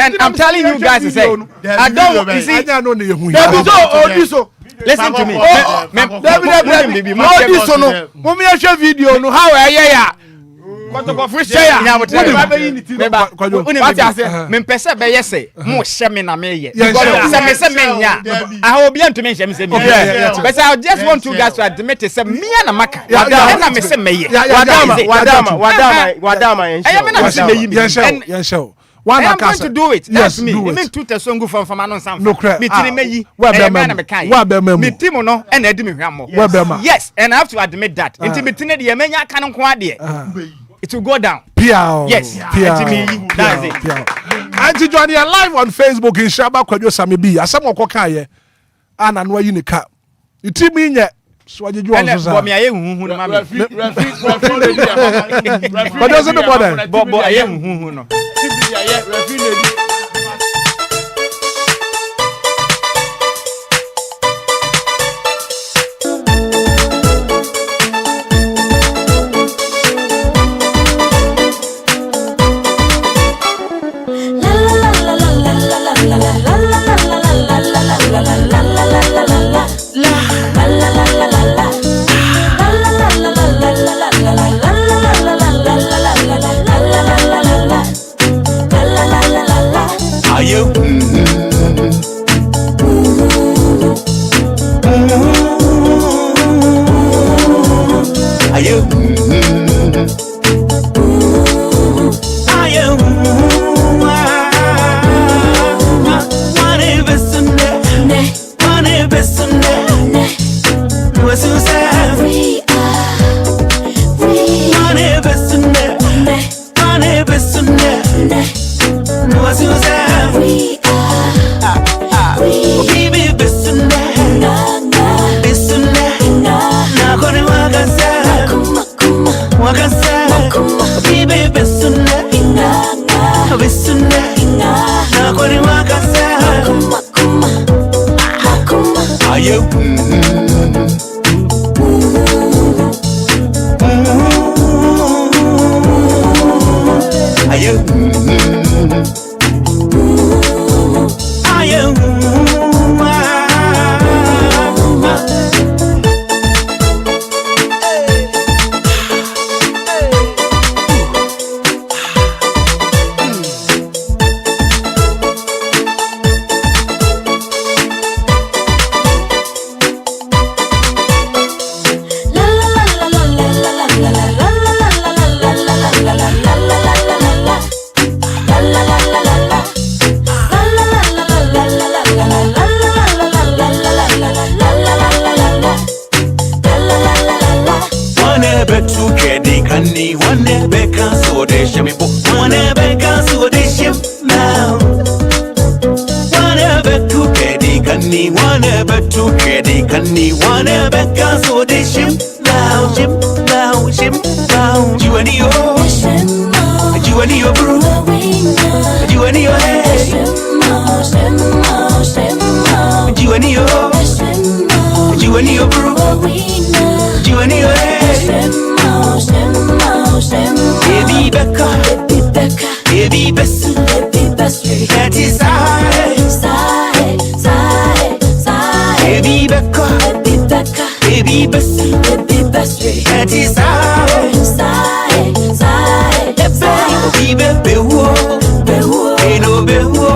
And I'm telling you guys to say, I don't see. Listen to me. Video no how Mempesa be yese mo hye me na me ye because say me nya I will be to me hye but I just want you guys to admit say me na maka na me say me ye wadama One I'm going to do it. That's me. Me to the songu from anon sam. No credit. Me tini me yi. Me timo no and edi me hwamo. Yes, and I have to admit that. Inti me tini de me nya kan nko ade. It will go down. Yes. That's it. Auntie Johnny are live on Facebook in Shaba Kwadwo Samebi. Asam okoka ye. Ana no ayi ne ka. Iti mi nye so ajeju on so sa. Bo me aye huhu no mama. But doesn't the bother. Bo aye huhu no. One never can so they shame me, one never can so they shame now. Kani wana betu kedi kani wana beka so de shim now you and yo bro you and yo hey you and yo bro you and yo hey baby beka baby best that is baby beka baby best that is baby bewo eno bewo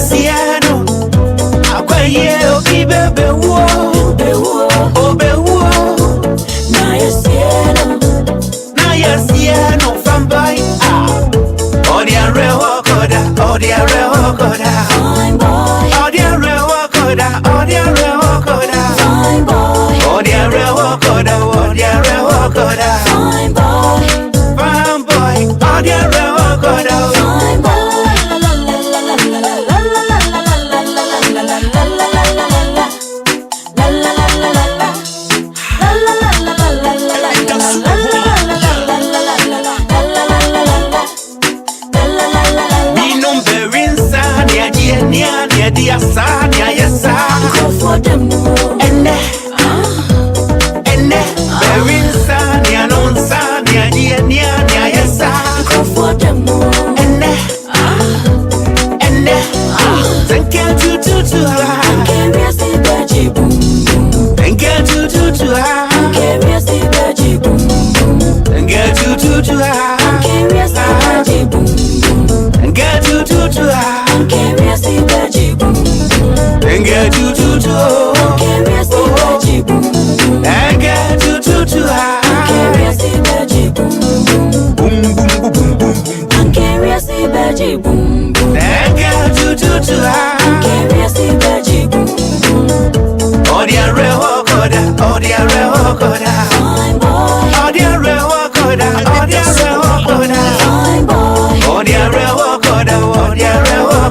siano akwaye baby bewo na yesiano fanboy odia rewo koda fine boy odia rewo koda fine boy odia rewo koda fine boy odia rewo koda fine boy dia sanya yesa for them ene berin sanya non sanya dia nia yesa for them ene thank you to Enquires the baji boom thank you to Enquires the baji boom thank you to Enquires the baji boom thank you to Enquires the baji boom and get to Enquires the baji boom and get to Enquires the baji boom Enquires the baji boom and get to Enquires the baji boom odia rewo koda fine boy odia rewo koda fine boy odia rewo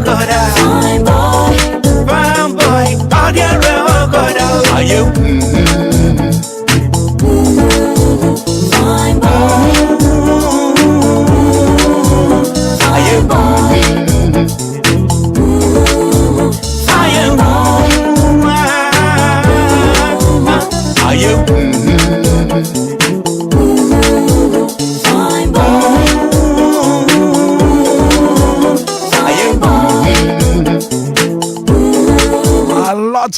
koda fine boy odia rewo koda are you fine boy are you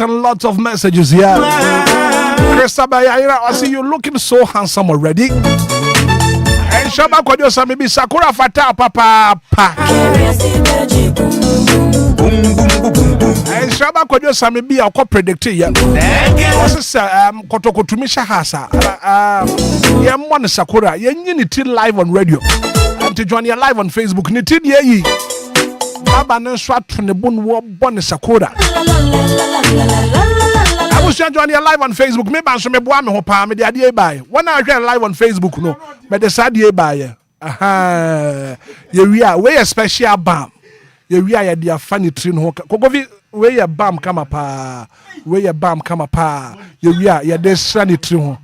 and lots of messages here. Christabel, I see you looking so handsome already. And Shaba Kodiosa maybe Sakura Fata Papa. And Shaba Kodiosa maybe a co-predictor. What's Kotoko Tumisha Hasa? One Sakura, Unity live on radio. And to join you live on Facebook. Nitid ye. Baba no swat from the bone war bonne Sakura. I was joining you live on Facebook. Maybe I'm some boy me hopa me the idea by. When I get live on Facebook, no, but the sad year by. Aha, we are a special bam. We are the funny train hook. Kogovi, where your bam come up, where your bam come up. We are this sunny train.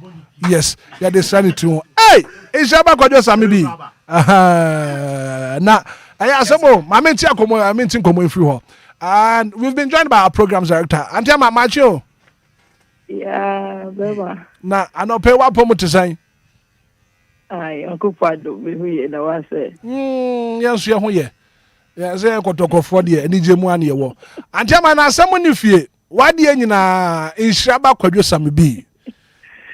Yes, you're the sunny train. Hey, it's about Kodiosa maybe. Aha, now. I mean, and we've been joined by our programs director. Auntie Macho. Yeah, baby. Now, I know pay what promo to say. Uncle Fado, we know what I say. Yes, you're here. Yes, I got to go for the DJ Money. Auntie Man, someone if you, why the end in Shaba Kodiosa me be?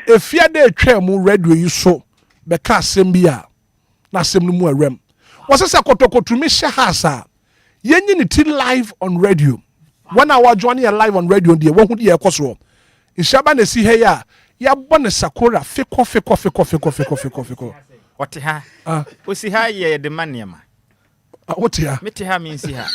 If you're there, trem radio you so, because Sembia, na Semu rem. Was a Kotoko to Miss Shahasa. Yenny live on radio. 1 hour joining a live on radio, dear, one would hear Cosro. In Shaban, see here, ya bonne Sakura, fico. What ha? Was he high the maniama? What here? Mitiha means here.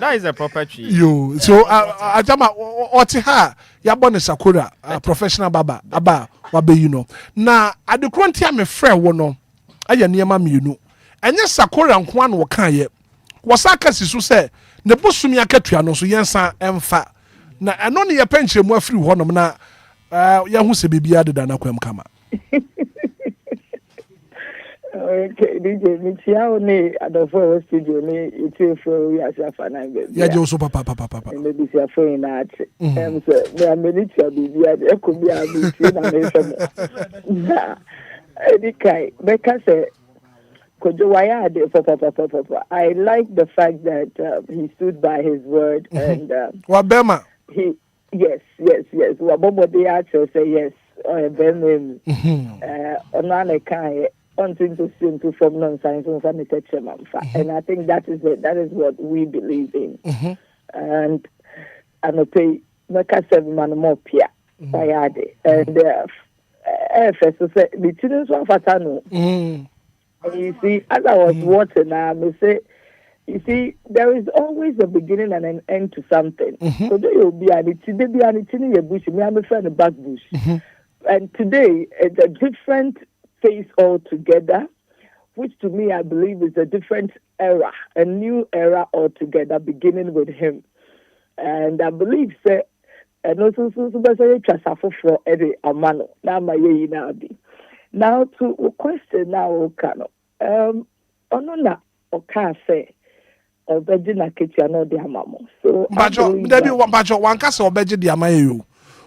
That is a proper tree. You so Ajama what ha? Ya bonne Sakura, professional baba, wabe you know. Na at the current time, a friend wono. Aya niema mienu. Enye Sakura nkwan wo kan ye. wasaka sisu say ne bosumi akatua no so yensa emfa na eno ne ye penche mu afiri ho nom na ya hu se bibia deda na kwam kama. Okay, DJ Michia ne adofo studio ne itu for we as afana be. Ya je so papa. Maybe see for in art. So me amenitia bibia e ko bi amenitia na me fam. Na edikai because I like the fact that he stood by his word and Wabema. Yes. Wabobo the actual say yes. Benim. Onane kai something to simple from non-science and I think that is what we believe in. And I'm pay meka 7 man more pia. Bayade and first say the children so fatano. You see, as I was watching, I say, you see, there is always a beginning and an end to something. So there will be an today be an in your bush, me I'm a friend of back bush. And today it's a different face altogether, which to me I believe is a different era, a new era altogether, beginning with him. And I believe that and also so for Eddie Amano. Now my now be. Now to question now Kano. Onona oka say obeji na ketia no de amamo. So Bajo debi wan kasa obeji de amaye yo.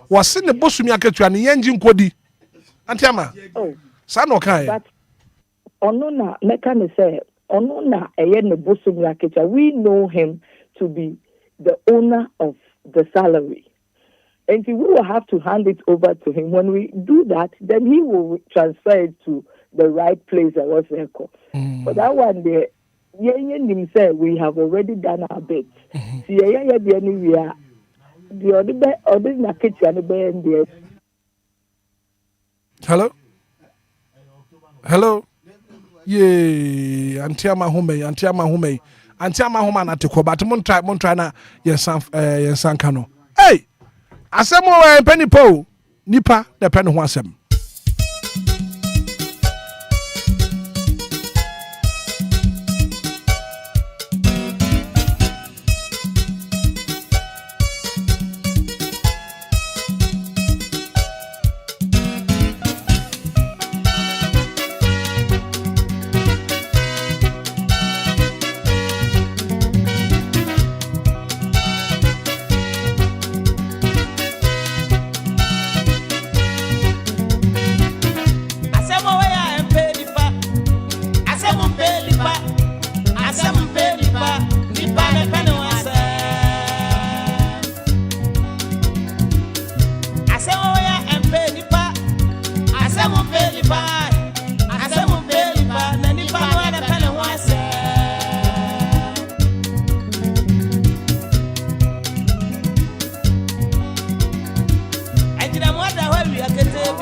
Wose ne bosumi aketua ne yenji nkodi. Antiama. Oh. Sa no kan. But onona meka ne say onona eye ne bosumi aketia. We know him to be the owner of the salary. And we will have to hand it over to him. When we do that, then he will transfer it to the right place that was there. For that one there, himself, we have already done our bit. See, the Hello? Yay, Antiama Home na teko but mon try na yensan kano. Hey! Asemo penny po nipa the penny ho asem.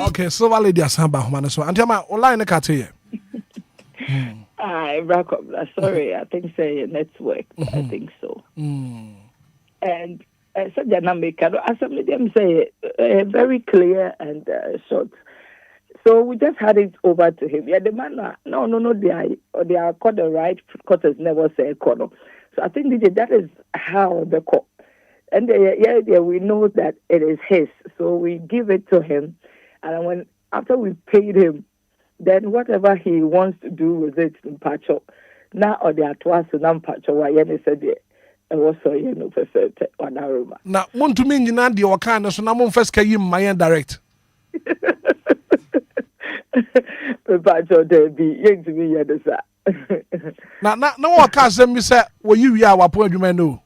Okay, so lady asamba homa so antiama online ka te ye. Sorry, I think say network. I think so. And so as them say very clear and short. So we just had it over to him. Yeah, the man no they are called the right quarters never say corner. So I think that is how the court. And we know that it is his. So we give it to him. And after we paid him, then whatever he wants to do with it in Pacho, now or the atwas and Pacho, why any said it was so perfect on our room. Now, want to mean you the Wakana, so now first can you my direct. Pacho, there be young to me, Now, no one can say, me say, well, you are what point you may know.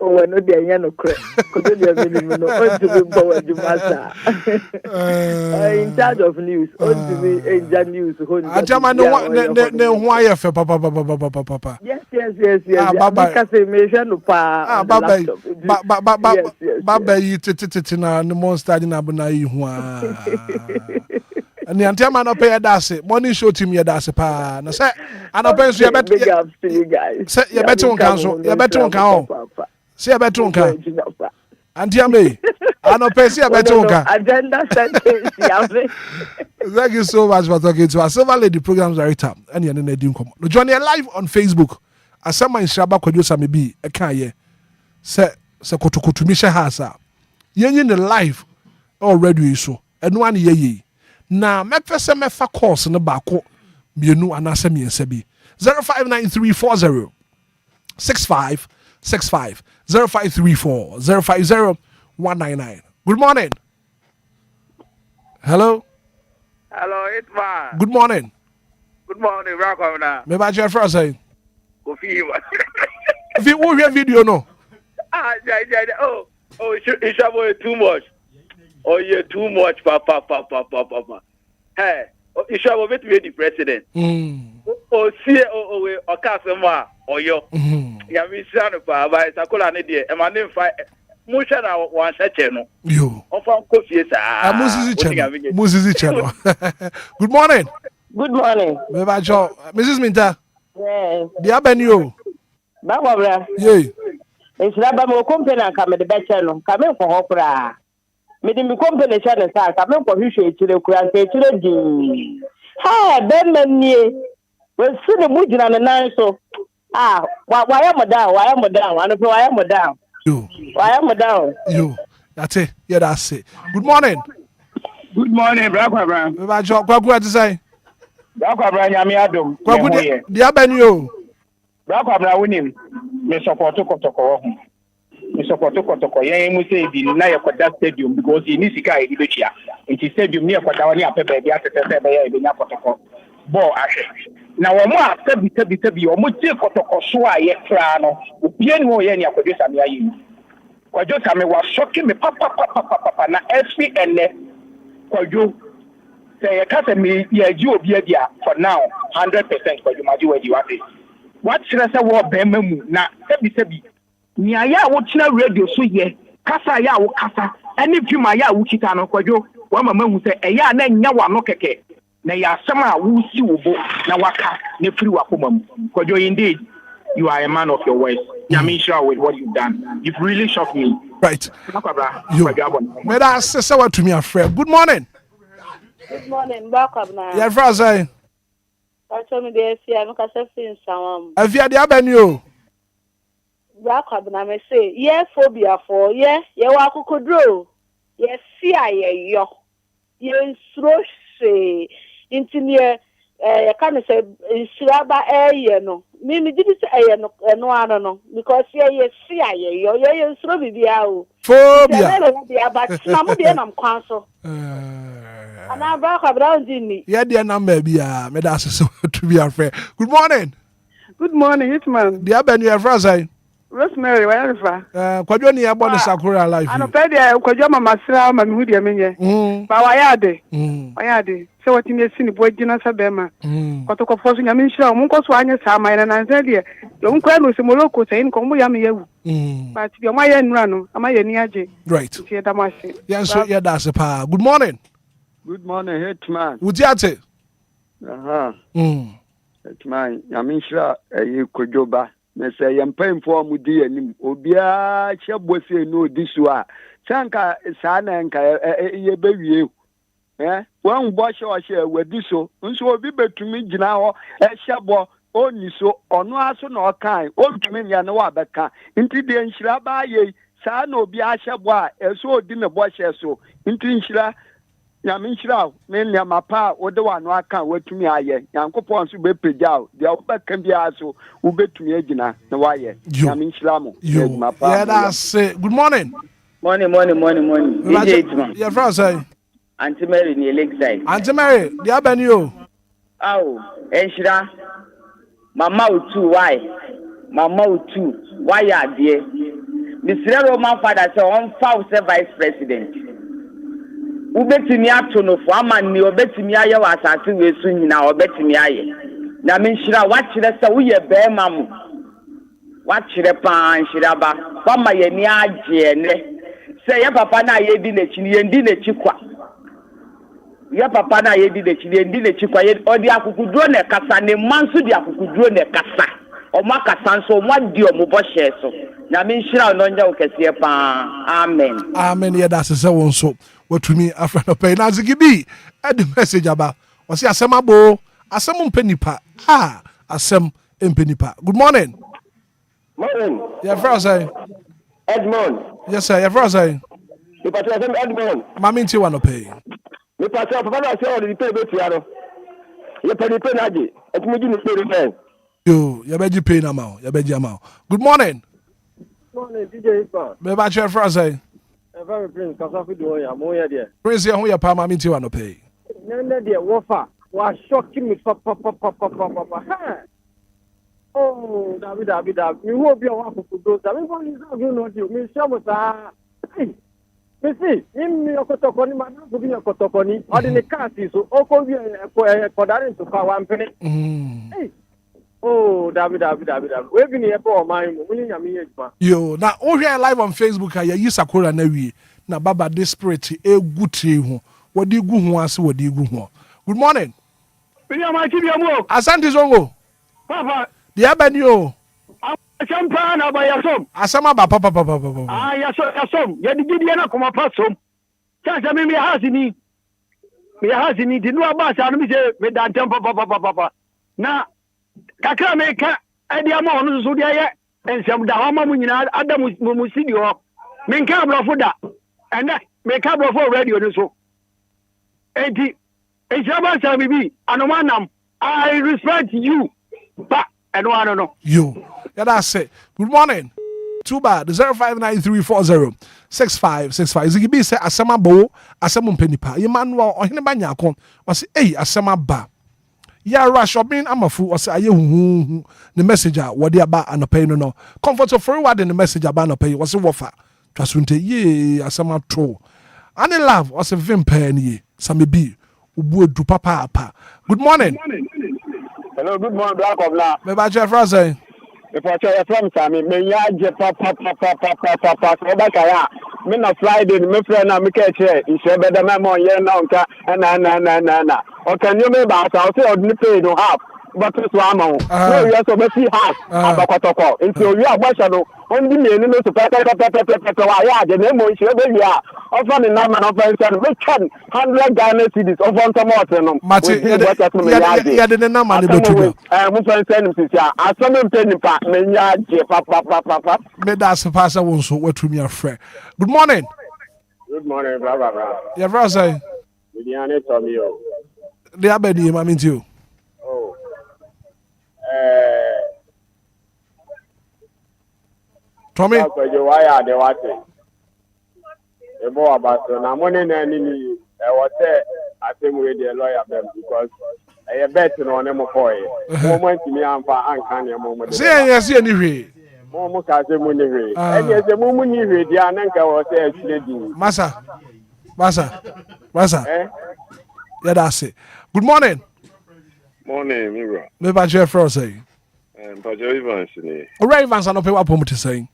Oh, I know they are no credit. Because they are minimum. In charge of news. News. Papa. Yes. Baba, you titina no monster in Abunai. And the Antiama no pay a dassy. Morning show team your dassy pa. No say, I don't pay you better. Big ups to you guys. Say you better on council. You better on council. See a better on council. Antiame. I don't pay see a better on council. Agenda sentence. Thank you so much for talking to us. Silver Lady programs are top. And you're in the come. Join you live on Facebook asama nhyiraba kwadwo sa me bi e kan ye se kotokotumi hye ha sa yenyi ne live already so eno an ye na mepese mefa course ne baako mienu anase miensa bi 059340 6565 0534 050 Good morning. Hello, Hitman. Good morning. Good morning, Rockona. Me ba je fra say. Kofi. If you watch video no. Oh, it's too much. Oh, you're too much, papa. Hey, it's about to be the president. Oh, see, oh, Casama, or yo. Yeah, me son of a vice, I call an idiot, and my name fight. Musha na one channel. You. Often coffee, sir. Music channel. Good morning. Good morning. Me ba jo, Mrs. Minta. Yes. Dia ben you. Baba. Yey. It's not my company and come the best channel. Come in for opera. Me di mi company channel sa come in for hwehwe chire kura nke chire di. Hey, ben mani. We see the mujina na nan so. Ah, why am down? Why am down? I know why am down. You. Why am down? You. That's it. Yeah, that's it. Good morning. Good morning, Brakwa. Me ba jo kwaku ati say. Brakwa nyame adom. Kwaku dia ben you. Brakwa wonim. Me support kotoko ho. Me support kotoko. Yen mu say bi na yekoda stadium because he needs sika e bi chia. Nti stadium ne yekoda woni apebe bi atete be ya e bi nya kotoko. Ball ahwe. Na wo mo atabi wo mo tie kotoko so a ye kra no. Obi ani wo ye ne akwadwo same ayi. Kwadwo same wa shoki me papa na every ene kwadwo say ye ka say me ye ji obi adia for now 100% kwadwo maji wadi wate. What should I say? What Bemamu na sebi ni aya wo china radio so ye kasa ya wo kasa any film aya wo kita no kwadwo wa mama hu say eya na nya wa no keke na ya sama wo si wo bo na waka na free wa komam kwadwo indeed you are a man of your words. I'm sure with what you've done. You've really shocked me. Right. May I say what to me, a friend? Good morning. Good morning, welcome now. Yeah, Fraser. I told me the FCA, I'm going to say some. If you are the avenue, welcome now. I say, yeah, phobia for, yeah, could draw. Yes, see, yo. You're so say, into I can't say, Siraba, no. Mimi did say, no, because yes, see, you're so be out. Phobia, but I'm counsel. And I'm back around in me. Yeah, dear number be a medicine to be a friend. Good morning. Good morning, Hitman. The Aben, you have Fraser. Rosemary, wherever. Quadroni abon Sakura life. I don't pay the Kojama Masra, Mamudia Minion. But why are they? So what in your city, boy, Gina Sabema. Kotoko forcing a mission, Munkos Wanya Sama, and I said, yeah, don't cry with Moloko saying, Komoyami. But you're my end run, am I any aje? Right. Yes, yeah, that's a power. Good morning. Good morning, Hitman. Utiate. Hitman, Yamisha, you could go back. Me say I'm paying for mudi anim. Obia chebose no disua. Sanka sana nka ye bewie. Wan bo she wadi so. Nso obi betumi gina ho ehebo oni so ono aso na okan. Otumi nya na wa beka. Nti de nhira ba ye sa na obi ahebo a eso odi ne bo she so. Nti nhira Yaminchira, men Yamapa, or the one who can't wait to me. Yankopon to be paid out. The upper can be also who bet to me, Gina, the wire. Yaminchilamo, you, my pa. Yeah, that's it. Good morning. Morning. Yeah, Fraser. Auntie Mary, near Lakeside. Auntie Mary, the Avenue. Oh, Enshira. Mamma, too, why? Mamma, too, why are dear? Mr. Roman father, so on foul vice president. Ubetimi ato no fo amani obetimi aye wa asase we su nyina obetimi aye na me nhira wa kire se wo ye be mamu wa kire pa nhira ba wa ma ye ni age ne se ye papa na ye di na chi ye ndi na chi kwa ye papa na ye di na chi ye ndi na chi kwa ye odi akukuduro na kasa ne manso di akukuduro na kasa o ma kasa nso o ma di o mo bo hye so na me nhira no nya wo kese pa amen ye da se won so what to me after no pay na zigibi e the message about o se asem abo asem mpenipa asem mpenipa. Good morning. Morning. Your first say. Edmond. Yes, sir. Your first say. Me pati asem Edmond. Mami nti wano pay. Me pati papa na say o di pay be tiaro. Ye pay na je. Etimi di ni pay ben. Yo, you beji pay na ma. You beji ama. Good morning. Morning, DJ Hitman. Me ba your first say. Very Prince Kasafi do ya mo ya there. Prince ya hu ya pa mami nti wano pay. Nene there wofa. Wa shocking me papa. Oh, David. Me wo bi wa fufudo. David for you know you. Me shamo sa. Me see, me okotoko ni ma na bi okotoko ni. Odi ni kasi so oko bi ko darin to fa wan pene. Oh, David. We bi ni e po man mu ni nyame yejuma. Yo, na o hwe live on Facebook ya yi sakora na wie. Na baba this spirit e gutire ho. Wodi gu ho ase wodi gu ho. Good morning. Biya ma kibi amu. Asante zongo. Papa. Dia bani o. Champa na ba yasom. Asama ba papa. Ah, yasom. Ya digidi na kuma pasom. Sasa mimi hazini. Me hazini dinu aba sa no mi se me dantem papa. Na kakra me ka edi ama onu so dia ye ensem da ho ma mu nyina adam mu studio. Me nka brofo da. Ene me ka brofo radio no so. Enti ejaba sa bibi anomanam. I respect you. But I don't know. Yo, yeah, that's it. Good morning. Too bad. 0593406565. Zigibi say asema bo, asema mpenipa. Emmanuel ohine ba nyakon. Wasi asema ba. Ya rush obin amafu wasi aye hu the messenger wodi aba anopai no. Comfort of forward in the message aba anopai wasi wofa. Twasunte ye asema tro. Ani love wasi vimpa ni samebi ubu edu papa. Good morning. Hello, good morning, Black of La. Me ba che frase. If I tell you from Sammy, me ya je papa. Obakaya. Me na Friday, me friend na me catch here. You say better me mo ye na nka na. O can you me ba sa o say odni pay no half. But it's one no you also be see half. Abakotoko. Into you abasha no. Ondi me ni no so papa wa ya je na mo you be ya. Offer the number of friends we can 100 Ghana cedis of on tomato no. Mati ya de na ma ni betu. Mo friend send him sia. Asome mpeni pa me nya je papa. Me da se pasa won so watumi afre. Good morning. Good morning, blah. Ya frase. Miliane Tomio. De abedi ma minti o. Oh. Tommy. Ko je waya de wate. Ebo abaso na money na ni e wote atemwe de lawyer bem because e bet no ne mo boy. Moment mi amfa anka ne mo mo de. See any hwe. Mo ka se mu ni hwe. E je se mu ni hwe dia na nka wo se asile di. Masa. Yeah, that's it. Good morning. Morning, Mira. Me ba che frase say. Pajo Evans ni. Ora Evans no pe wa pom te say.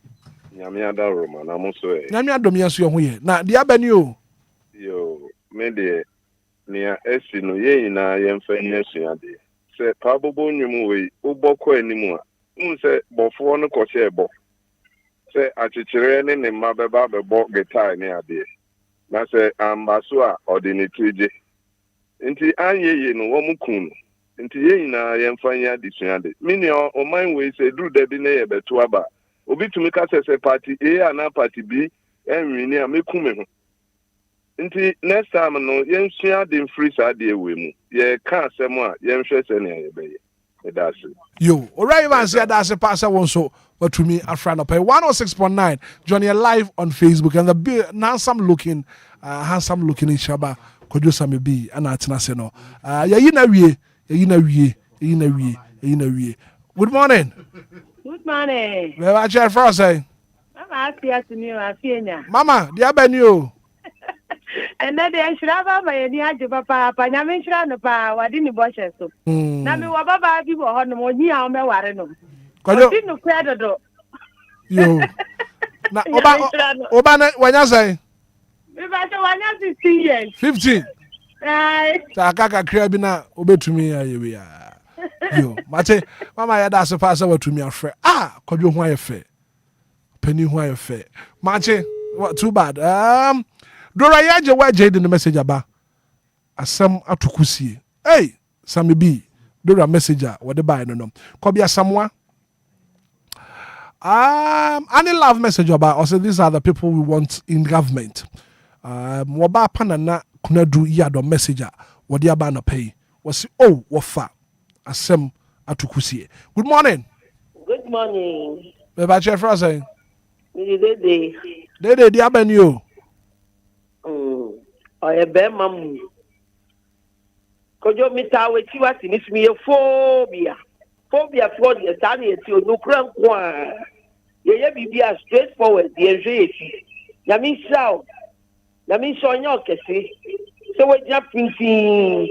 Nyame ada Roma na mo so e. Nyame adom yeso ye ho ye. Na dia bani o. Yo, me de nia esi no ye na ye mfa ni asua de. Se pabobo nwum we ubokọ animu a. Se bofo no ko se ebo. Se achichire ne ne mma beba bebo guitar ni ade. Na se ambaso a ordinary nti anyeye no wo mukun nti ye na ye mfa nya disua de. Mini o man we se dru da bi na ye beto aba. Obi tumi ka se party A na party B enwini a mekume ho. Nti next time no ye nsua de free sa de ewe mu. Ye ka asem a ye nhwe se na ye beye. That's it. Yo, alright, Evans, that's a passer one so what to me a friend of 106.9. Johnny live on Facebook and the handsome looking Shaba Kojo Sami B and Atinaseno. Good morning. Good morning. Where are you from? Mama, I see you. Mama, dear Benio. And then they should have my dear papa, Panamin Shranopa, what didn't wash us. Nami Wababa people on the money on my warren. Didn't credit. You. Obana, when I say, if I say 1 years, 15. Takaka Krabina, obey to me. You, Mate, Mama, that's a passer to me, a friend. Could you why a fair? Penny why a fair. Mate, what too bad. Dora yaje wa jade the message aba. Asam atukusie. Hey, Sammy B. Dora messenger what the buy no. Kobia samwa. Any love message about also these are the people we want in government. Waba panana kunadu yado messenger wadi abana pay was oh wafa asem atukusie. Good morning. Good morning. Beba chef Rose. Dede di abenyo. Oye be mamu. Kojo mita we ti wati ni me phobia. Phobia for the tani eti onukran kwa. Ye bibia straightforward the enje. Ya mi sao. Na mi so nya okese. So we ja printing.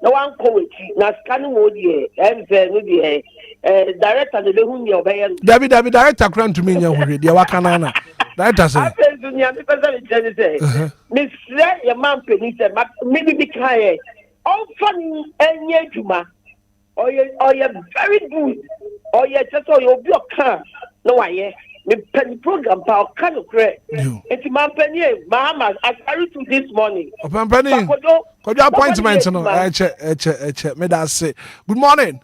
Na wan ko wechi na scan wo die. Enze no die. Director de hu mi obeye. David director kran to me nya hwe de wakana na. Director say. Apen dunia mi pesa mi jeni say. Mi sre ye man peni say me bi kai. All funny enye juma. Oye very good. Oye just oye obi okan no waye. Me pen program pa okan okre. Enti man penye mama I carry to this morning. Open penny. Kojo appointment no. Eche me da say. Good morning.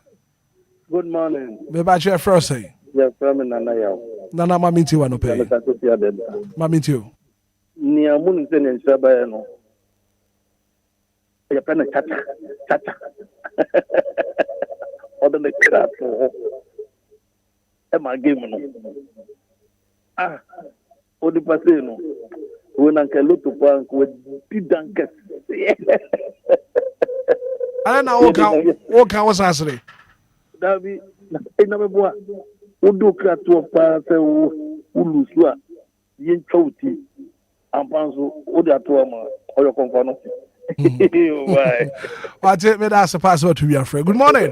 Good morning. Me ba chef first say. Yeah, from Nana yaw. Nana maminti wa no pay. Maminti o. Ni amun se ne nsaba no. Ya pena tata. Oda ne krato. E ma game no. Odi passe no. We na ke lutu pa ko didanka. Ana na o kan was asre. Davi ina me boa. Udo krato pa se ulusu a yen chouti. Ampanso odi ato ma oyo konfa no. Why? What's it? Me that's a password to your friend. Good morning.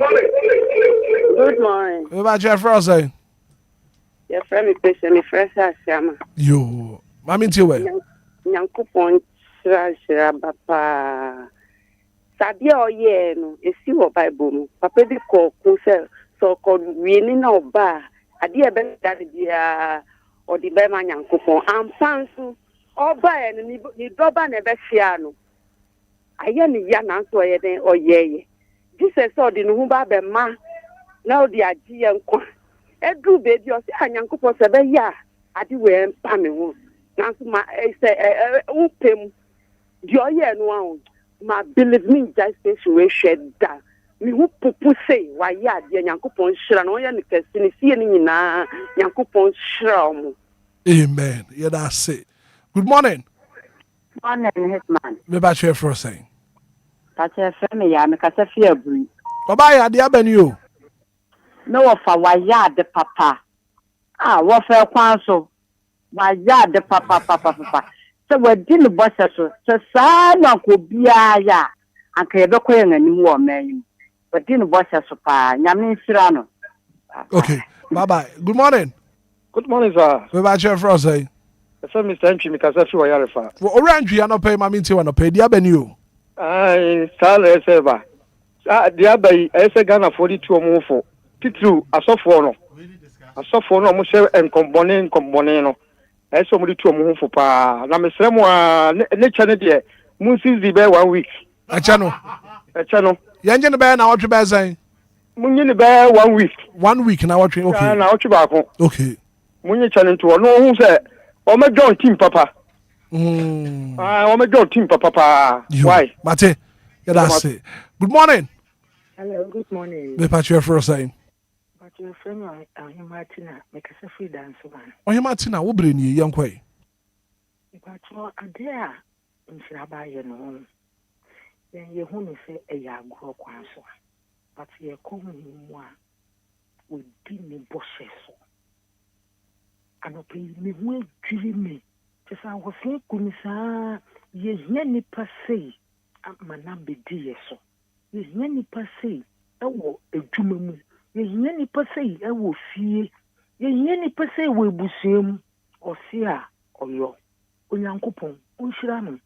Good morning. What about your friend say? Your friend me person me first asama. Yo, mami tiwe. Nyankopon shira papa. Sabi oye no esi wo Bible mu. Papa di ko se so ko wi ni na oba. Ade e be da dia odi be ma Nyankopon. Ampansu oba e ni doba na be hia no. Aye ni ya na so ye den oyeye. Jesus so di no hu ba be ma na odi agi ye nkwa. Edu baby o se Nyankopon se be ya ade we mpa me ho. Na so ma se upem di oye no an ma believe me just we shed da. Mi hu pupu sei wa ya ade Nyankopon hira no ye ni kesi ni fie ni nyina Nyankopon hira mo. Amen. Yeah, that's it. Good morning. Morning, Hitman. Me ba chef for saying. That's a family. I'm a Casafia breed. Baba ya dia benyo. No of a wayard papa. What for quanso? Wayard papa. So we didn't boss us. So son of Obia ya. And Quebecoin and more men. But didn't boss us pa. Yamin Sirano. Okay. Bye bye. Good morning. Good morning, sir. Me ba chef for saying. So Mr. Entry me Casafi wa yarefa. Orange ya no pay mami ti wa no pay dia benyo. Sale Seba. Diaba ese Ghana 42 omufo. Titru asofo no. Asofo no mo se enkombone no. Ese mo di tu omufo pa. Na mesre mo ne chane de mo sizi be 1 week. Acha no. Yanje ne be na wotwe be san. Mo nyi ne be 1 week. 1 week na wotwe okay. Na wotwe ba ko. Okay. Mo nyi chane to no hu se o me John team papa. O me John team papa. Why? Mate. Yeah, that's it. Good morning. Hello, good morning. Me patch your first saying. But your friend Martina make us a free dance one. Oh, Martina, wo bre ni yankoi. But your idea in Shraba no. Then you who say a yago kwanso. But ye come moi with dini bosses. And pay me will dream me. Just I was saying, Kunisa, ye yenny per se. Manambe dear so. Ye yenny per se. Ewo a jumamu. Ye yenny per se. Ewo fee. Ye yenny per se will busim. Or sia or yo. Unyankupon. Unshirano.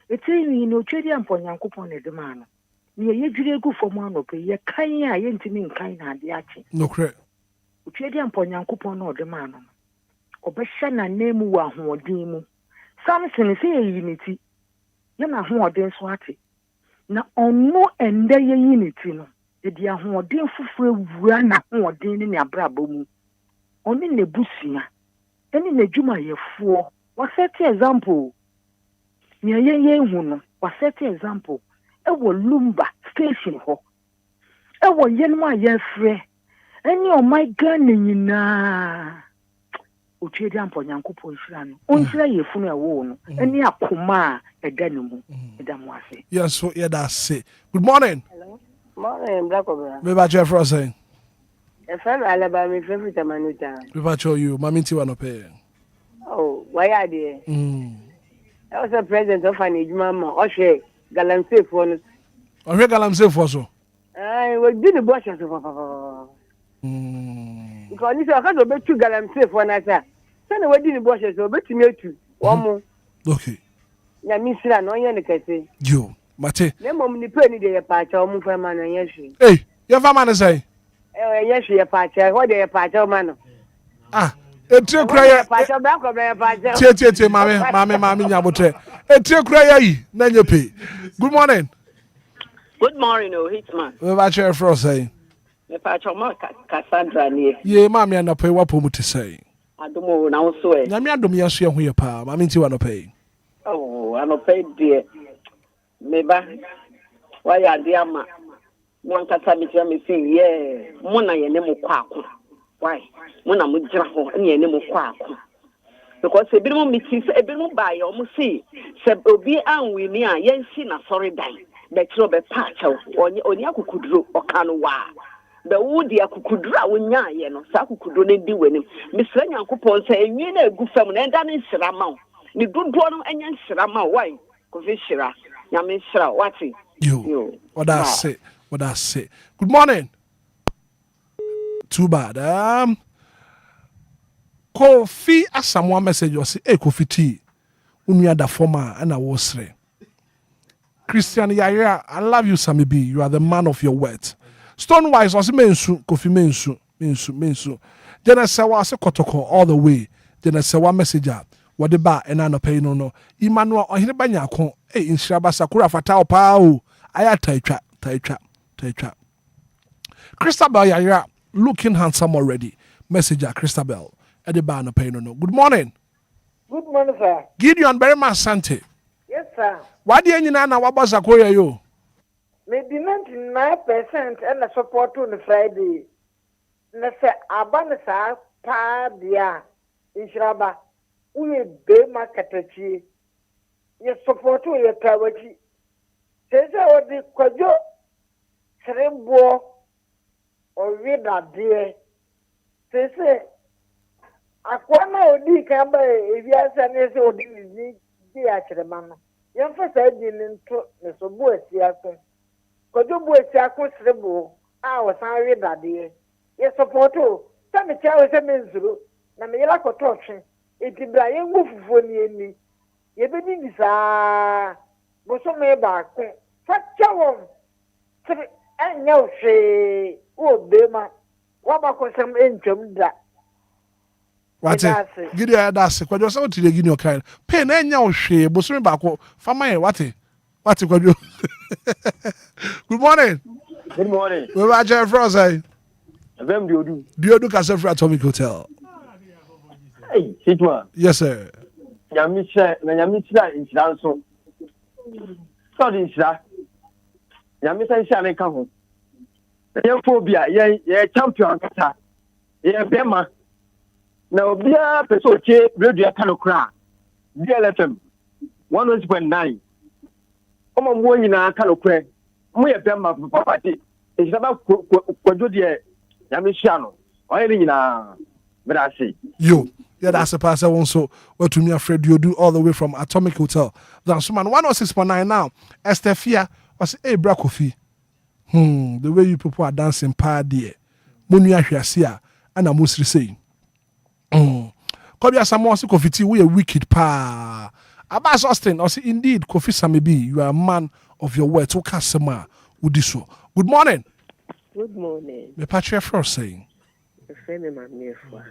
It's in no trading for Yankupon at the man. Ye jury go for one of ye kaya yentimin kind and the achi. No credit. Trading for Yankupon or the man. Obeshana name wa hoɔden mu something say unity yana hoɔden so ate na ɔno ende ye unity no de dia hoɔden fufure wura na hoɔden ne abrabɔ mu oni ne busia eni ne dwuma yefo wa set example ni ye hu no wa set example e wo Lumba station ho e wo yenma ye frɛ eni o my Ghana nyina o twedi ampo nyankopɔ nhira no o nhira yefu no e wo no eni akoma e da ne mu e da mo ase. Yes, so yeah, that's it. Good morning. Hello. Morning, Black Obia. Me ba che for saying. E fa na alaba me fe fita manuta. Me ba cho you, mami ti wa no pay. Oh, why are there? I was a president of an ejuma o hwe galamsey for no. O hwe galamsey for so. We did the bush so. Because this aka do betu galamsey for na sa. Say na we did the bush so betumi atu. Omo. Okay. Ya misira no yen kese. Yo, mate. Na mom ni pe ni de ye pa cha omo fa ma na yen hwe. Hey, your farmer na say. Yen hwe ye pa cha, what de ye pa cha ma no. Ah. Etie kura ya tie mami nyabotre etie kura ya yi na nyepe. Good morning. Good morning, Hitman. We ba share for say. Me pa choma Cassandra ni. Ye mami anape wapo mu te say. Adomo na wo so e. Nyame adom ye so ye ho ye pa. Mami nti wa no pay. Oh, anope die. Me ba wa ya de ama. Mo nkata mi tira me sin ye. Mo na ye ne mo kwako. Why? Muna mujira ho ene ne mo kwako. Because ebinom meeting ebinom ba ye omo see se obi anwi ni a yensi na sorry dan. Be tro be pacha oni akukuduro okano wa. Be wudi akukuduro a wonya ye no sa akukuduro ne di wani. Misra nyankopon se enwi na egu fam na enda ne nsira ma wo. Ni dodo no enya nsira ma why? Ko fi shira. Nyame shira wati. Yo. What I say? Good morning. Too bad. Kofi asamoa message was hey Kofi T. Unya da former and I was re. Christian Yaya, I love you, Sammy B. You are the man of your word. Stonewise was mensu, Kofi mensu. Then I say was a kotoko all the way. Then I say one messenger. What the bar and I no pay no. Emmanuel or Hinabanya con hey in Shaba Sakura Fatao Pao. I trap. Christabel Yaya. Looking handsome already. Messenger Christabel. At the bar no pay no. Good morning. Good morning, sir. Gideon very much Sante. Yes, sir. Why do you know what was a koya you? Maybe 99% and the support on the Friday. Nese abanasa pa dia in Shraba. We be marketachi. You support your tawachi. Says I would the Kwajo Serembo. Or read that dear. Say, Aquana odi kamba if you are saying so di actually man. Young first I didn't to so boy siaco. Kojo boy siaco srebo. I was read that dear. Yes, support you. Some child is a menzuru. Na me la kotochen. It is Brian Wolf for me. Ye be this boso me back. Fat chawon. And no she. Oh, Bema, what about some income that? What's it? Give you a dash. What was out to the guinea kind? Pen and now she, Bosumi Bako, Family, what it? What's it? Good morning. Good morning. We were Jeff Rose. Vem do you do? Do you do Castle Atomic Hotel? Hey, Hitman. Yes, sir. Yamisha in Shanso. Sorry, sir. Yamisha Shane come. Phobia, yeah, champion kata. Yeah, Bema. Now, Obia, Pesoche, Radio Canocra. DLFM 1.9. Come on, one in our Canocre. We have Bema property. It's about Quajodia Yamishano. Or in our Brassi. You. Yeah, that's a pass. I want so. What to me, afraid you do all the way from Atomic Hotel. That's man 106.9 now. Estefia was a Bracofi. The way you people are dancing, party, Munia Hiasia, and a Musri saying, Kobia Samosi Kofiti, we a wicked pa. Abbas Austin, or say, indeed, Kofi Samibi, you are a man of your words, Okasema, Udiso. Good morning. Good morning. The Patria Frost saying,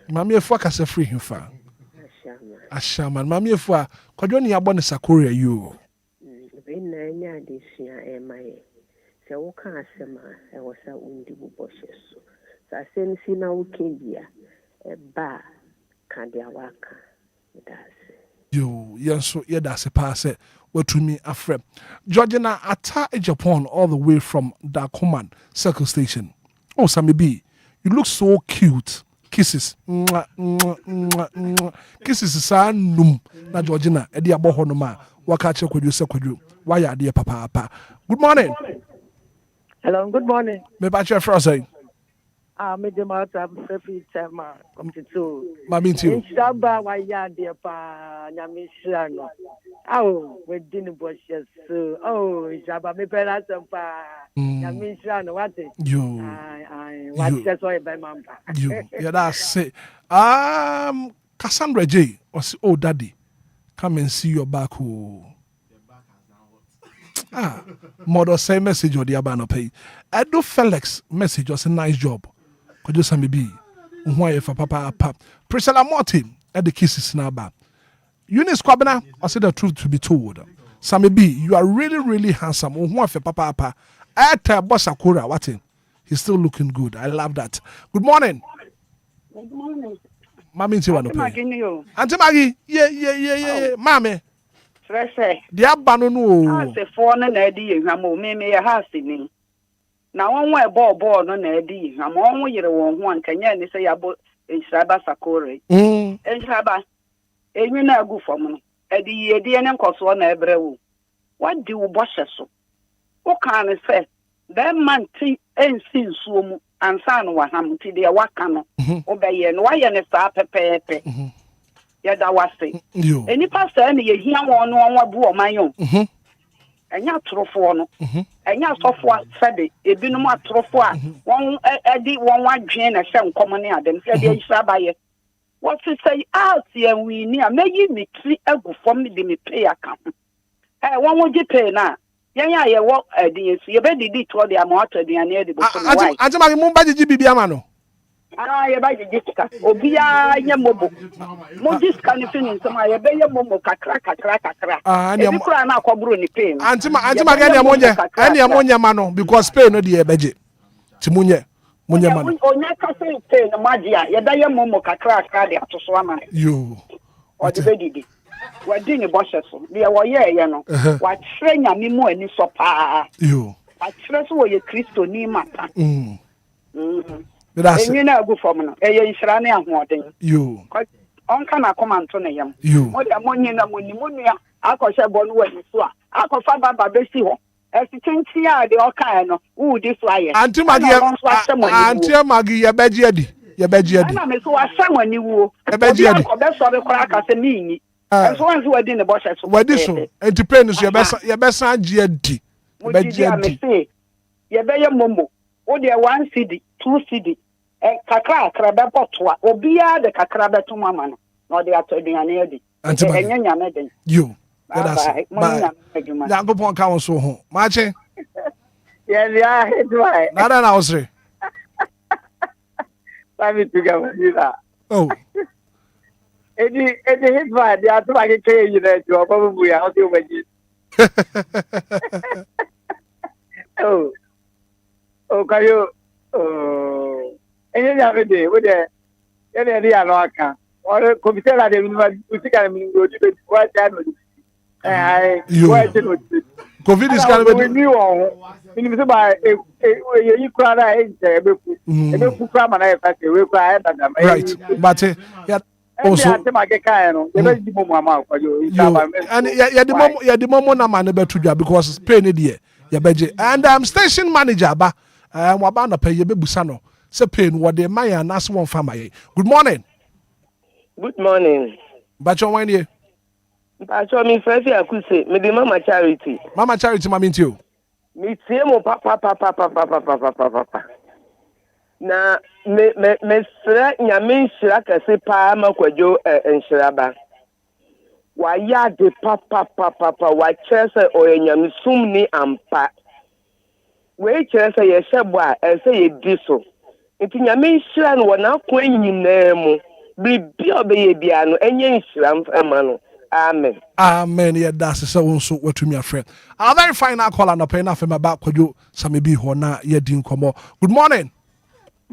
Mammy Fwa Kasa free him fa. Ashaman, Mammy Fwa, Kodoni Abon Sakura, you. sɛ woka asɛm a ɛwɔ sɛ wondi wo bɔhyɛ so sɛ asɛm si na woka bia Eba Kandiawaka. Yo, yes, so yeah, that's a pass. What to me, a friend. Georgina Ata Japan, all the way from Dakoman Circle Station. Oh, Sammy B, you look so cute. Kisses. Mwah, mwah, mwah, mwah. Kisses is a num. Na Georgina, Eddie Abohonoma. Wakache kwa you, sekwadru. Why are dear papa? Good morning. Hello, good morning. Me ba che frase. Me de mata free time come to. Mami too. Inshaba wa ya dear pa nyamisha no. Oh, we didn't bush so. Oh, Inshaba me pera pa nyamisha no what? You. What that's why by mamba. You. Yeah, that's it. Cassandra J was oh daddy. Come and see your back. Oh. Mother say message or the abano pay. Edo Felix message was a nice job. Could you send me be? Why for papa? Priscilla Morty at the kisses now back. Eunice Kwabena, I said the truth to be told. Sammy B, you are really, really handsome. Why for papa? At Boss Akura, what in? He's still looking good. I love that. Good morning. Good morning. Mommy, Auntie Maggie, Auntie Maggie, yeah. Mommy. Fresh. The abano no. I say for na edi ehwam me me ya ha sini. Na won wa ball no na edi ehwam won yire won ho ankanya ni say yabo enhraba sakore. Enhraba enwi na agu fam no. Edi edi ne nkoso na ebrewu. What do you boshe so? O kan say that man ti ensi nsuo mu ansa no wa ham ti de waka no. O be ye no wa ye ne sa pepepe. Yada wase. Any pastor ni ye hia won no won wabu o man yo. Enya atorofo no. Enya asofo sede ebinom atorofo a won edi won wadwen na hye nkomo ne adem se de hisaba ye. What say out ye we ni a meyi me tri agu fom de me pay aka. Won wo gi pay na. Yenya ye wo edi ye be didi to de amato aduane edi bo so why. Ajama mu ba gi bibia ma no. Ye ba gi jiska. Obia nye mobo. Mo jiska ni fini nsema ye be ye momo kakra. Ebi kura na akobro ni pain. Antima ga ne amonye ma no because pain no de e beje. Ti munye ma no. Onya ka say pain no magia ye be ye momo kakra de atoso ama. Yo. O de be didi. Wa di ni boshe so. De wo ye no. Wa tre nyame mu ani so pa. Yo. Wa tre so wo ye Kristo ni mata. That's it. Na agu fam no. Ye nhira ne ahoden. Yo. Onka na komanto ne yam. Mo de amonye na moni monua akọhye bo no wani so a akọfa baba besi ho. Esi chinchi a de oka no. Wu di so aye. Auntie Maggie ye beji adi. Na me so wa samani wu. Ye beji adi. Ko be so be kora ka se mi nyi. Enso wan so wadi ne boshe so. Wadi so. Enti pain so ye be san ji adi. Beji adi. Ye be ye momo. O de 1 CD, 2 CD. Kakra be potwa. Obia de kakra be to mama no. No de atoduane adi. Enya nyame den. Yo. That's it. Bye. Ya go pon ka won so ho. Mache. Yeah, Hitman. Nada na osre. Sami tuga mira. Oh. Edi Hitman, dia to ba ke yi na jo ba bu ya o ti o baji. Oh, kayo. Oh. Enye ya be de, we de. Ele ri alo aka. O ko bi se la de mi ma usika mi ngo di be wa ja no. COVID is kind of a new one. By you cry, right, but also, and the moment I'm unable because pain idea, and station manager, but Wabana pay your baby son. So pain what they may and ask one family. Good morning. Good morning. But you're one year. I saw me first I could say, maybe Mama Charity. Mama Charity, Mamma too. Me see papa. Na me sra nyame nhyira kase pa makwadwo enhyiraba. Wa ya de papa wa kyerese oyanyame sumni ampa. We kyerese ye hyebo a ense ye di so. Nti nyame nhyira no wona kwa nyina mu. Bibi obeye bia no enye nhyira mfa no. Amen. Amen. Yeah, that's so what to me, a friend. Our very final call and a pen off him about Kojo Samibi Hona, yeah, Din Komo. Good morning.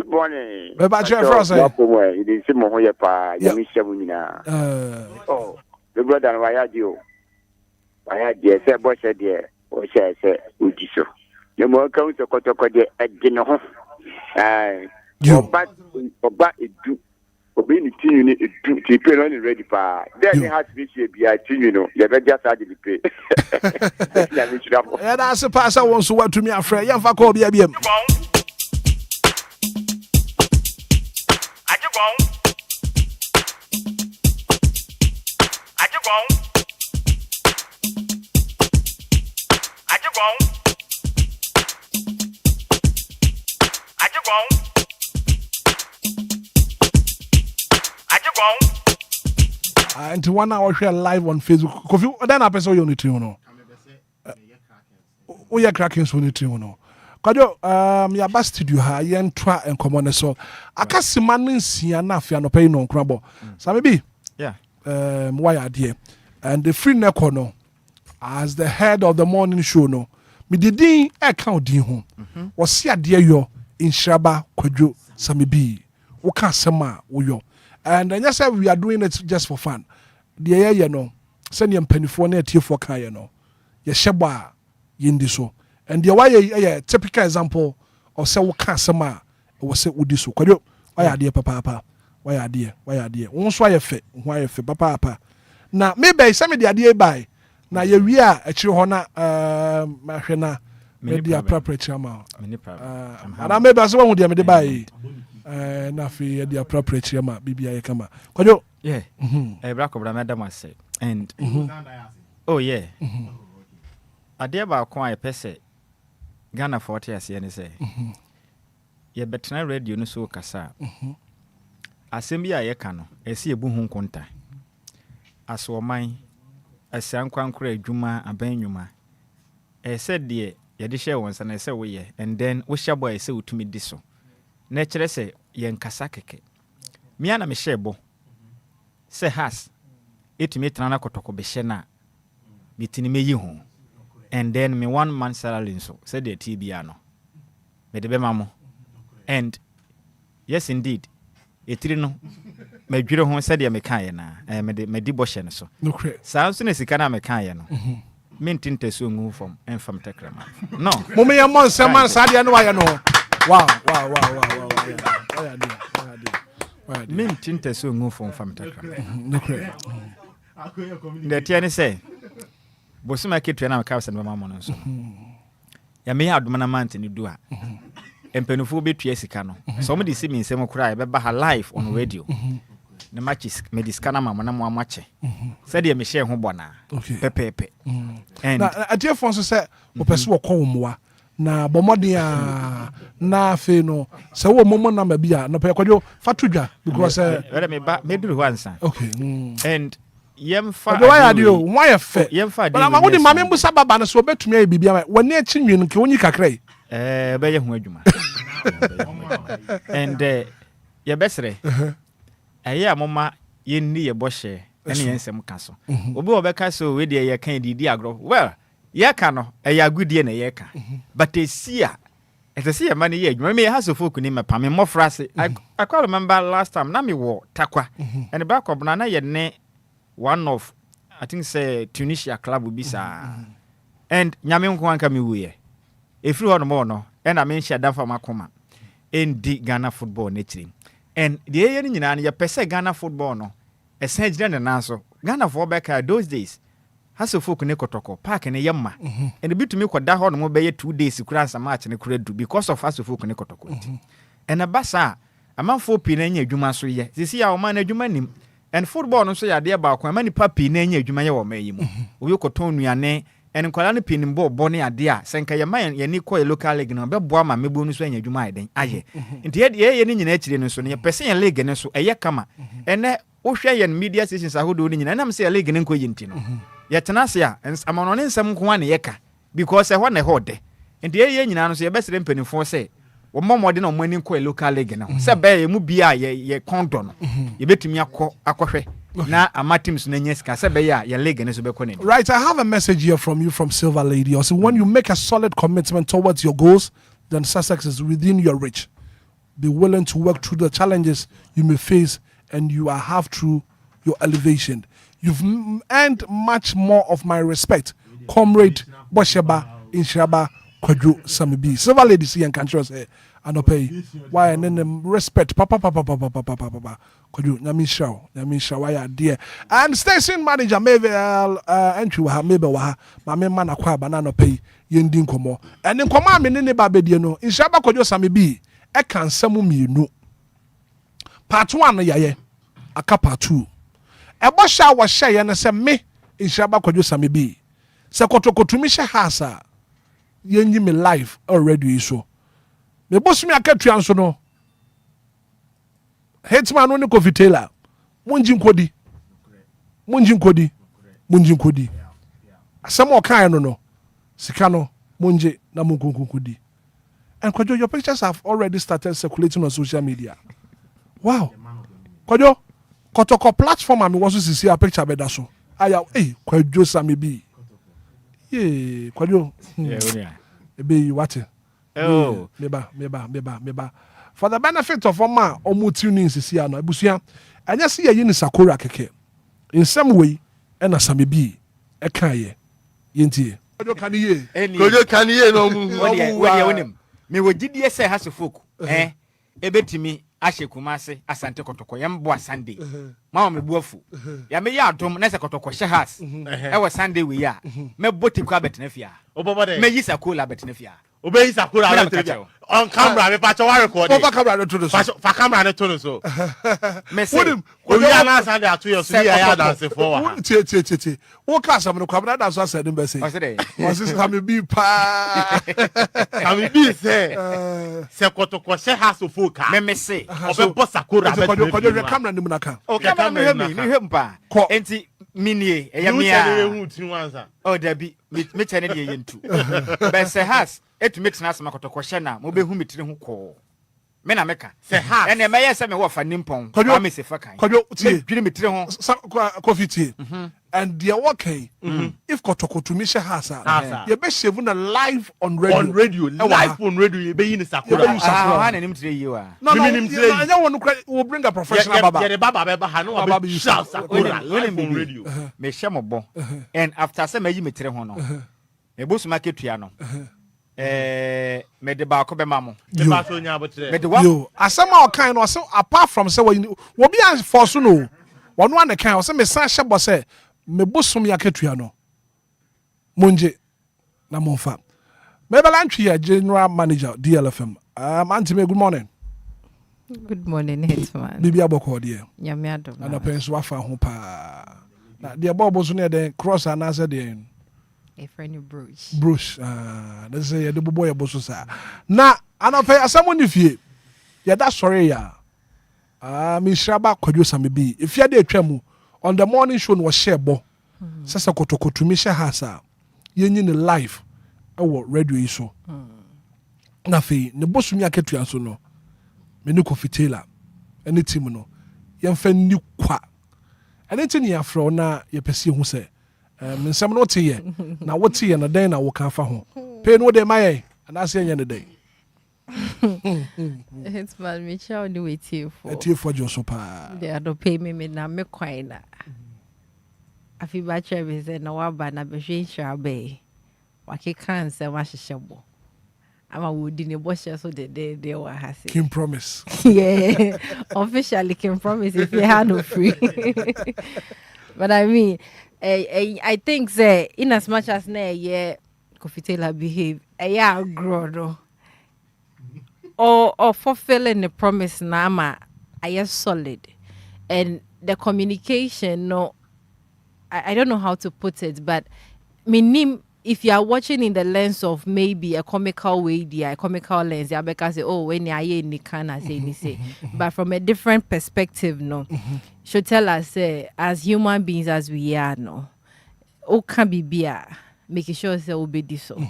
morning. Beba che froze. It is mo hoye pa yami shemu nyina. Oh, the brother na waya dio. Waya die se bo she die. O she se udi so. Ye mo ka un tokotoko de agi no ho. Oba edu. Obi ni tinu ni edu. Ti pe no ni ready pa. Then has be she bia tinu no. Ye be just adi pe. Yami shira po. Ya da se pa sa won so watumi afre. Ye mfa ko bia biem. And 1 hour share live on Facebook. Kofi, then I person you need to know. We are cracking so need to know. Kajo ya ba studio ha ye ntwa enkomo so. Akasima nsia na afia no pay no krabo. So maybe yeah. Why are there? And the free neko no as the head of the morning show no. Me didin account din ho. Was see ade yo in Shaba Kwadwo Samibi. Wo ka sema wo yo. And then say we are doing it just for fun. The year no, send your penifo na tiefo kan ye no. Ye sheba yindi so. And the way typical example of say wo ka sema wo say udi so. Kwadwo why are there papa? Why are there? Won so ayefe, ho ayefe papa. Na maybe say me the ade by na ye wi a akiri ho na mahwe na media appropriate chama. Ana maybe so won dey me dey buy. Na fi the appropriate chama bibia ye kama. Kwadwo yeah. Black obra madam say and oh yeah. Ade ba ko a pese Ghana 40 as ye ne say. Ye betena radio no so kasa. Asɛm a yɛka no ɛsi ebu hu nkonta asoman asiankwankora adwuma abanyuma ɛsɛ de yɛde hyɛ wɔn nsa na ɛsɛ woyɛ and then wo hyɛbɔ ɛsɛ wotumi di so na kyerɛ sɛ yɛnkasa keke mia na me hyɛbɔ sɛ has etumi tena na kotoko be hyɛ na bitini meyi ho and then me 1 month salary nso sɛ de tibia no me de be mamo and yes indeed etiri no madwire ho sɛ de me kan na me di bɔhyɛ no so saa nso na sika na me kan no mentinta so ngu fam enfam takrama no mo me yam nsɛm man saa de no wayɛ no wow mentinta so ngu fam fam takrama de tie ne sɛ bosuma ketua na me ka sɛ no mama no so ya me adoma na mante ni du a empenufo betua sika no so mo de si mi nsɛm kura e be ba ha live on radio na matches me diskana mama na mo amache said ye me share ho bona pepepe and na atie fon so say wo pese wo kɔ wo na bomodin a na fe no say wo momo na ma bia na pe kwadwo fatudwa because me ba me duru ho ansa okay and yemfa why are you why fe but ama wo di mama mbusa baba na so betumi ayi bibia woni achi nwin nke onyi kakrai be ye ho adwuma and ye besre aye amoma ye ni ye bɔhye ene ye nsɛm ka so obi obɛka so we de ye kan didi agro well ye ka no ɛyɛ agudie na ye ka but esia ɛsɛ man ye adwuma me ha so folk ni mepa me mmɔfra se I quite remember last time na me wo takwa and back up na ye ne one of I think say Tunisia club bi sa and nyame nko anka me wuye efiri hɔ no mo no ɛna me nhia dafa makoma endi Ghana football na chiri and the area ni nyina ya pese Ghana football no esen gire ne nanso Ghana for back those days haso folk ne kotoko park ne yemma and bitumi koda ho no mo be 2 days kura asa match ne kura du because of haso folk ne kotoko and abasa amanfo pi na nya adwuma so ye sisi ya o man adwuma nim and football no so ya de ba kwa mani papi na nya adwuma ye wo mayi mu obi koton nuane en kwala no pin mbo bone ade a senka ye man ye ni ko local league no be boa ma mebo no so anya adwuma ayeden aye nti ye ni nyina akire no so ne pese ye league ne so eye kama ene wo hwe ye media stations ahodo ni nyina nam se ye league ne nko yinti no ye tena se a amano ne nsem nko ane ye ka because e ho na ho de nti ye nyina no so ye besere mpanifo se wo momode na o mani nko local league no se be ye mu bia ye kondo no ye betumi akohwe na amateams na nyeska se be ya league ne so be koneni. Right, I have a message here from you from Silver Lady. Also, when you make a solid commitment towards your goals, then success is within your reach. Be willing to work through the challenges you may face, and you are half through your elevation. You've earned much more of my respect, Comrade Bosheba Inshaba Kwadwo Samibi. Several ladies here in country say, I don't pay. Why and then respect, papa. Kwadwo Nyamisha, why dear. And station manager maybe entry wa maybe wa ma me man akwa banana pay yendi nkomo. And then koma me ne ba bedie no. Inshaba Kwadwo Samibi e kan samu mienu. Part 1 yaye, aka part 2. Ebo sha wa sha ye na se me Inshaba Kwadwo Samibi. Se kotokotumi she hasa yenyi me life already so. Me bosumi akatua nso no. Hitman no ne Kofi Taylor. Munji nkodi. Asem o kan no. Sika no munji na munkunkudi. And Kwadwo, your pictures have already started circulating on social media. Wow. Kwadwo, Kotoko platform and we want to see a picture of that so. Aya, Kwadwo Samibi. Yeah, Kwadwo. Yeah. Ebe what? Oh. Meba. For the benefit of Oma omu tuning sisi ano ebusia. Anya si ye ni Sakura keke. In some way, ena Samibi ekaye. Yenti. Kwadwo kaniye no mu. Wodi me wogidie se haso folk ebetimi ahye kumase asante kotoko yembo Sunday ma me buafu ya me ya adom na se kotoko hye has we Sunday we ya me boti kwa betnafia me yisa cola betnafia obey sakura on camera me pa chawa record over camera no to so fa camera no to so me say we na Sunday atu your so ya dance for wa tie wo ka sam no kwabra da so asede be say was this come be pa come be say se kotoko hye has of folk me say obey sakura Kwadwo camera nim na ka okay camera me hempa enti minie eyamia oh dabi me chane de yentu be se has etumit na asema kotoko hye na mo be hu mitire ho ko me na meka se has ene me yese me wo fa nimpon Kwadwo me se fa kan Kwadwo tie dwiri mitire ho Kofi tie and they are working if kotoko to me she has you be shave na live on radio you be in Sakura ah na nim tire yi wa no anya wonu will bring a professional baba yeah baba be ha no baba be Sakura on radio me hye mo bo and after say me yi mitire ho no e bosuma ketua no me de ba ko be mamo de ba so nya abotre me de wa yo asema o kan no so apart from say we be an force no one one kan o say me san hye bo say me bosom ya ketua no monje na monfa me balantwi ya general manager DLFM Auntie, good morning. Good morning, Hitman. Bibi aboko dear. Nyame adom. Ana penso afa ho pa. Na de bobo so ne de cross anasa de a friend brush. Brush. They say the boy boso sa. Na ana pe asamo ni fie. Ya da sorry ya. Mi Shaba Kwadwo Samibi. If you dey twam on the morning show no share bo. Sasa kotokoto mi share hasa. Yenyi ne live ewo radio yi so. Na fe ne bosumi aketua so no. Me ne Kofi Taylor. Any team no. Yemfa ni kwa. Anything you afro na ye pese hu se. Me nsem no te ye. Na wo te ye na den na wo kan fa ho. Pe no de maye. Na ase ye ne den. It's mal me cha on the way to for. Tie for jo so pa. They are don't pay me na me kwan na. Afi ba che be se na wa ba na be hwe hwa be. Wa ke kan se wa hyehyebo. Ama wo di ne bo hye so de wa ha se. Kim promise. Yeah. Officially can promise if you have no free. But I mean, I think that in as much as Kofi Taylor behave, grow or fulfilling the promise nama, I solid, and the communication. No, I don't know how to put it, but if you are watching in the lens of maybe a comical way, a comical lens, you because say, oh, when you can say, but from a different perspective, no, should tell us, as human beings as we are, no, oh, can be making sure say obey this so,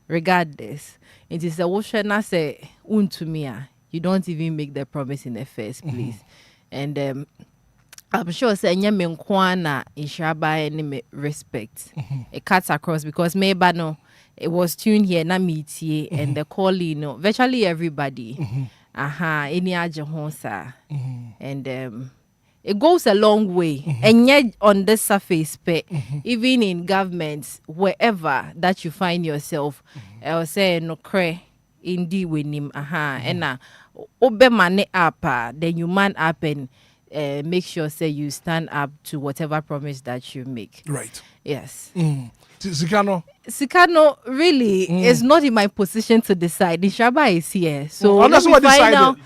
regardless. It is a what should not say to me, you don't even make the promise in the first place, and I'm sure say nyame nkwana inshaba any respect. It cuts across because maybe no, it was tuned here na meetie and the calling, virtually everybody. any aje and it goes a long way. And yet on the surface, even in governments, wherever that you find yourself, I will say no cray indeed with him. And obe money up, then you man up and make sure say you stand up to whatever promise that you make. Right. Yes. Sikano really is not in my position to decide. The Shaba is here, so let me find out.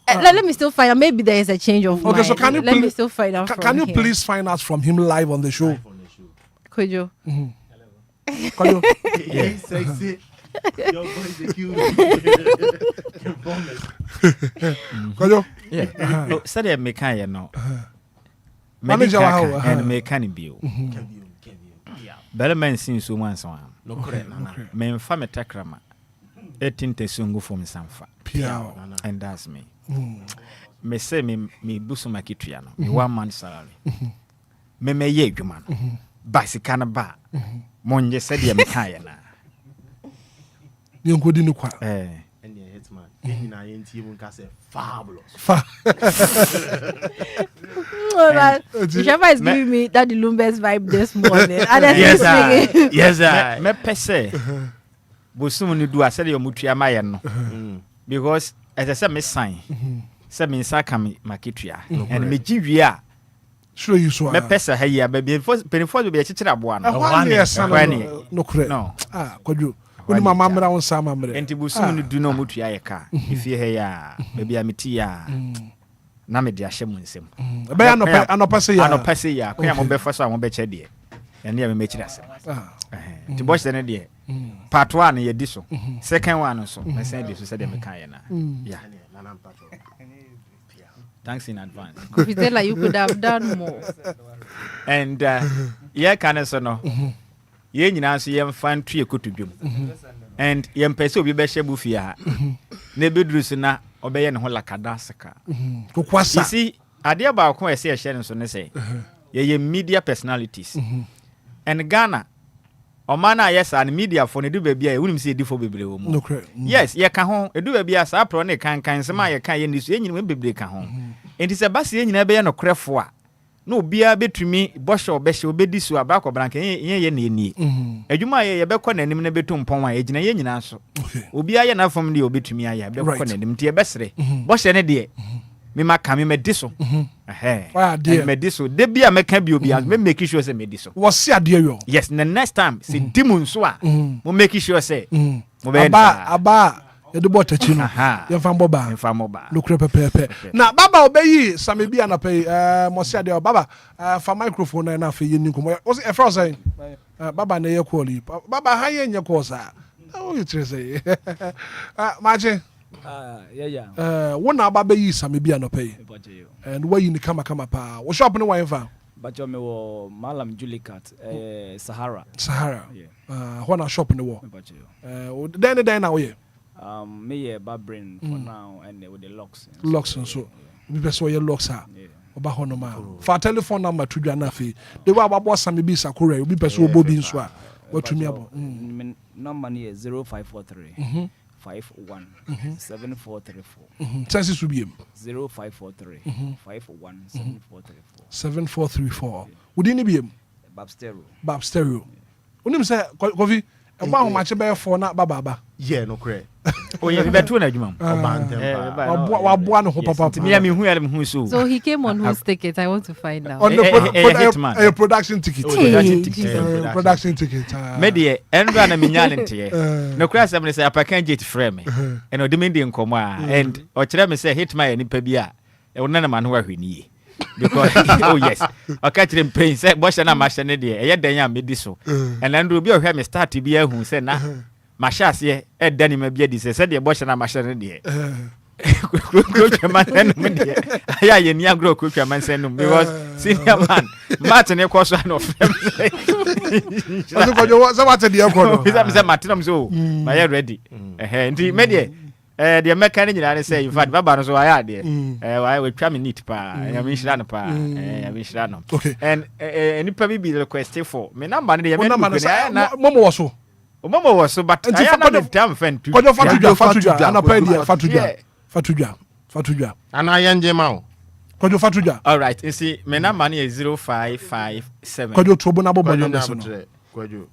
Let me still find out. Maybe there is a change of mind. So can you let me still find out. Can you please find out from him live on the show? Could you? Could you? Yes, sexy. Your voice is cute. Could you? Yeah. So they make I know. Manager and make bio. Better man since so once one. No correct. Men family takrama. 18 tesungu from Sanfa. And that's me. Me say me busu makitria no. Me 1 month salary. Me ye dwuma no. Basikana ba. Monje said ye me kaya na. Ni nkodi ni kwa. And the Hitman. Then na yenti mun ka say fabulous. Shava is giving me that the Lumba's vibe this morning. Yes, sir. Me pese. Bosumu ni do asede yo mutua maye no. Because as I said me sign. Say me saka me makitua. And me giwie a sure you so. Me pese ha ya be penifo be chichira aboa no. No correct. No. Kwadwo. Oni mama mra won sama mre. Enti bosumu ni do no mutua ye ka. Ifie he ya be bia meti ya. Na me de ahye mu nsem. Be anopase ya. Anopase ya. Kwa mo be fa so a mo be che de. Ene ya me mechira asem. Ti boss de ne de. Part 1 ye di so. Second one so. Me say di so say de me kan ye na. Yeah. Thanks in advance. If you like you could have done more. And yeah kan so no. Ye nyina so ye fan tue kotudwom. And ye mpese obi be hye bufia. Na beduru so na obeye ne ho lakada saka. Kokwasa. You see, ade ba ko ese hye so ne say. Ye media personalities. And Ghana Omana yes and media for ne do baby a wunim se di for bebre wo mu. Yes, ye ka ho edu baby a sa pro ne kan sema ye kan ye ni so ye nyine bebre ka ho. Enti se ba se ye nyine be ye no krefo a na obia betumi bosho obehye obedi so abakọ branka ye na eni. Adwuma ye be kọ nanim ne betu mpon a ye gina ye nyina so. Obia ye na fam de obetumi aye be kọ nanim tie besere. Boshe ne de me maka me mediso. Mediso. De bia meka bi obi me make sure say mediso. Was ade yo. Yes, the next time say demon so a mo make sure say mo be aba e do botachi no. Ye fam boba. Lokre pepe. Na baba obeyi same bia na pay mo se ade baba fa microphone na fa ye ni komo. Was e fra say baba na ye call you. Baba ha ye nya call sa. Oh you try say. Maje wona baba yi same bia no pay. And where you kama pa. Wo shop no wan fa. But me wo Malam Julicat Sahara. Yeah. When I shop no wo. Then now ye. Me ye Babrin for now and with the locks. Locks and so. We be so ye locks ha. Oba hono ma. For telephone number to dwa na fe. The wa babo same bi sakura obi person obo bi nso a. What to me abo. Number is 0543 51 7434. Chances will be 0543 51 7434. 7434. Wouldn't it be Bab Stereo? Unim say coffee. About much better for not baba. Yeah, no cray. Oh, yeah, better to know. So he came on whose ticket? I want to find out. On the production ticket. Production ticket. Media, and run a minyanity. No crash, I'm say, I can't get frame. And a Dominion coma. And or tell me say, Hitman and Pebia. And none of man who we need. Because oh yes, I catch them pain. Say, "Bosh na machine there." Yet then you made this so. And then Ruby or me start to be a who say na. Machas ye. Then you may be this. Said the bosh na machine there. Cook man send me there. Yeah, you near grow cook man send me because senior man Martin a course one of them. I don't what the airport. I'm saying Martin so. My ready. And he made the mechanic and say, in fact, Baba so I had there. I will try me neat pa. I mean, Shrano pa. I mean, Shrano. Okay. And any probably be requested for me. Number Momo was so. Momo was so, but I am not a damn fan to Fatuja. Fatujwa. And I am Jemao. Kwajo Fatujwa. All right. You see, my number is 0557. Kwajo trouble na bobo number so. Kwajo.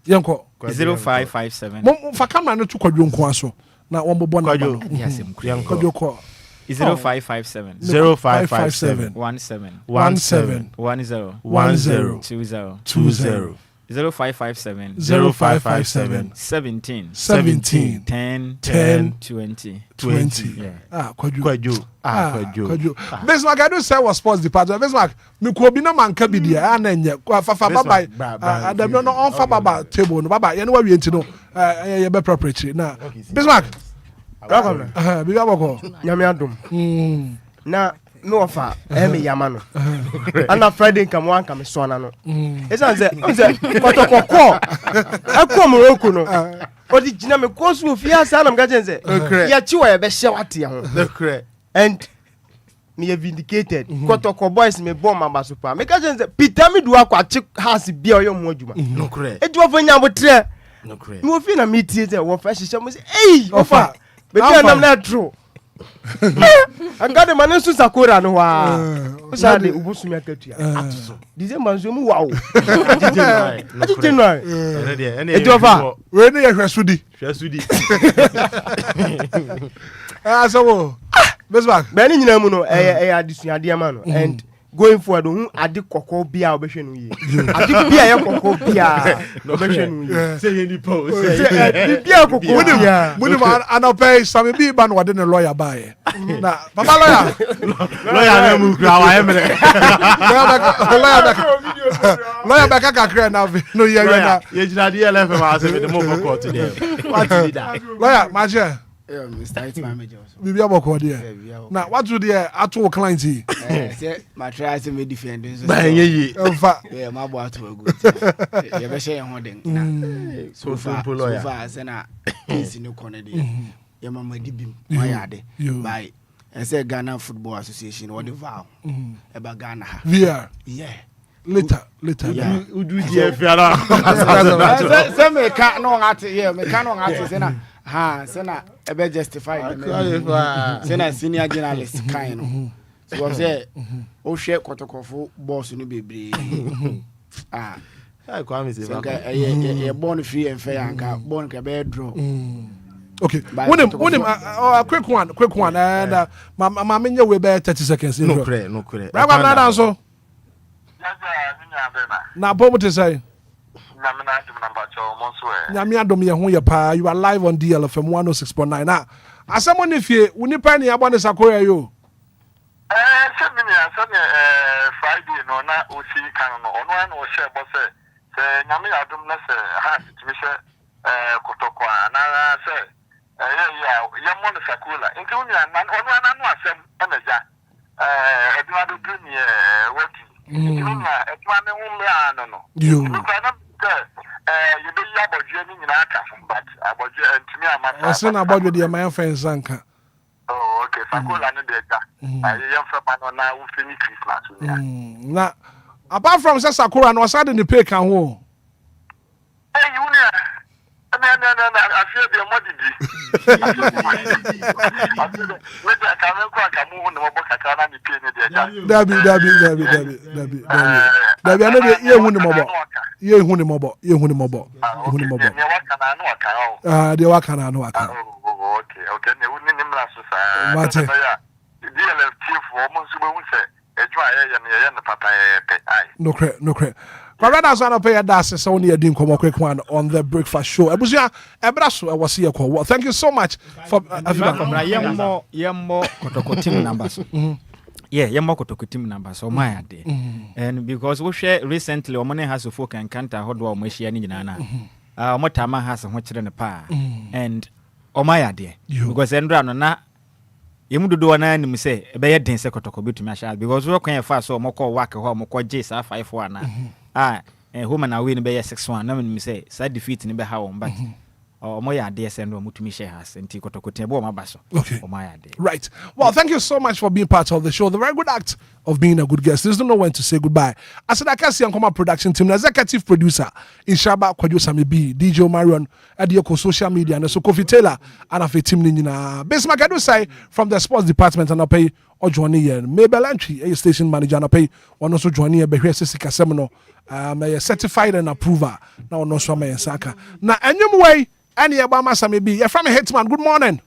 Yanko 0557. Mo fa camera no to kwajo nko aso. Na won bobo number. Yes, kwajo ko. 0557 0557 17 17 10 20 20 0557 0557 17 17 10 20 Ah, kwajo. Bismarck, I do say was sports department. Bismarck, me ko bi na manka bi dia na enye fafa baba. Adam no on fa baba table no baba. Ye no wa wi enti no. Ye be property na. Bismarck. Bi ga boko. Nyame adom. Na no offer me yama no. Ana Friday kam wan kam so na no. Esan se kotokoko. Akom roku no. Odi gina me kosu ofia sa na mgaje nse. Ya chi wa ye be hye wate ho. And me have vindicated. Kotoko boys me bomb amba super. Me kaje nse Peter me do akwa chi house bia oyo mo adwuma. No correct. Edu ofanya botre. No correct. Me ofi na me tie se wo fa hye mo se eh ofa. Be dia nam na true. Akade manesu sakura no wa. Usade ubusumi akatua. Atuso. December nso mu wa o. January. Ejofa. We ne ye hwesudi. Ah so. Bismarck. Bani nyina mu no adisuade ma no and going forward hu ade kokko bia obehwe no ye. Ade bia ye kokko bia no obehwe no ye. Say any post. Bia kokko bia. Muni ma anopay sami bi ba no wade ne lawyer bae. Na papa lawyer. Lawyer na mu kra wa emre. Lawyer back kakra na no ye na. Ye jira DLFM ase me mo for court there. What did that? Lawyer maje. Mr. Hitman major. Bibi aboko there. Now what do there ato client yi? Say my try to me defend. Ba ye. Enfa. Yeah, my boy to go. You be share ho den. So far say na case no corner there. Your mama di bim. Why ade? By say Ghana Football Association or the vow. About Ghana. VR. Yeah. Later. Yeah. Udu DLFM. Say me can no art here. Me can no art say na. Ha, say na ebe justify. Say na senior journalist kind no. So say o share kotokofo boss no bebre. Ah. I kwame say ba. Ye born free and fair anka born ka be draw. Okay. When him a quick one and ma menye we be 30 seconds. No correct. Right now so. Na bomo te say. Nyame adom ye ho ye pa. You are live on DLFM 106.9. Now, as someone if you unipa ni abone sakora yo. Friday no na osi kan no ono na o share bo se nyame adom na se ha timi se kotoko na se ye mo no sakula nti uni na ono na no asem na ja eduado duni wati nti na eduane hu me ano no yo you do ya bodje ni nyina aka but abodje ntimi amata ose na abodje de my friends anka. Oh, okay. Sakula no dey da. Yam fa pa no na wo fini Christmas nya. Na apart from say Sakura no asade ni pay kan ho. Eh, you na. Na afia de modidi. We dey ka me kwa ka mu ho no bo kaka na ni pay ni dey da. Dabi ano de ye hu ni mobo. Ye hu ni mobo. Ne waka na no aka o. De waka na no aka. Okay. Ne woni ni mra so sa. Mate. DLF chief wo mo so be hu se eju aye ye ne papa pe ai. No cre. Correct so no pay that so only din come quick one on the breakfast show. Ebusia ebra so e was here call. Thank you so much for yemmo kotokotim numbers. Yeah, yemmo kotokotim numbers o my ade. And because we share recently o money has folk encounter hodo o mahia ni nyina na. O tama has ho kire ne pa. And o my ade because endra no na yemudodo na anim say e be ye den se kotoko betumi ahia because we kwan fa so moko work ho moko J sa 5 na home na win be 6-1 na me say side defeat ni be ha won but mo ya ade se no mutumi share has enti kotoko te bo ma ba so o ma ya ade. Right. Well, thank you so much for being part of the show. The very good act of being a good guest. There's no when to say goodbye. I said I can see Nkoma production team, executive producer in Shaba Kwadwo Sami B, DJ Marion, Adioko social media, and so Kofi Taylor, and a team Nina. Bismarck, I do say from the sports department, and I'll pay or join here. Mabel Entry, a station manager, and I'll pay one also join here, but here's Sika Semino, certified and approver. Now, no Swama and Saka. Now, anyway, any Obama Sami B, you're from Hitman. Good morning.